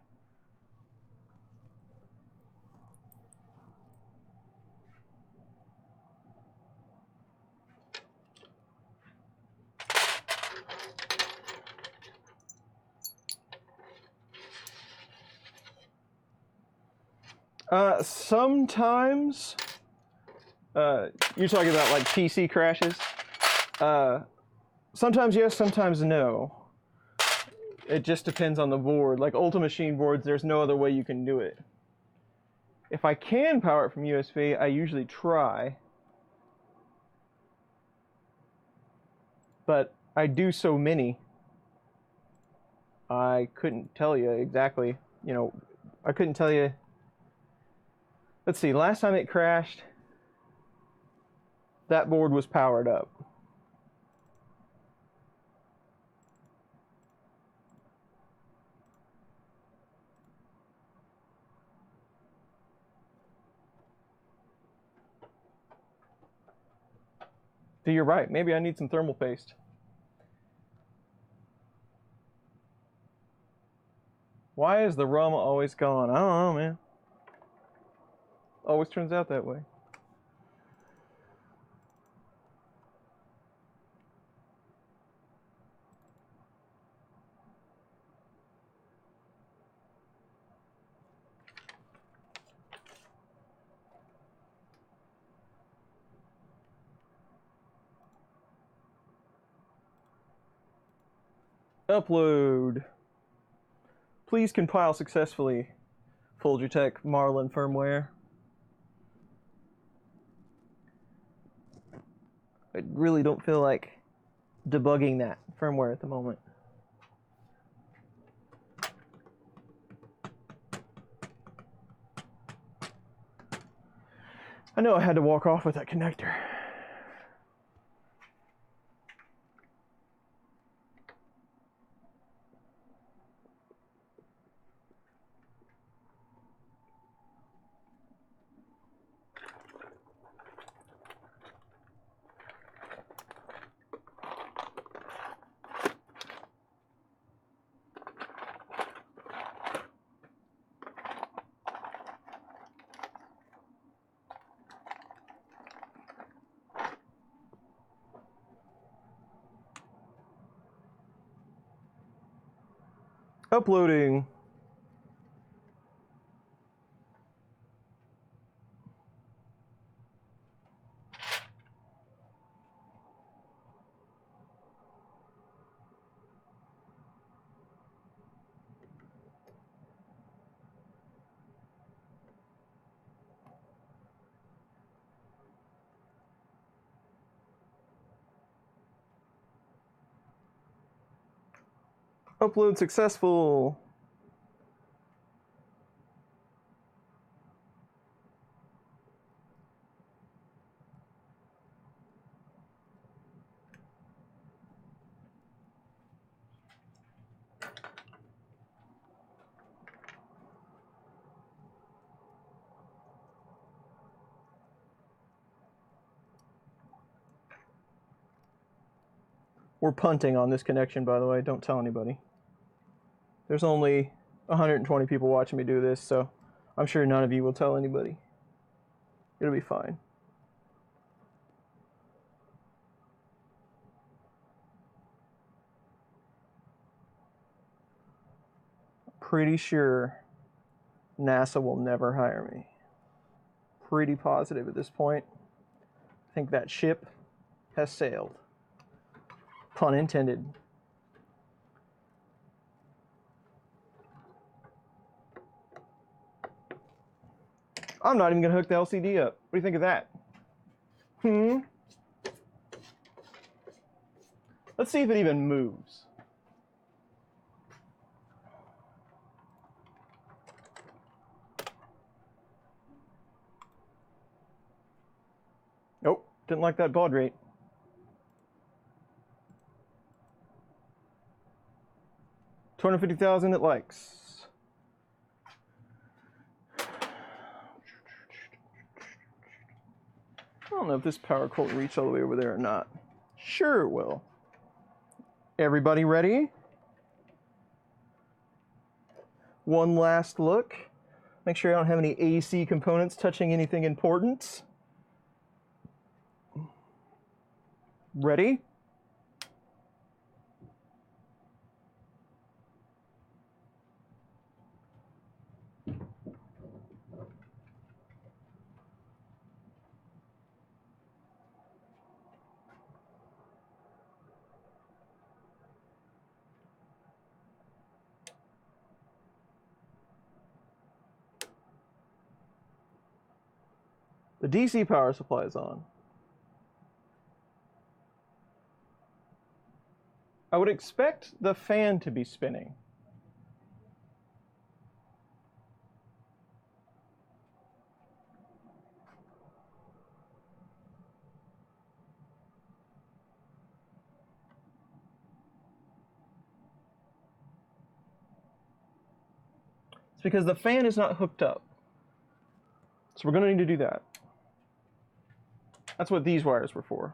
Sometimes, you're talking about like PC crashes. Sometimes yes, sometimes no. It just depends on the board. Like Ultra Machine boards, there's no other way you can do it. If I can power it from USB, I usually try. But I do so many, I couldn't tell you exactly, you know, I couldn't tell you. Let's see, last time it crashed, that board was powered up. So you're right, maybe I need some thermal paste. Why is the rum always gone? I don't know, man. Always turns out that way. Upload. Please compile successfully. Folgertech Marlin firmware. I really don't feel like debugging that firmware at the moment. I know I had to walk off with that connector. Uploading. Upload successful. We're punting on this connection, by the way. Don't tell anybody. There's only 120 people watching me do this, so I'm sure none of you will tell anybody. It'll be fine. Pretty sure NASA will never hire me. Pretty positive at this point. I think that ship has sailed. Pun intended. I'm not even gonna hook the LCD up. What do you think of that? Let's see if it even moves. Nope, didn't like that baud rate. $250,000 it likes. I don't know if this power cord will reach all the way over there or not. Sure it will. Everybody ready? one last look. Make sure I don't have any AC components touching anything important. Ready? The DC power supply is on. I would expect the fan to be spinning. It's because the fan is not hooked up. So we're going to need to do that. That's what these wires were for.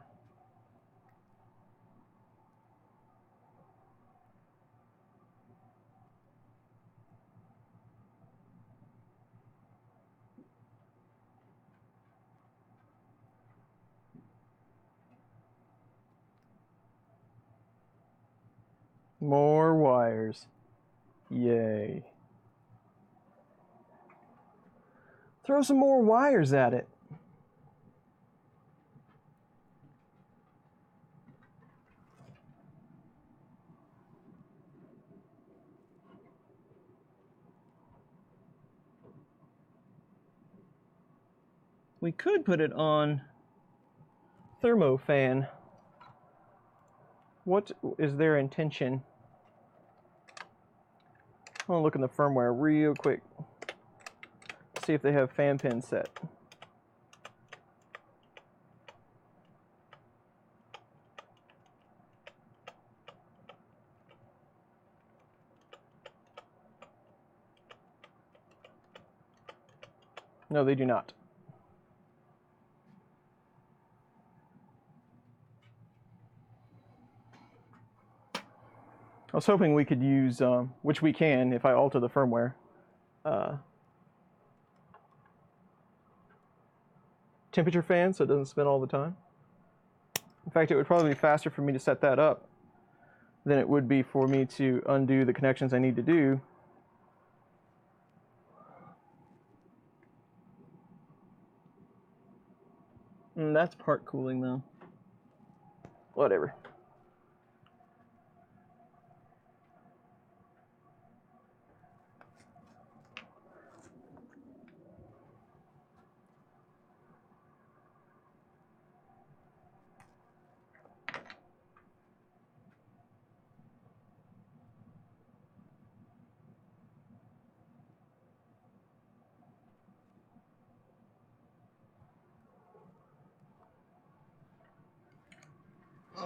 More wires. Yay. Throw some more wires at it. We could put it on thermofan. What is their intention? I want to look in the firmware real quick. See if they have fan pins set. No, they do not. I was hoping we could use, which we can if I alter the firmware, temperature fan so it doesn't spin all the time. In fact, it would probably be faster for me to set that up than it would be for me to undo the connections I need to do. That's part cooling though. Whatever.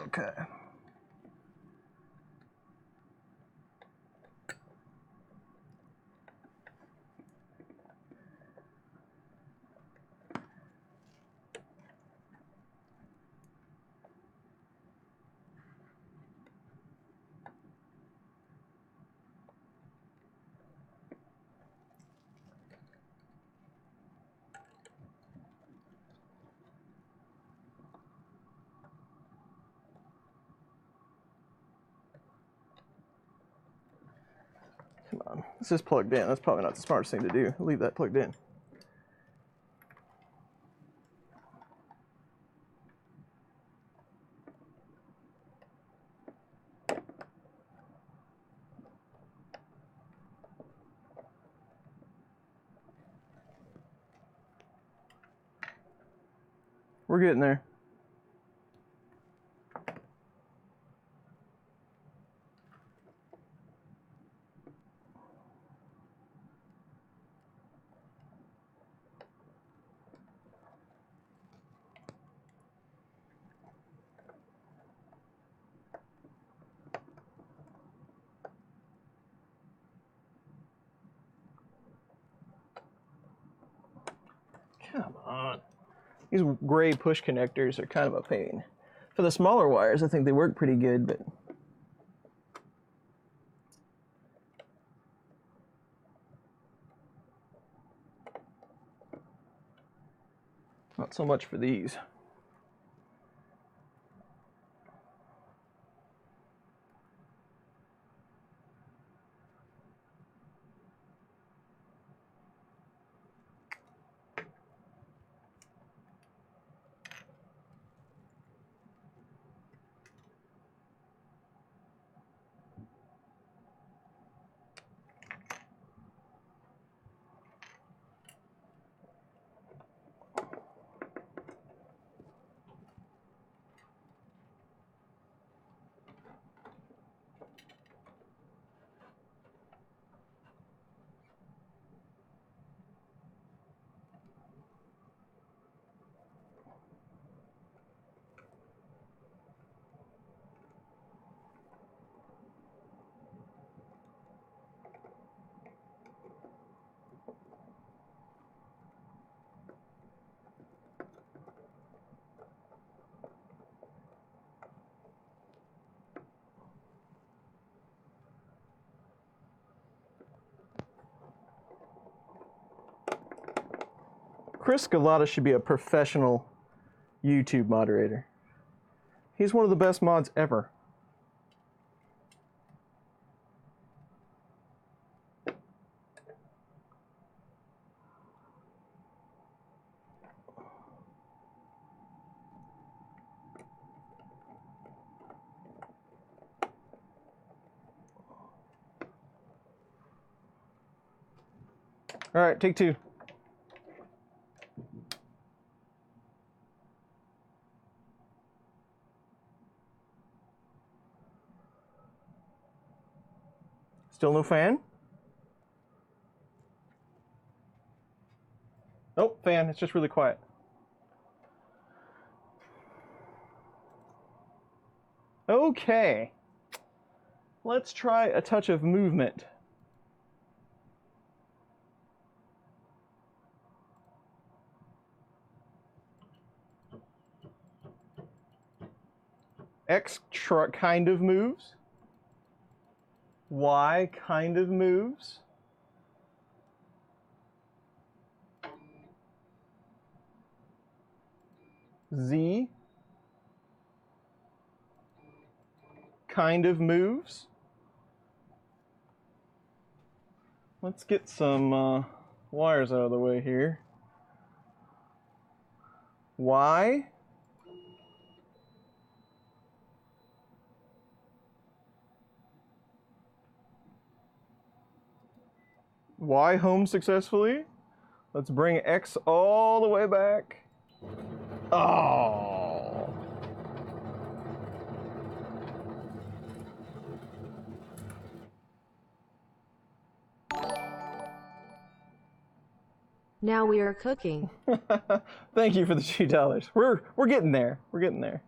Okay. Come on, this is plugged in. That's probably not the smartest thing to do. Leave that plugged in. We're getting there. Come on. These gray push connectors are kind of a pain. For the smaller wires, I think they work pretty good, but Not so much for these. Chris Galata should be a professional YouTube moderator. He's one of the best mods ever. All right, take two. Still no fan? Nope, fan. It's just really quiet. Okay. Let's try a touch of movement. X kind of moves. Y kind of moves. Z kind of moves. Let's get some wires out of the way here. Y. Y home successfully. Let's bring X all the way back. Oh. Now we are cooking. Thank you for the $2. We're getting there. We're getting there.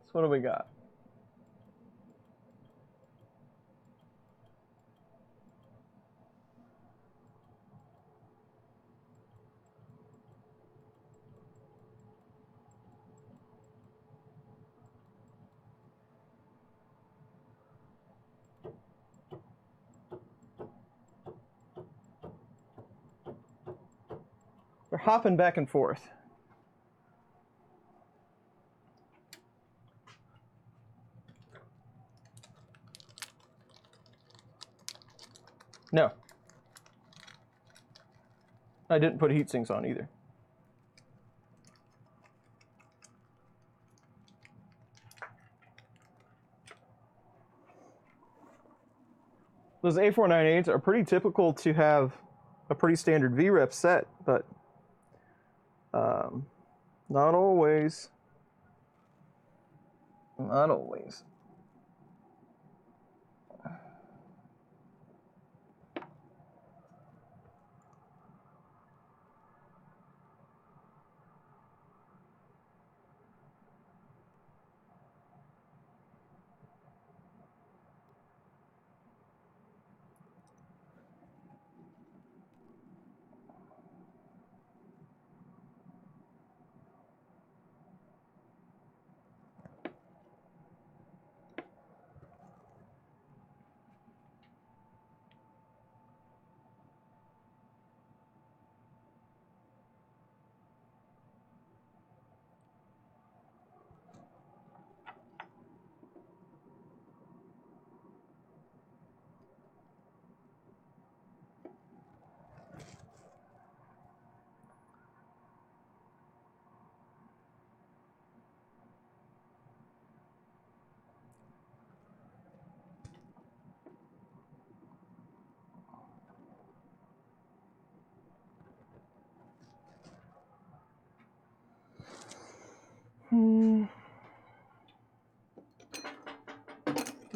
So what do we got? They're hopping back and forth. No. I didn't put heat sinks on either. Those A498s are pretty typical to have a pretty standard VREF set, but not always. Not always.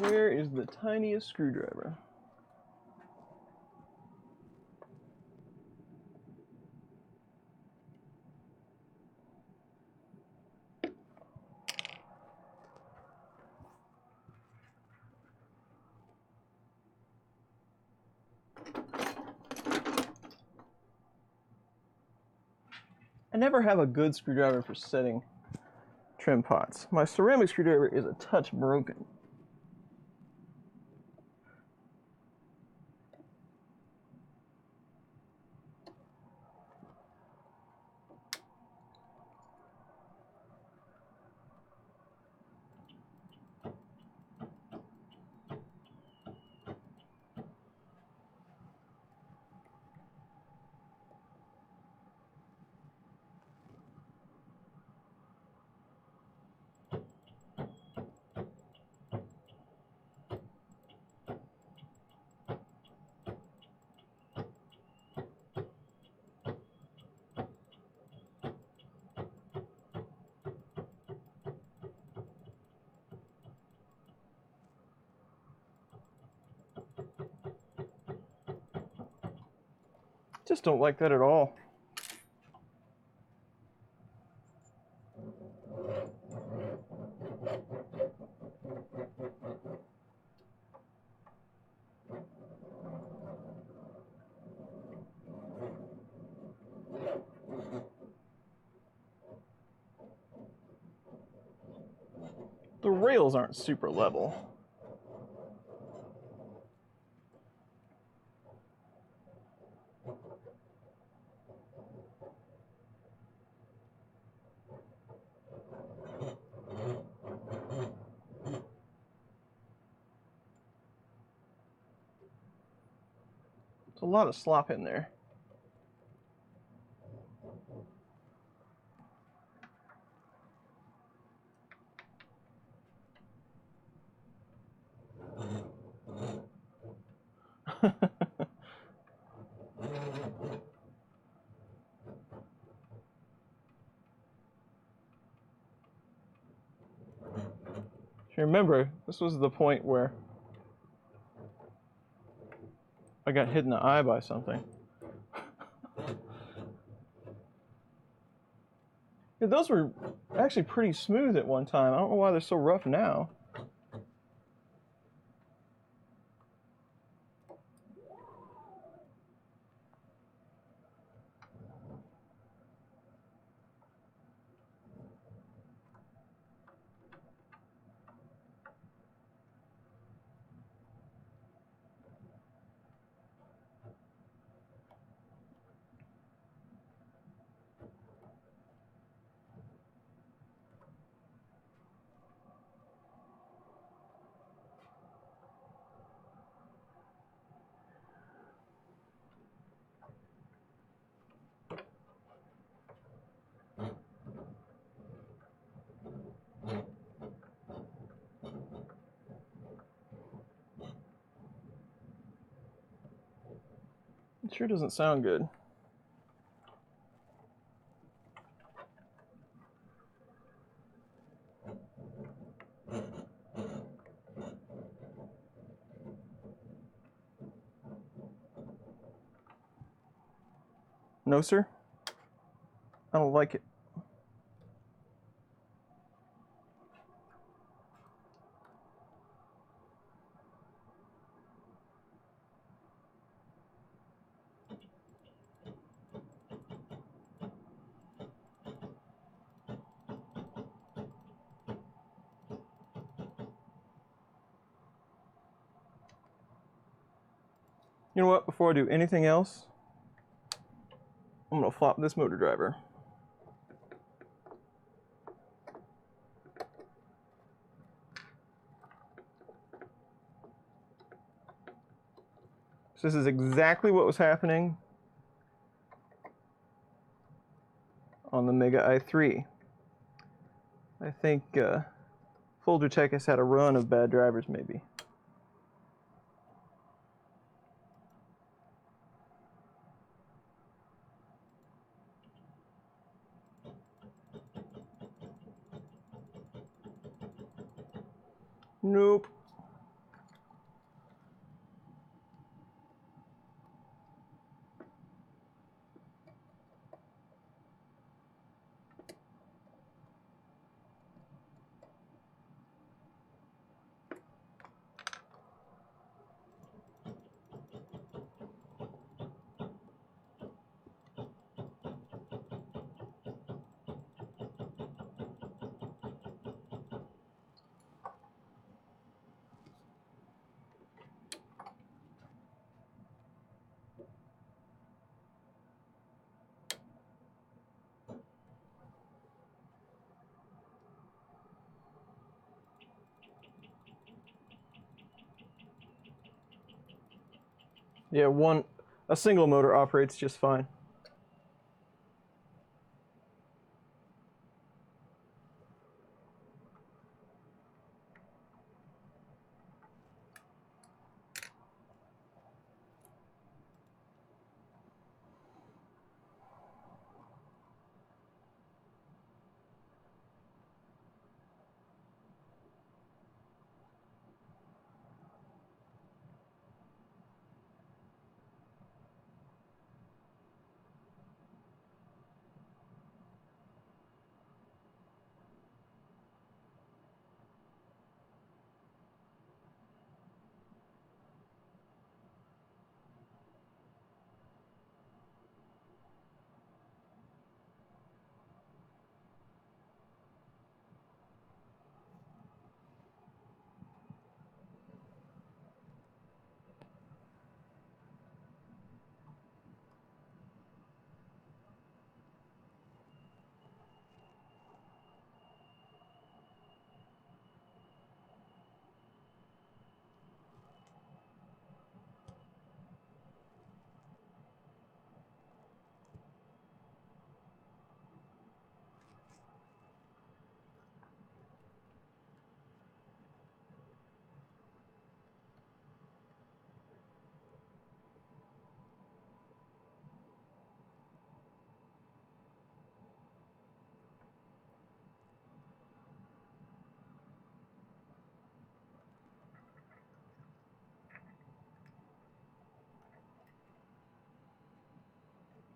Where is the tiniest screwdriver? I never have a good screwdriver for setting trim pots. My ceramic screwdriver is a touch broken. Just don't like that at all. The rails aren't super level. There's a lot of slop in there. If you remember, this was the point where I got hit in the eye by something. Yeah, those were actually pretty smooth at one time. I don't know why they're so rough now. It sure doesn't sound good. No, sir. I don't like it. You know what? Before I do anything else, I'm going to flop this motor driver. So this is exactly what was happening on the Mega i3. I think Folgertech has had a run of bad drivers, maybe. Nope. Yeah, a single motor operates just fine.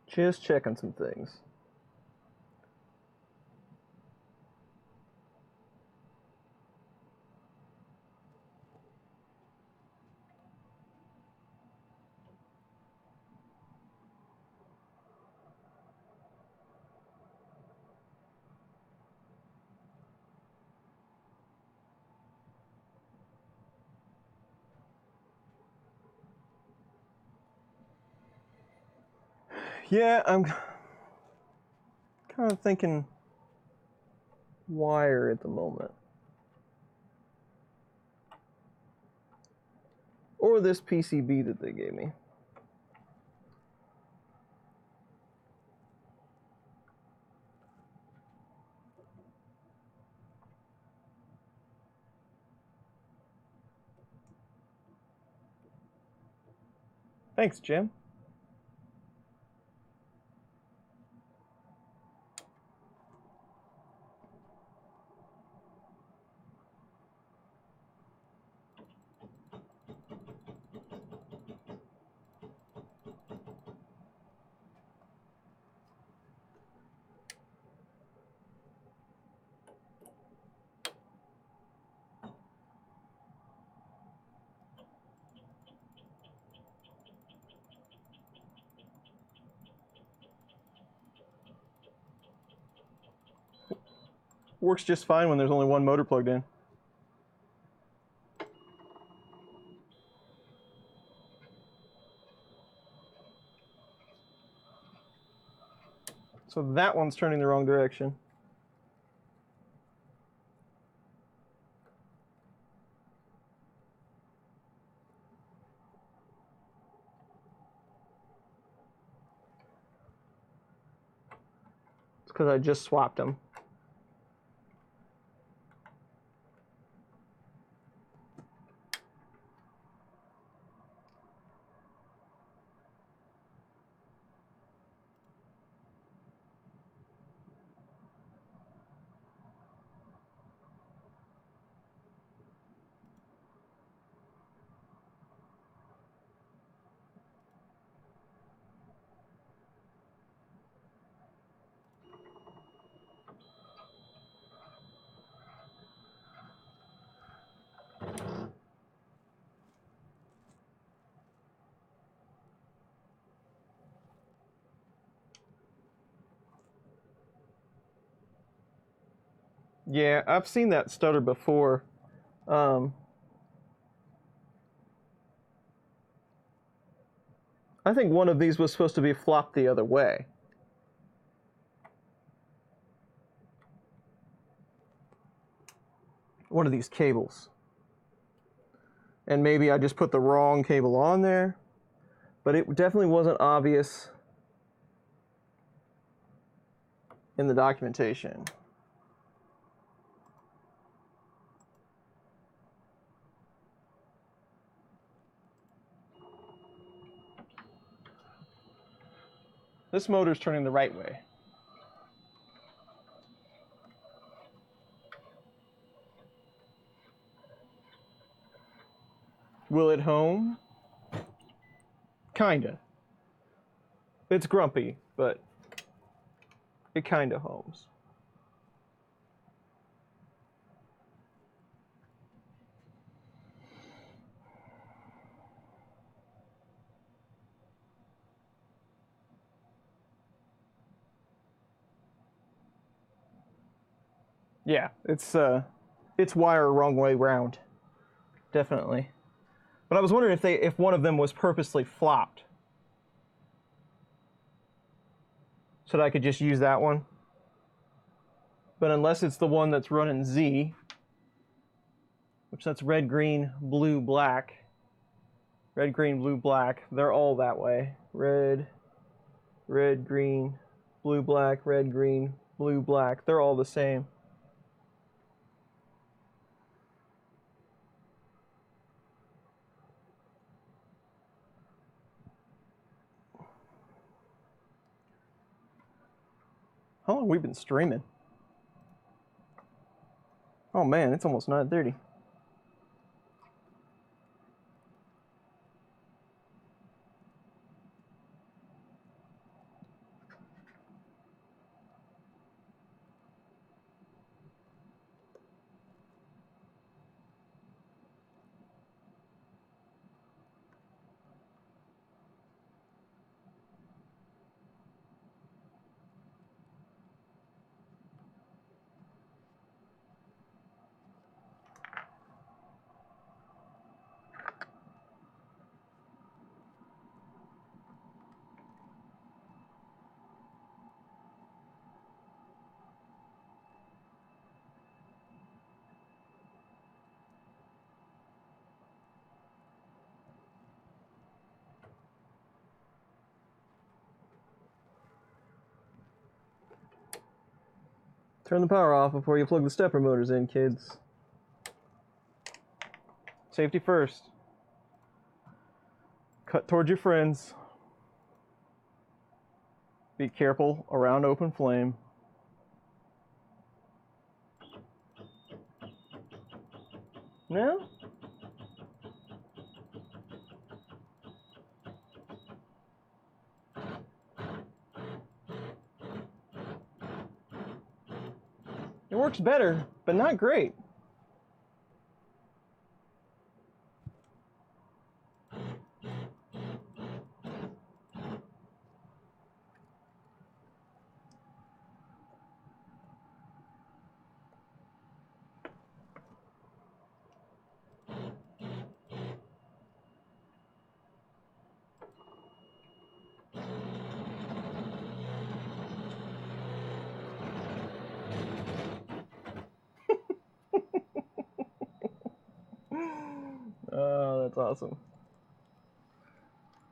Just checking some things. Yeah, I'm kind of thinking wire at the moment. Or this PCB that they gave me. Thanks, Jim. Works just fine when there's only one motor plugged in. So that one's turning the wrong direction. It's because I just swapped them. Yeah, I've seen that stutter before. I think one of these was supposed to be flopped the other way. One of these cables. And maybe I just put the wrong cable on there. But it definitely wasn't obvious in the documentation. This motor's turning the right way. Will it home? Kinda. It's grumpy, but it kinda homes. Yeah, it's wire wrong way round. Definitely. But I was wondering if one of them was purposely flopped. So that I could just use that one. But unless it's the one that's running Z, which that's red, green, blue, black. Red, green, blue, black. They're all that way. Red, red, green, blue, black, red, green, blue, black. They're all the same. How long have we been streaming? Oh man, it's almost 9:30. Turn the power off before you plug the stepper motors in, kids. Safety first. Cut towards your friends. Be careful around open flame. No? It works better, but not great. Oh, that's awesome.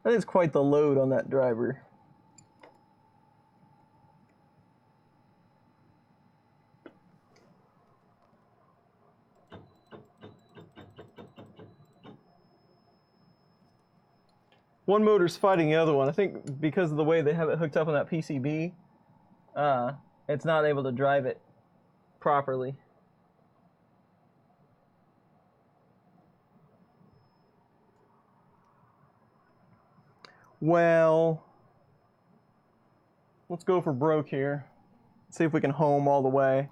That is quite the load on that driver. One motor's fighting the other one. I think because of the way they have it hooked up on that PCB, it's not able to drive it properly. Well, let's go for broke here. See if we can home all the way.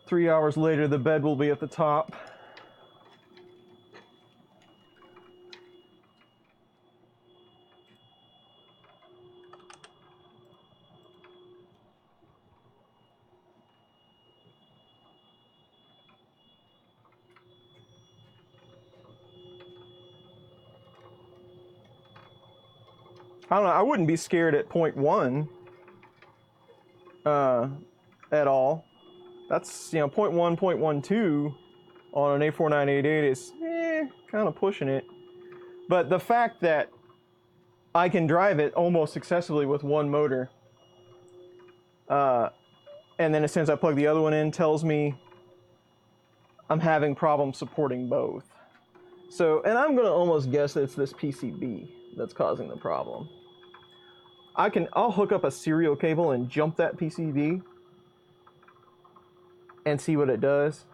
Three hours later, the bed will be at the top. I don't know, I wouldn't be scared at 0.1 at all. That's, 0.1, 0.12 on an A4988 is kind of pushing it. But the fact that I can drive it almost successfully with one motor, and then as soon as I plug the other one in, tells me I'm having problems supporting both. So, and I'm gonna almost guess that it's this PCB that's causing the problem. I'll hook up a serial cable and jump that PCB and see what it does.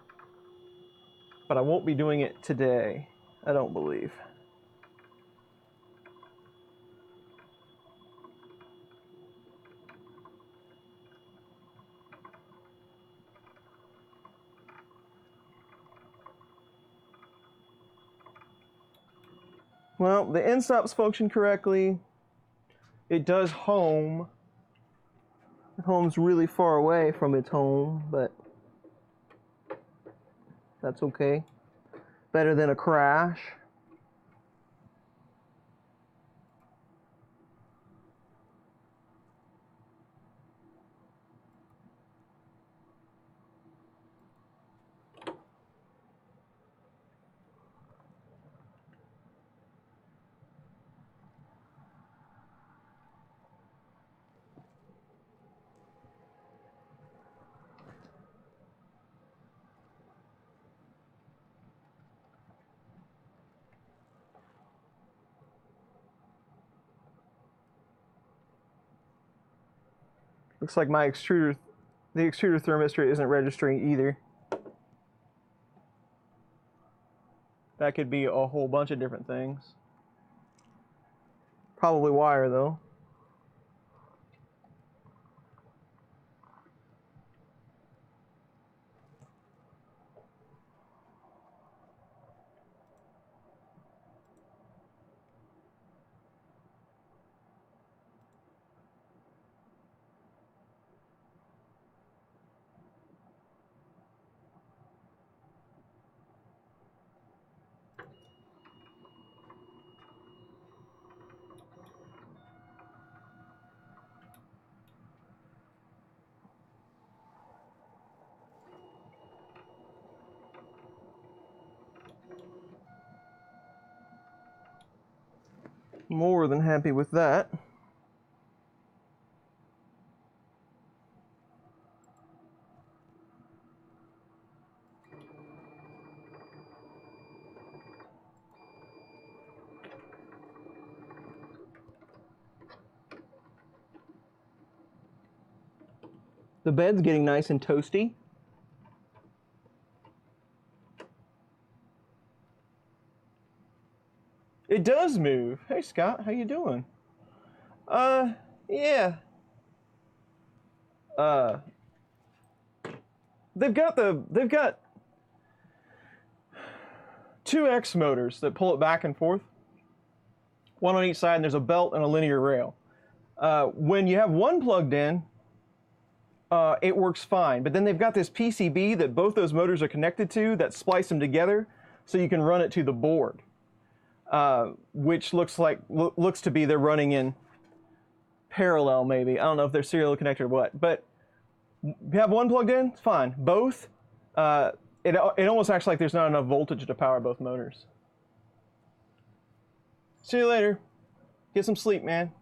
But I won't be doing it today, I don't believe. Well, the end stops function correctly. It does home. Home's really far away from its home, but that's okay. Better than a crash. Looks like the extruder thermistor isn't registering either. That could be a whole bunch of different things. Probably wire though. More than happy with that. The bed's getting nice and toasty. It does move. Hey Scott, how you doing? Yeah. They've got 2X motors that pull it back and forth. One on each side, and there's a belt and a linear rail. When you have one plugged in, it works fine. But then they've got this PCB that both those motors are connected to that splice them together so you can run it to the board. Which looks to be they're running in parallel maybe. I don't know if they're serially connected or what. But you have one plugged in, it's fine. Both, it almost acts like there's not enough voltage to power both motors. See you later. Get some sleep, man.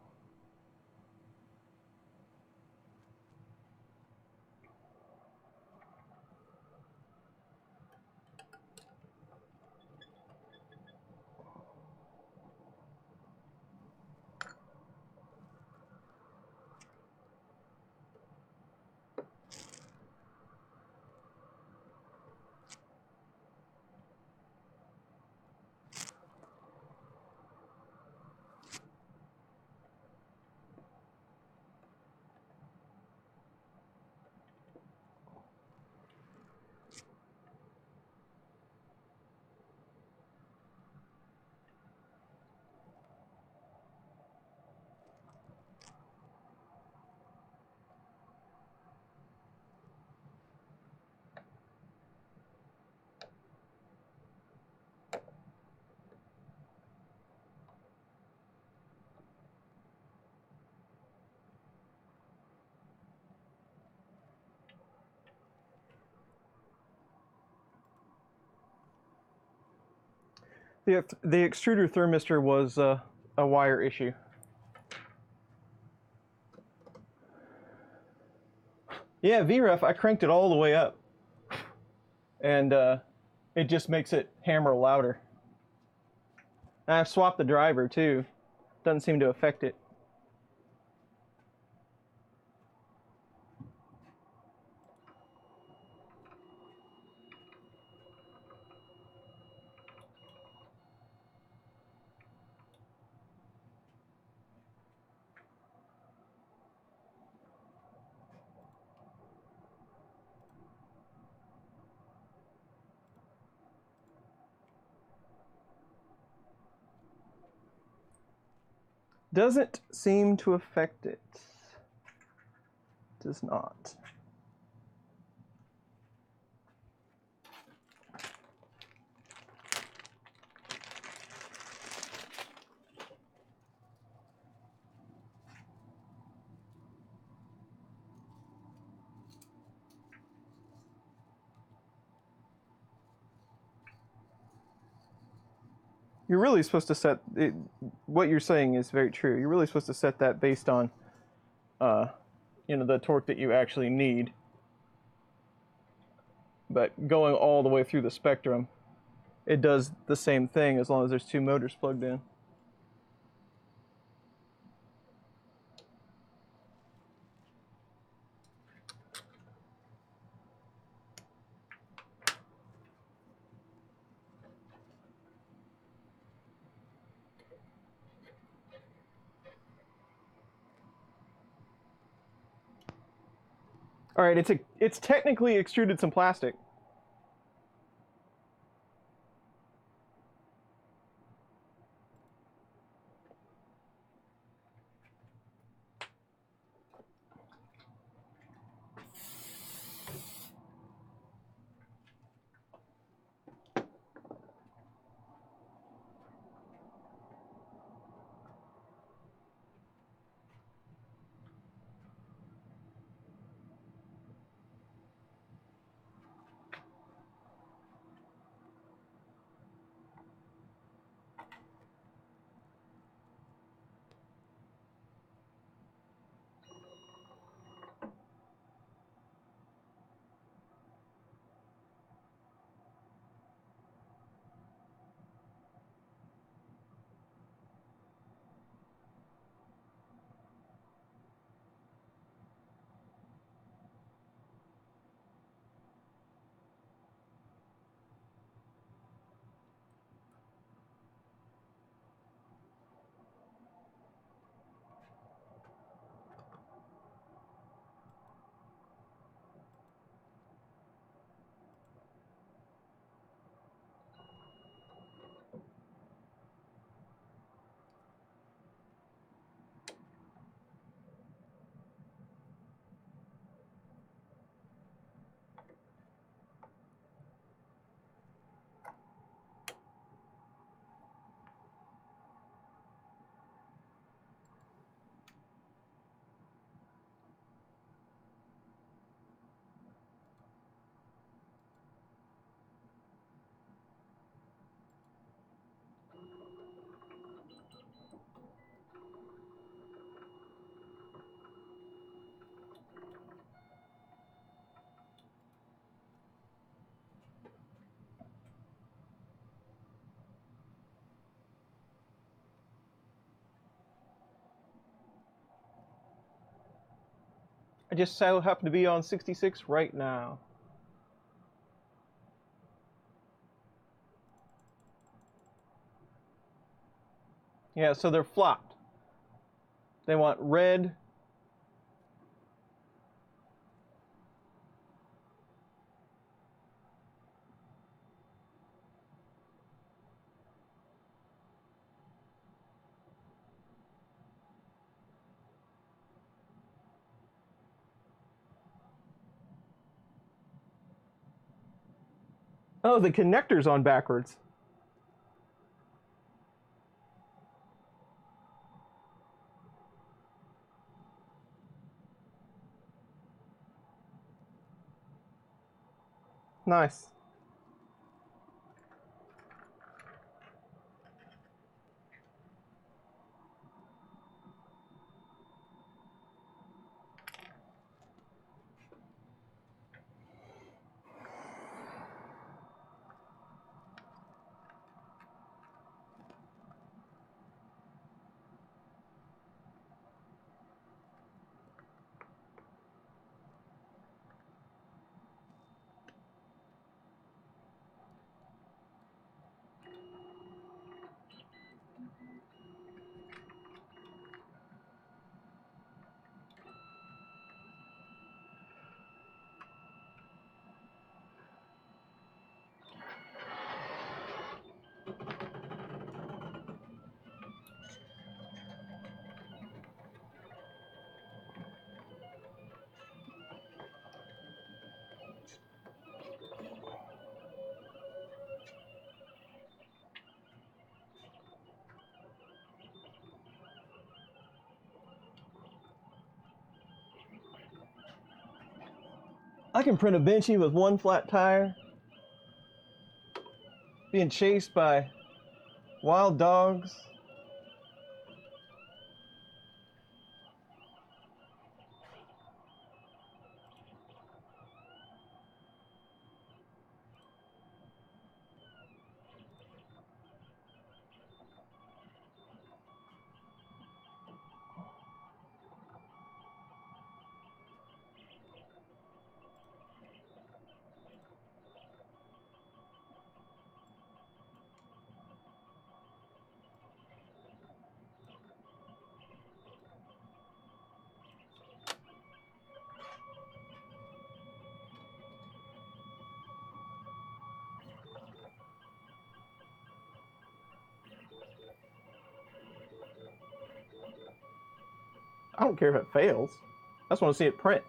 The extruder thermistor was a wire issue. Yeah, VREF, I cranked it all the way up. And it just makes it hammer louder. And I've swapped the driver too. Doesn't seem to affect it. Doesn't seem to affect it. Does not. You're really supposed to set it, what you're saying is very true. You're really supposed to set that based on, you know, the torque that you actually need. But going all the way through the spectrum, it does the same thing as long as there's two motors plugged in. All right, it's technically extruded some plastic. I just so happen to be on 66 right now. Yeah, so they're flopped. They want red. Oh, the connector's on backwards. Nice. I can print a benchy with one flat tire. Being chased by wild dogs. I don't care if it fails. I just want to see it print.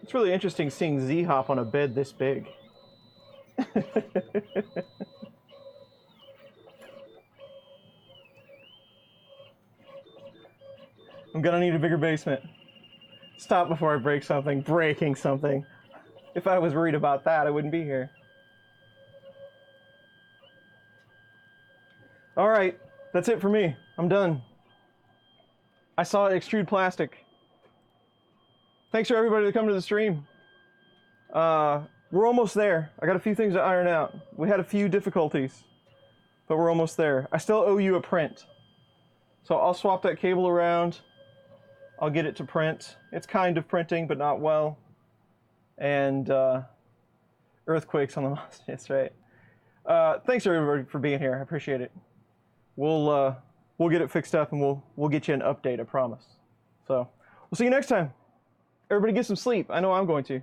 It's really interesting seeing Z-Hop on a bed this big. I'm gonna need a bigger basement. Stop before I break something. Breaking something. If I was worried about that, I wouldn't be here. All right, that's it for me. I'm done. I saw it extrude plastic. Thanks for everybody to come to the stream. We're almost there. I got a few things to iron out. We had a few difficulties, but we're almost there. I still owe you a print. So I'll swap that cable around. I'll get it to print. It's kind of printing, but not well. And earthquakes on the Mosquito, that's right. Thanks everybody for being here. I appreciate it. We'll get it fixed up and we'll get you an update, I promise. So we'll see you next time. Everybody get some sleep. I know I'm going to.